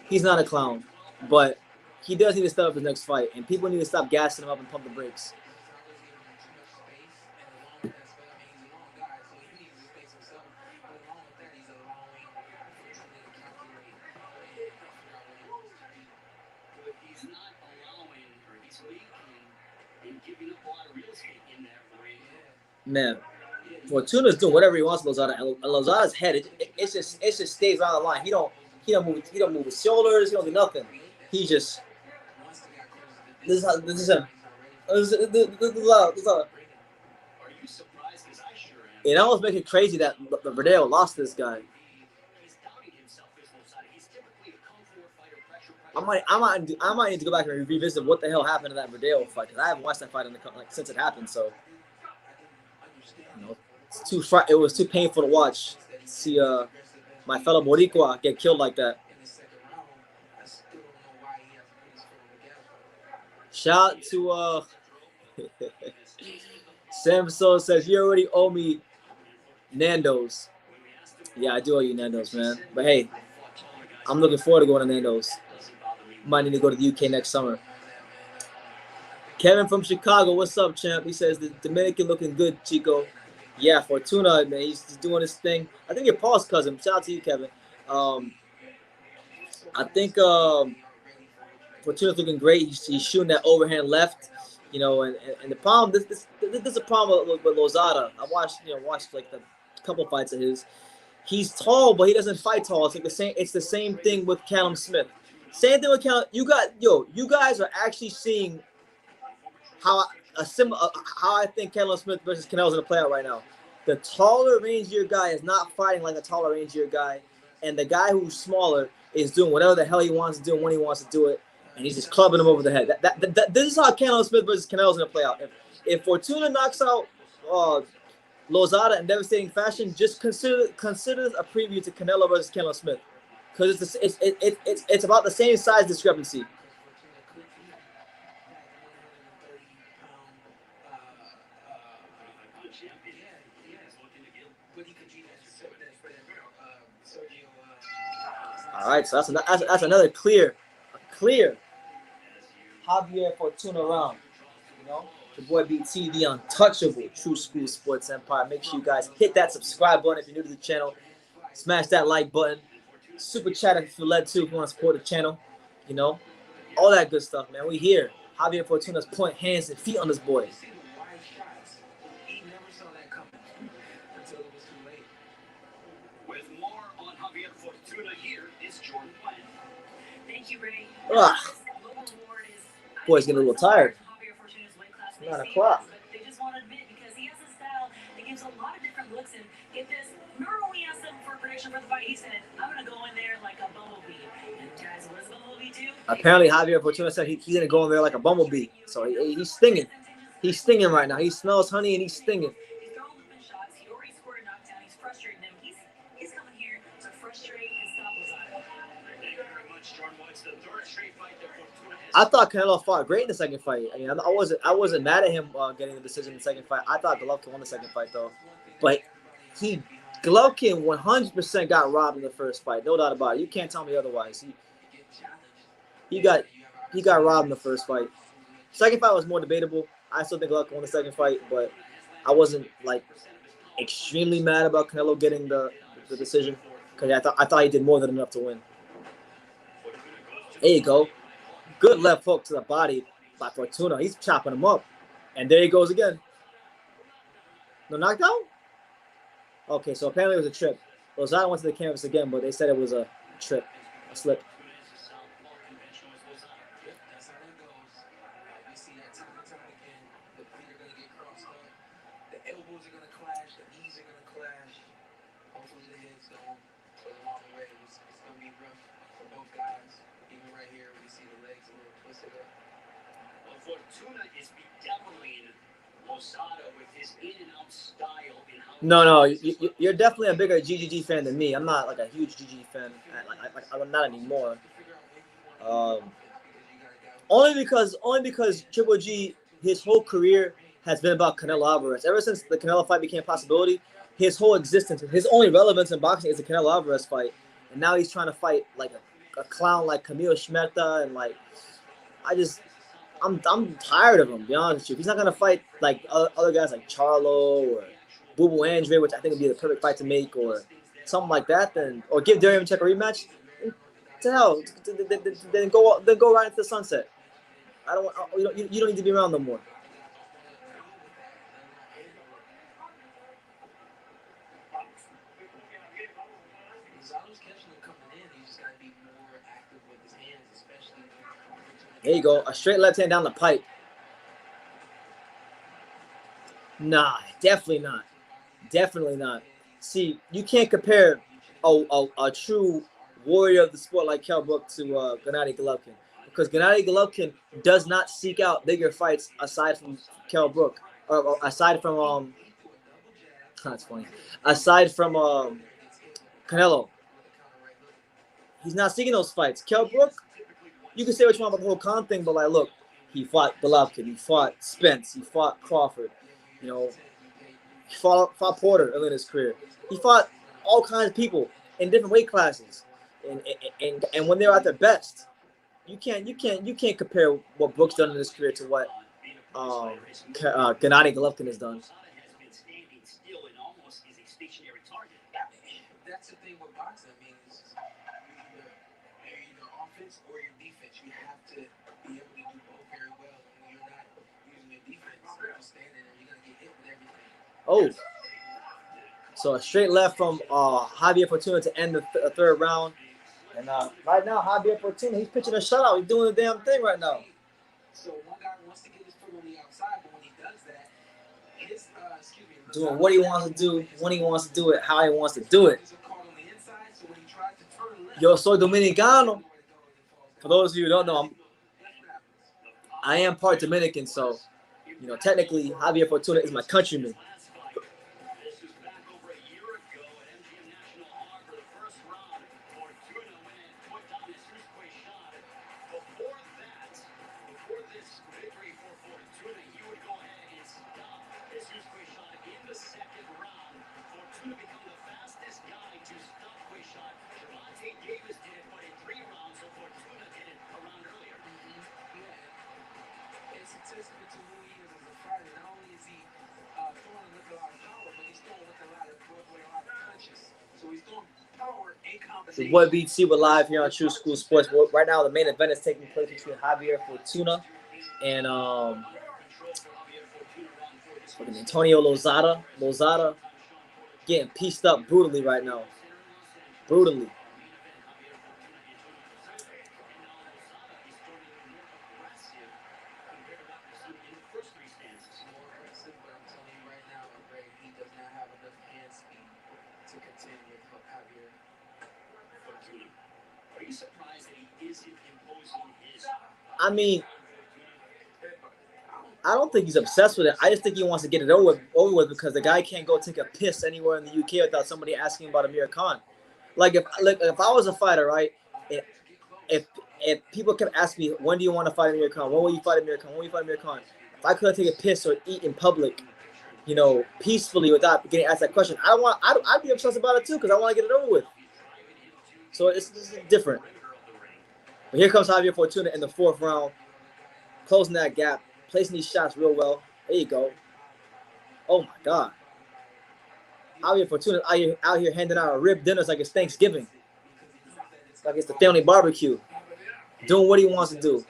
He's not a clown, but he does need to step up his next fight, and people need to stop gassing him up and pump the brakes. Man, Fortuna's doing whatever he wants to Lozada. And Lozada's head, it just stays on the line. He don't move his shoulders. He don't do nothing. He just this is him. It almost makes it crazy that Verdeo lost this guy. I might need to go back and revisit what the hell happened to that Verdeo fight because I haven't watched that fight since it happened. So. It was too painful to watch. See my fellow Boricua get killed like that. Shout out to Samson says you already owe me Nando's. Yeah, I do owe you Nando's, man. But hey, I'm looking forward to going to Nando's. Might need to go to the UK next summer. Kevin from Chicago, what's up, champ? He says the Dominican looking good, Chico. Yeah, Fortuna, man, he's doing his thing. I think your Paul's cousin. Shout out to you, Kevin. I think Fortuna's looking great. He's shooting that overhand left, you know, and the problem. This is a problem with Lozada. I watched like the couple fights of his. He's tall, but he doesn't fight tall. It's like the same. It's the same thing with Callum Smith. Same thing with Callum. You guys are actually seeing how I think Canelo Smith versus Canelo is going to play out right now. The taller, rangier guy is not fighting like a taller, rangier guy, and the guy who's smaller is doing whatever the hell he wants to do when he wants to do it, and he's just clubbing him over the head. This is how Canelo Smith versus Canelo is going to play out. If Fortuna knocks out Lozada in devastating fashion, just consider a preview to Canelo versus Canelo Smith, because it's about the same size discrepancy. All right, so that's another clear Javier Fortuna round. You know, the boy BT, the untouchable True School Sports Empire. Make sure you guys hit that subscribe button if you're new to the channel. Smash that like button. Super chat if you're led to if you want to support the channel. You know, all that good stuff, man. We here. Javier Fortuna's point hands and feet on this boy. Thank you, Ray. Boy's getting a little tired. 9 o'clock. They just won't admit because he has a style that gives a lot of different looks. And get this, remember when we asked him for a prediction for the fight? He said, I'm going to go in there like a bumblebee. And guys, what does Bumblebee do? Apparently, Javier Fortuna said he's going to go in there like a bumblebee. So he's stinging. He's stinging right now. He smells honey and he's stinging. He's throwing looping shots. He already scored a knockdown. He's frustrating him. He's coming here to frustrate and stop Lozada. Thank you very much, Jordan. It's the third straight fight that Fortuna I thought Canelo fought great in the second fight. I mean, I wasn't mad at him getting the decision in the second fight. I thought Golovkin won the second fight though, but Golovkin 100% got robbed in the first fight. No doubt about it. You can't tell me otherwise. He got robbed in the first fight. Second fight was more debatable. I still think Golovkin won the second fight, but I wasn't like extremely mad about Canelo getting the decision because I thought he did more than enough to win. There you go. Good left hook to the body by Fortuna. He's chopping him up. And there he goes again. No knockdown? Okay, so apparently it was a trip. Lozada went to the canvas again, but they said it was a trip, a slip. Fortuna is bedeviling Lozada with his in-and-out style. No, you're definitely a bigger GGG fan than me. I'm not like a huge GGG fan. I'm not anymore. Only because Triple G, his whole career has been about Canelo Alvarez. Ever since the Canelo fight became a possibility, his whole existence, his only relevance in boxing is the Canelo Alvarez fight. And now he's trying to fight like a clown like Camille Schmeta, and like I'm tired of him, to be honest with you. If he's not gonna fight like other guys like Charlo or Boo Boo Andre, which I think would be the perfect fight to make, or something like that, then or give Darian Check a rematch, to hell, then go right into the sunset. You don't need to be around no more. There you go, a straight left hand down the pipe. Nah, definitely not. Definitely not. See, you can't compare a true warrior of the sport like Kell Brook to Gennady Golovkin, because Gennady Golovkin does not seek out bigger fights aside from Kell Brook, or aside from that's funny. Aside from Canelo, he's not seeking those fights. Kell Brook, you can say what you want about the whole Khan thing, but like, look, he fought Golovkin, he fought Spence, he fought Crawford, you know, he fought Porter early in his career. He fought all kinds of people in different weight classes, and when they're at their best, you can't compare what Brook's done in his career to what Gennady Golovkin has done. That's the thing with boxing. I mean, it's you're either offense or your defense. You have to be able to do both very well. When you're not using your defense, you're just standing there, you're gonna get hit with everything. Oh, so a straight left from Javier Fortuna to end the third round. And right now, Javier Fortuna, he's pitching a shutout. He's doing the damn thing right now. So one guy wants to get his foot on the outside, but when he does that, his doing what he wants to do, when he wants to do it, how he wants to do it. Yo soy Dominicano. For those of you who don't know, I am part Dominican, so you know technically Javier Fortuna is my countryman. The What Beats See We're live here on True School Sports. Right now, the main event is taking place between Javier Fortuna and Antonio Lozada. Lozada getting pieced up brutally right now. Brutally. I mean, I don't think he's obsessed with it. I just think he wants to get it over with because the guy can't go take a piss anywhere in the UK without somebody asking about Amir Khan. Like if I was a fighter, right, if people kept asking me, when do you want to fight Amir Khan? When will you fight Amir Khan? When will you fight Amir Khan? If I could take a piss or eat in public, you know, peacefully without getting asked that question, I'd be obsessed about it too because I want to get it over with. So it's different. But here comes Javier Fortuna in the 4th round, closing that gap, placing these shots real well. There you go. Oh my God. Javier Fortuna out here handing out rib dinners like it's Thanksgiving. Like it's the family barbecue. Doing what he wants to do.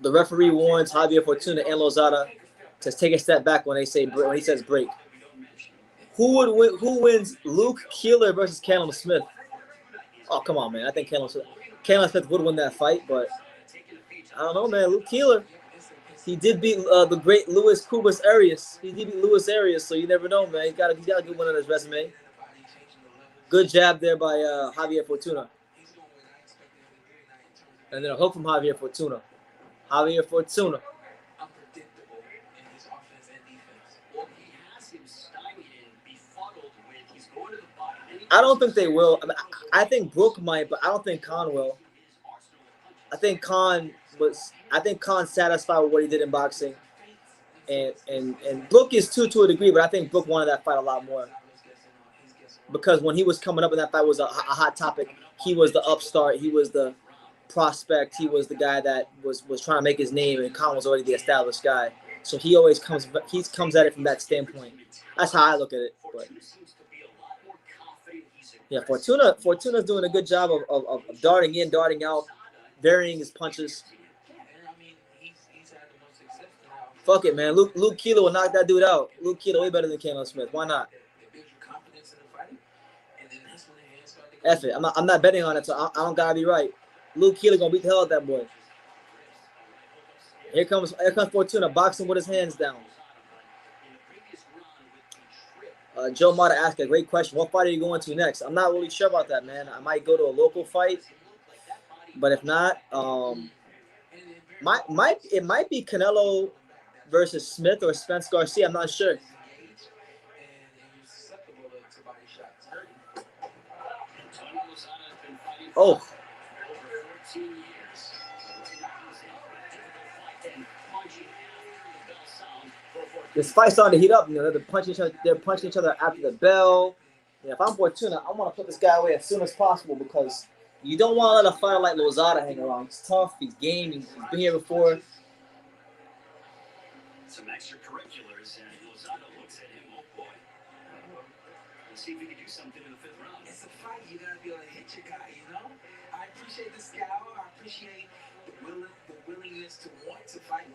The referee warns Javier Fortuna and Lozada to take a step back when he says break. Who wins Luke Keeler versus Callum Smith? Oh, come on, man. I think Callum Smith would win that fight, but I don't know, man. Luke Keeler, he did beat the great Luis Cubas Arias. He did beat Luis Arias, so you never know, man. He's got a good one on his resume. Good jab there by Javier Fortuna. And then a hook from Javier Fortuna. Javier Fortuna. I don't think they will. I think Brook might, but I don't think Khan will. I think Khan satisfied with what he did in boxing. And Brook is too to a degree, but I think Brook wanted that fight a lot more. Because when he was coming up and that fight was a hot topic, he was the upstart, he was the prospect, he was the guy that was trying to make his name, and Khan was already the established guy. So he always comes at it from that standpoint. That's how I look at it. But yeah, Fortuna's doing a good job of darting in, darting out, varying his punches. Fuck it, man. Luke Keeler will knock that dude out. Luke Keeler way better than Callum Smith. Why not? F it. I'm not betting on it, so I don't gotta be right. Luke Keeler gonna beat the hell out of that boy. Here comes Fortuna boxing with his hands down. Joe Mata asked a great question. What fight are you going to next? I'm not really sure about that, man. I might go to a local fight, but if not, it might be Canelo versus Smith or Spence Garcia. I'm not sure. Oh. This fight's starting to heat up. You know, they're punching each other after the bell. Yeah, if I'm Fortuna, I want to put this guy away as soon as possible because you don't want to let a fighter like Lozada hang around. He's tough. He's game. He's been here before. Some extracurriculars, and Lozada looks at him. Oh boy. Let's see if we can do something in the 5th round. It's a fight. You gotta be able to hit your guy. You know. I appreciate the scout. I appreciate the willingness to want to fight,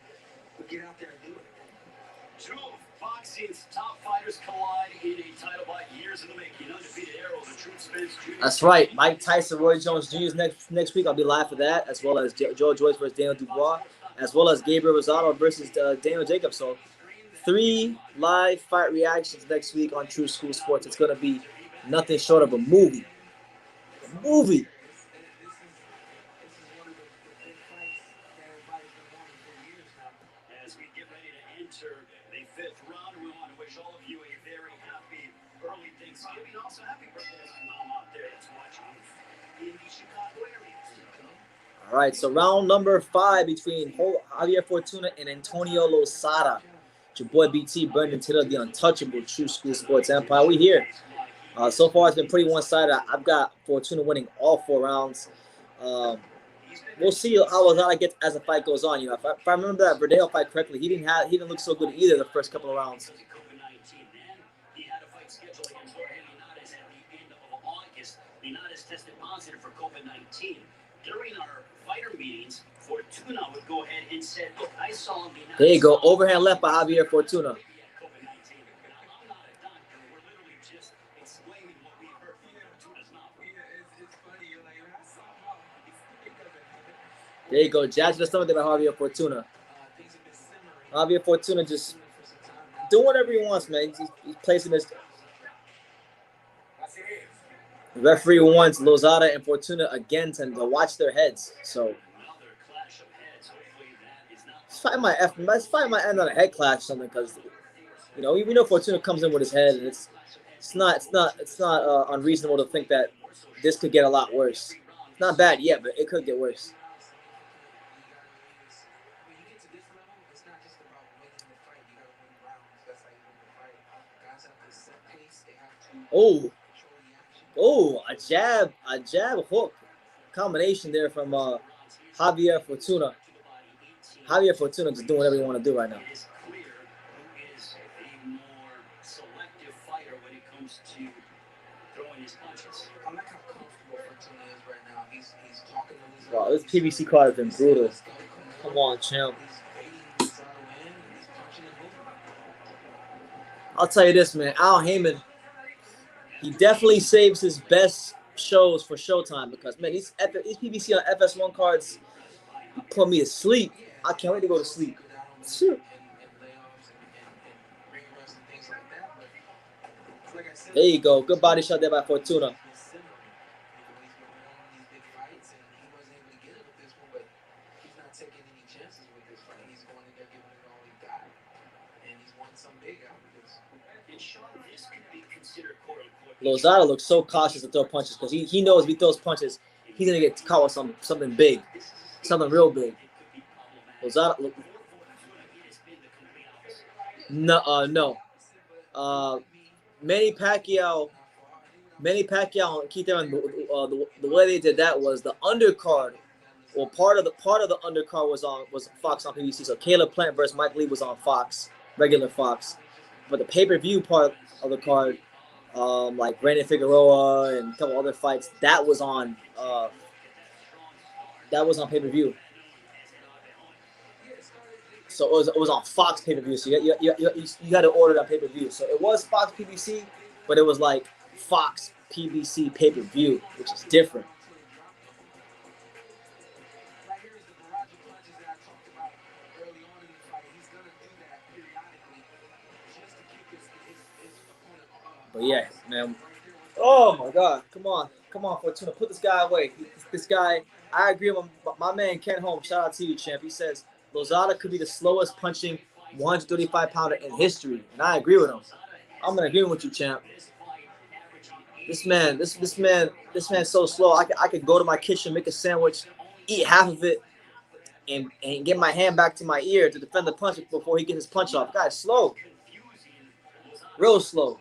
but get out there and do it. Two of boxing's top fighters collide in a title fight years in the making. Undefeated arrow, the truth spins. That's right. Mike Tyson, Roy Jones Jr. next week. I'll be live for that, as well as Joe Joyce versus Daniel Dubois, as well as Gabriel Rosado versus Daniel Jacobs. So 3 live fight reactions next week on True School Sports. It's going to be nothing short of a movie. A movie. As we get ready to enter the 5th round, we want to wish all of you a very happy early Thanksgiving. Also, happy birthday to my mom out there that's watching in the Chicago area. All right, so round number 5 between Javier Fortuna and Antonio Lozada. It's your boy BT, Brendan Tittle, the untouchable True School Sports Empire. We here. So far, it's been pretty one-sided. I've got Fortuna winning all 4 rounds. We'll see how Lozada gets as the fight goes on. You know, if I remember that Verdeo fight correctly, he didn't look so good either the first couple of rounds. He had a fight scheduled against Jorge Linares at the end of August. Linares tested positive for COVID-19. During our fighter meetings, Fortuna would go ahead and said, "Look, I saw Linares." There you go, overhand left by Javier Fortuna. There you go, jab to the stomach there by Javier Fortuna. Javier Fortuna just doing whatever he wants, man. He's placing his. The referee wants Lozada and Fortuna again to watch their heads. So this fight might end on a head clash or something because, you know, we know Fortuna comes in with his head and It's not unreasonable to think that this could get a lot worse. It's not bad yet, but it could get worse. A jab hook combination there from Javier Fortuna. Javier Fortuna just doing whatever you want to do right now. Wow, this PBC card has been brutal. Come on, champ. I'll tell you this, man. Al Heyman, he definitely saves his best shows for Showtime because, man, these PBC on FS1 cards put me to sleep. I can't wait to go to sleep. Shoot. There you go. Good body shot there by Fortuna. Lozada looks so cautious to throw punches because he knows if he throws punches, he's going to get caught with something big, something real big. Lozada, no. Manny Pacquiao and Keith Aaron, the way they did that was the undercard, or part of the undercard was Fox on PBC. So Caleb Plant versus Mike Lee was on Fox, regular Fox, but the pay-per-view part of the card, like Brandon Figueroa and a couple other fights, that was on pay-per-view. So it was on Fox pay-per-view. So you had to order that pay-per-view. So it was Fox PBC, but it was like Fox PBC pay-per-view, which is different. But yeah, man. Oh my God! Come on, Fortuna, put this guy away. This guy, I agree with my man Ken Holmes. Shout out to you, champ. He says Lozada could be the slowest punching 135-pounder in history, and I agree with him. I'm gonna agree with you, champ. This man's so slow. I could go to my kitchen, make a sandwich, eat half of it, and get my hand back to my ear to defend the punch before he gets his punch off. Guy's slow, real slow.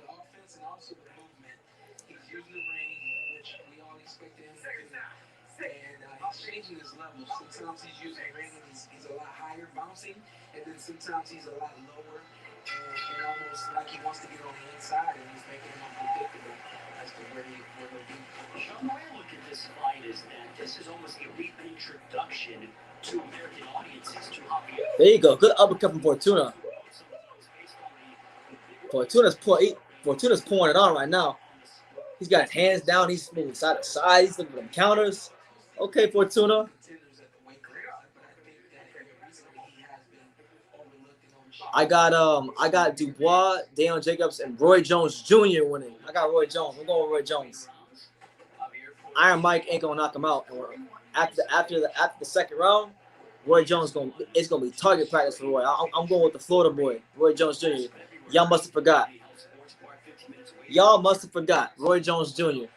Sometimes he's using ring and he's a lot higher bouncing, and then sometimes he's a lot lower and almost like he wants to get on the inside, and he's making him unpredictable as to where he'll be. The way I look at this fight is that this is almost a reintroduction to American audiences to Javier. There you go. Good uppercut from Fortuna. Fortuna's pulling it on right now. He's got his hands down. He's moving side to side. He's looking for them counters. Okay, Fortuna. I got Dubois, Daniel Jacobs, and Roy Jones Jr. winning. I got Roy Jones. We're going with Roy Jones. Iron Mike ain't gonna knock him out. After the second round, Roy Jones it's gonna be target practice for Roy. I'm going with the Florida boy, Roy Jones Jr. Y'all must have forgot. Roy Jones Jr.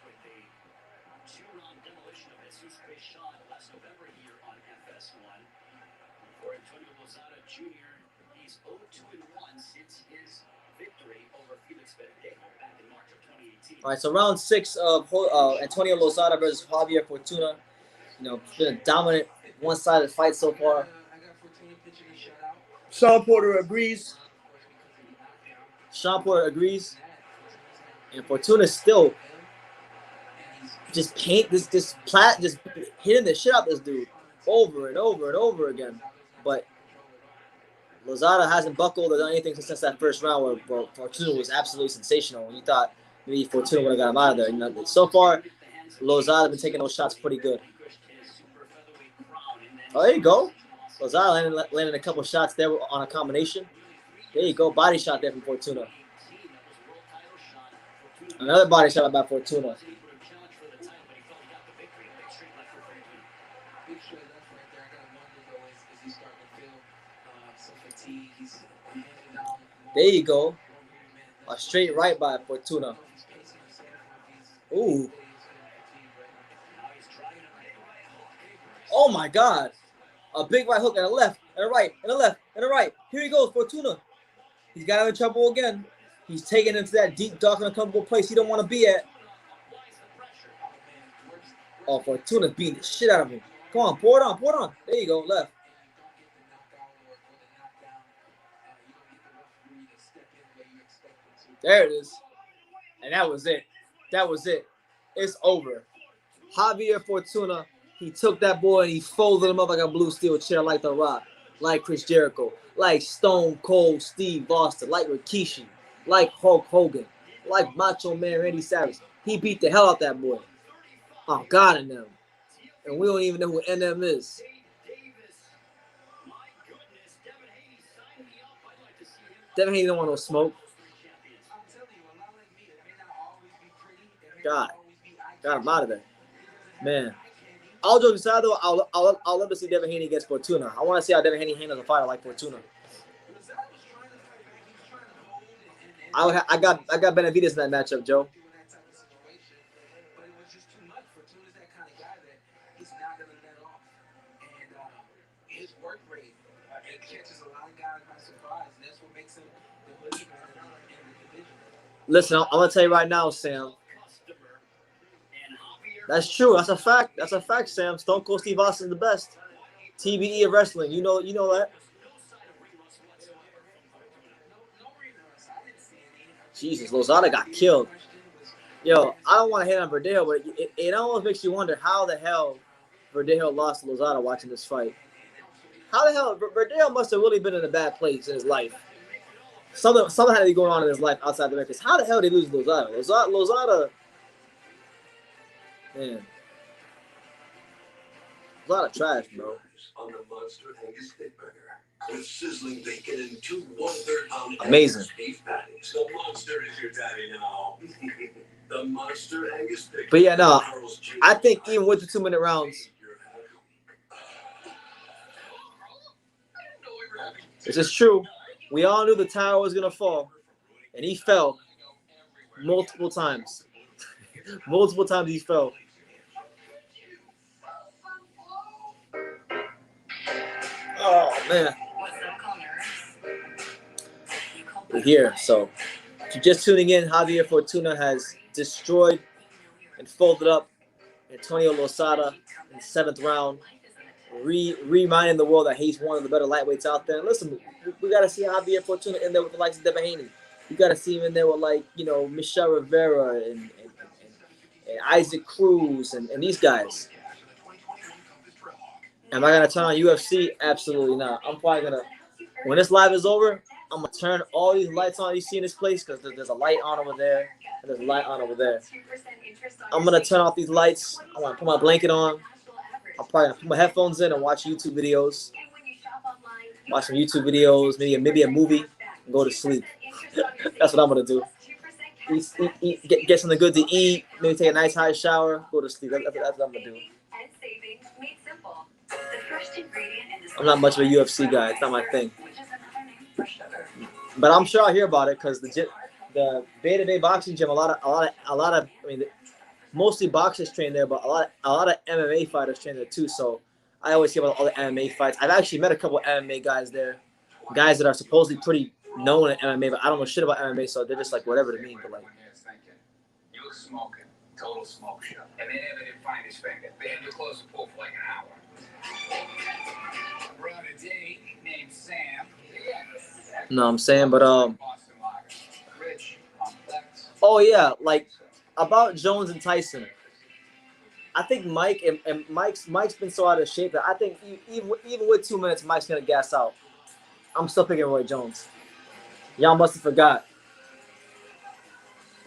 All right, so round 6 of Antonio Lozada versus Javier Fortuna. You know, it's been a dominant one-sided fight so far. Sean Porter agrees. And Fortuna still just hitting the shit out this dude over and over and over again. But Lozada hasn't buckled or done anything since that first round where Fortuna was absolutely sensational. And you thought maybe Fortuna would have got him out of there. You know, so far, Lozada has been taking those shots pretty good. Oh, there you go. Lozada landing a couple shots there on a combination. There you go. Body shot there from Fortuna. Another body shot by Fortuna. There you go. A straight right by Fortuna. Ooh. Oh my God. A big right hook and a left, and a right, and a left, and a right. Here he goes, Fortuna. He's got in trouble again. He's taken into that deep, dark, and uncomfortable place he don't want to be at. Oh, Fortuna's beating the shit out of him. Come on, pour it on, pour it on. There you go, left. There it is. And that was it. That was it. It's over. Javier Fortuna, he took that boy and he folded him up like a blue steel chair, like The Rock, like Chris Jericho, like Stone Cold Steve Austin, like Rikishi, like Hulk Hogan, like Macho Man Randy Savage. He beat the hell out that boy. Oh, God in them. And we don't even know who NM is. Devin Haney don't want no smoke. God I'm out of there. Man. All jokes aside, though, I'll love to see Devin Haney against Fortuna. I want to see how Devin Haney handles a fighter like Fortuna. I got Benavidez in that matchup, Joe. Listen, I'm gonna tell you right now, Sam. That's true. That's a fact. That's a fact, Sam. Stone Cold Steve Austin's the best. TBE of wrestling. You know that. Jesus, Lozada got killed. Yo, I don't want to hit on Verdejo, but it almost makes you wonder how the hell Verdejo lost to Lozada watching this fight. How the hell Verdejo must have really been in a bad place in his life. Something had to be going on in his life outside the ring. Because how the hell did he lose to Lozada? Lozada, man. A lot of trash, bro. On the Monster Angus Steak Burger. With sizzling bacon and 2 1/3-pound amazing beef patties. The Monster is your daddy now. The Monster Angus Steak. But yeah, no, I think even with the 2-minute rounds, this is true. We all knew the tower was gonna fall, and he fell multiple times. Multiple times he fell. Oh man. We're here. So if you're just tuning in, Javier Fortuna has destroyed and folded up Antonio Lozada in the 7th round, reminding the world that he's one of the better lightweights out there. And listen, we got to see Javier Fortuna in there with the likes of Devin Haney. You got to see him in there with, like, you know, Michelle Rivera and Isaac Cruz and these guys. Am I going to turn on UFC? Absolutely not. I'm probably going to, when this live is over, I'm going to turn all these lights on you see in this place, because there's a light on over there and there's a light on over there. I'm going to turn off these lights. I'm going to put my blanket on. I'm probably going to put my headphones in and watch YouTube videos. Watch some YouTube videos, maybe a movie, and go to sleep. That's what I'm going to do. Get something good to eat, maybe take a nice hot shower, go to sleep. That's what I'm going to do. I'm not much of a UFC guy. It's not my thing. But I'm sure I'll hear about it, because the Beta Bay boxing gym, a lot of I mean, mostly boxers train there, but a lot of MMA fighters train there too. So I always hear about all the MMA fights. I've actually met a couple of MMA guys there, guys that are supposedly pretty known in MMA, but I don't know shit about MMA, so they're just like whatever to me. But like, you were smoking, total smoke show, and they never did find his finger. They had to close the pool for like an hour. Brought a date named Sam. no, I'm saying, but oh yeah, like about Jones and Tyson. I think Mike and Mike's been so out of shape that I think even with 2 minutes, Mike's gonna gas out. I'm still picking Roy Jones. Y'all must have forgot.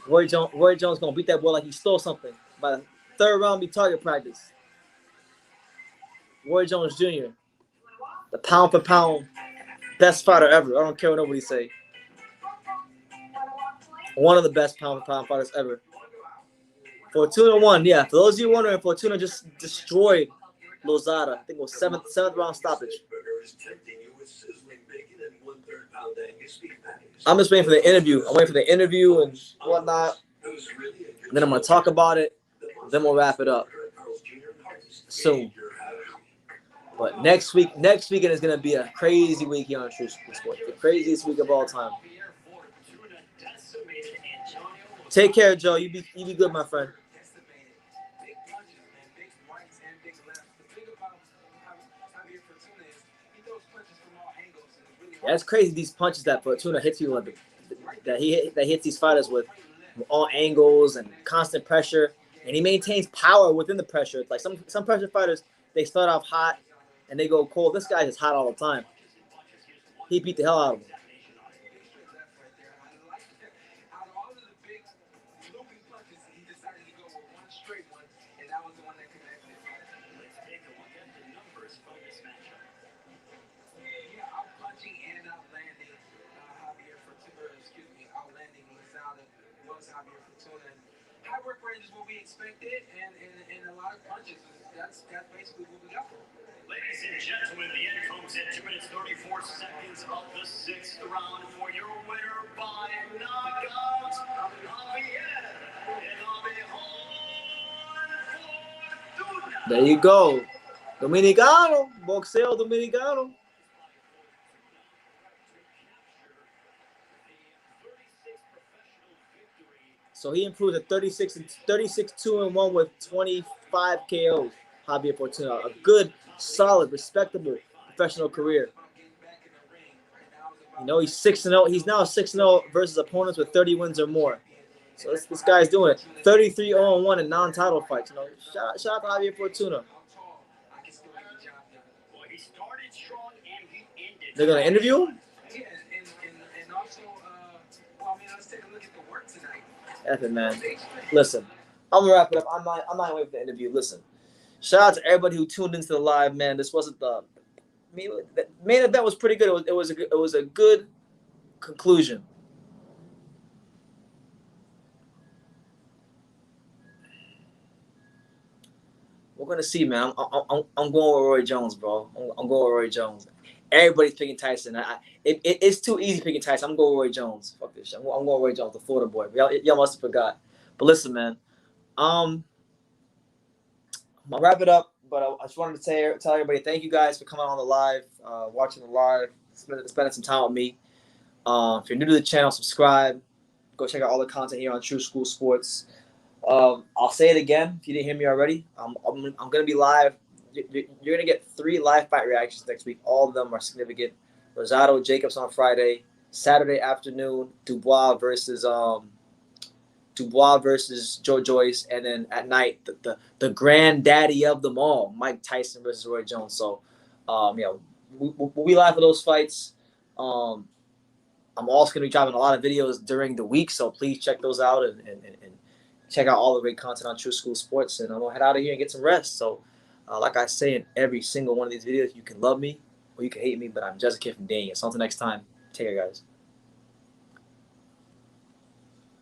Roy Jones gonna beat that boy like he stole something. By the 3rd round, be target practice. Roy Jones Jr., the pound for pound best fighter ever. I don't care what nobody say. One of the best pound for pound fighters ever. Fortuna won. Yeah, for those of you wondering, Fortuna just destroyed Lozada. I think it was 7th round stoppage. I'm just waiting for the interview. I'm waiting for the interview and whatnot. Then I'm gonna talk about it. Then we'll wrap it up soon. But next weekend is gonna be a crazy week here on True School Sports. The craziest week of all time. Take care, Joe. You be good, my friend. Big punches, man, big rights and big lefts. The thing about Javier Fortuna is he throws punches from all angles. And it's really That's crazy. These punches that Fortuna hits you with, that hits these fighters with all angles and constant pressure, and he maintains power within the pressure. It's like some pressure fighters, they start off hot and they go cold. This guy is hot all the time. He beat the hell out of him. out of all of the big looping punches, he decided to go with one straight one, and that was the one that connected. Let's take a look at the numbers from this matchup. Yeah, out punching and out landing Javier Fortuna, outlanding Lozada was Javier Fortuna. High work range is what we expected, and a lot of punches. That's basically what we got for him. Ladies and gentlemen, the end comes at 2 minutes 34 seconds of the 6th round for your winner by knockout, Javier Fortuna. There you go. Dominicano. Boxeo Dominicano. So he improved to 36-2-1 with 25 KOs. Javier Fortuna, a good, solid, respectable professional career. You know, he's 6-0. He's now 6-0 versus opponents with 30 wins or more. So this guy's doing it. 33-0-1 in non-title fights. You know, shout out to Javier Fortuna. They're gonna interview him. Yeah, and also, well, I mean, let's take a look at the work tonight. F it, man. Listen, I'm gonna wrap it up. I'm not waiting for the interview. Listen, shout out to everybody who tuned into the live, man. This wasn't the main event was pretty good. It was a good conclusion. We're gonna see, man. I'm going with Roy Jones, bro. I'm going with Roy Jones. Everybody's picking Tyson. It's too easy picking Tyson. I'm going with Roy Jones. Fuck this shit. I'm going with Roy Jones, the Florida boy. Y'all must have forgot. But listen, man. I'm gonna wrap it up. But I just wanted to tell everybody thank you guys for coming on the live, watching the live, spending some time with me. If you're new to the channel, subscribe. Go check out all the content here on True School Sports. I'll say it again if you didn't hear me already. I'm gonna be live. You're gonna get 3 live fight reactions next week. All of them are significant. Rosado Jacobs on Friday, Saturday afternoon, Dubois versus Joe Joyce, and then at night the granddaddy of them all, Mike Tyson versus Roy Jones. So, yeah, we'll be live for those fights. I'm also gonna be dropping a lot of videos during the week, so please check those out and check out all the great content on True School Sports. And I'm gonna head out of here and get some rest. So, like I say in every single one of these videos, you can love me or you can hate me, but I'm just a kid from Daniel. So until next time, take care, guys.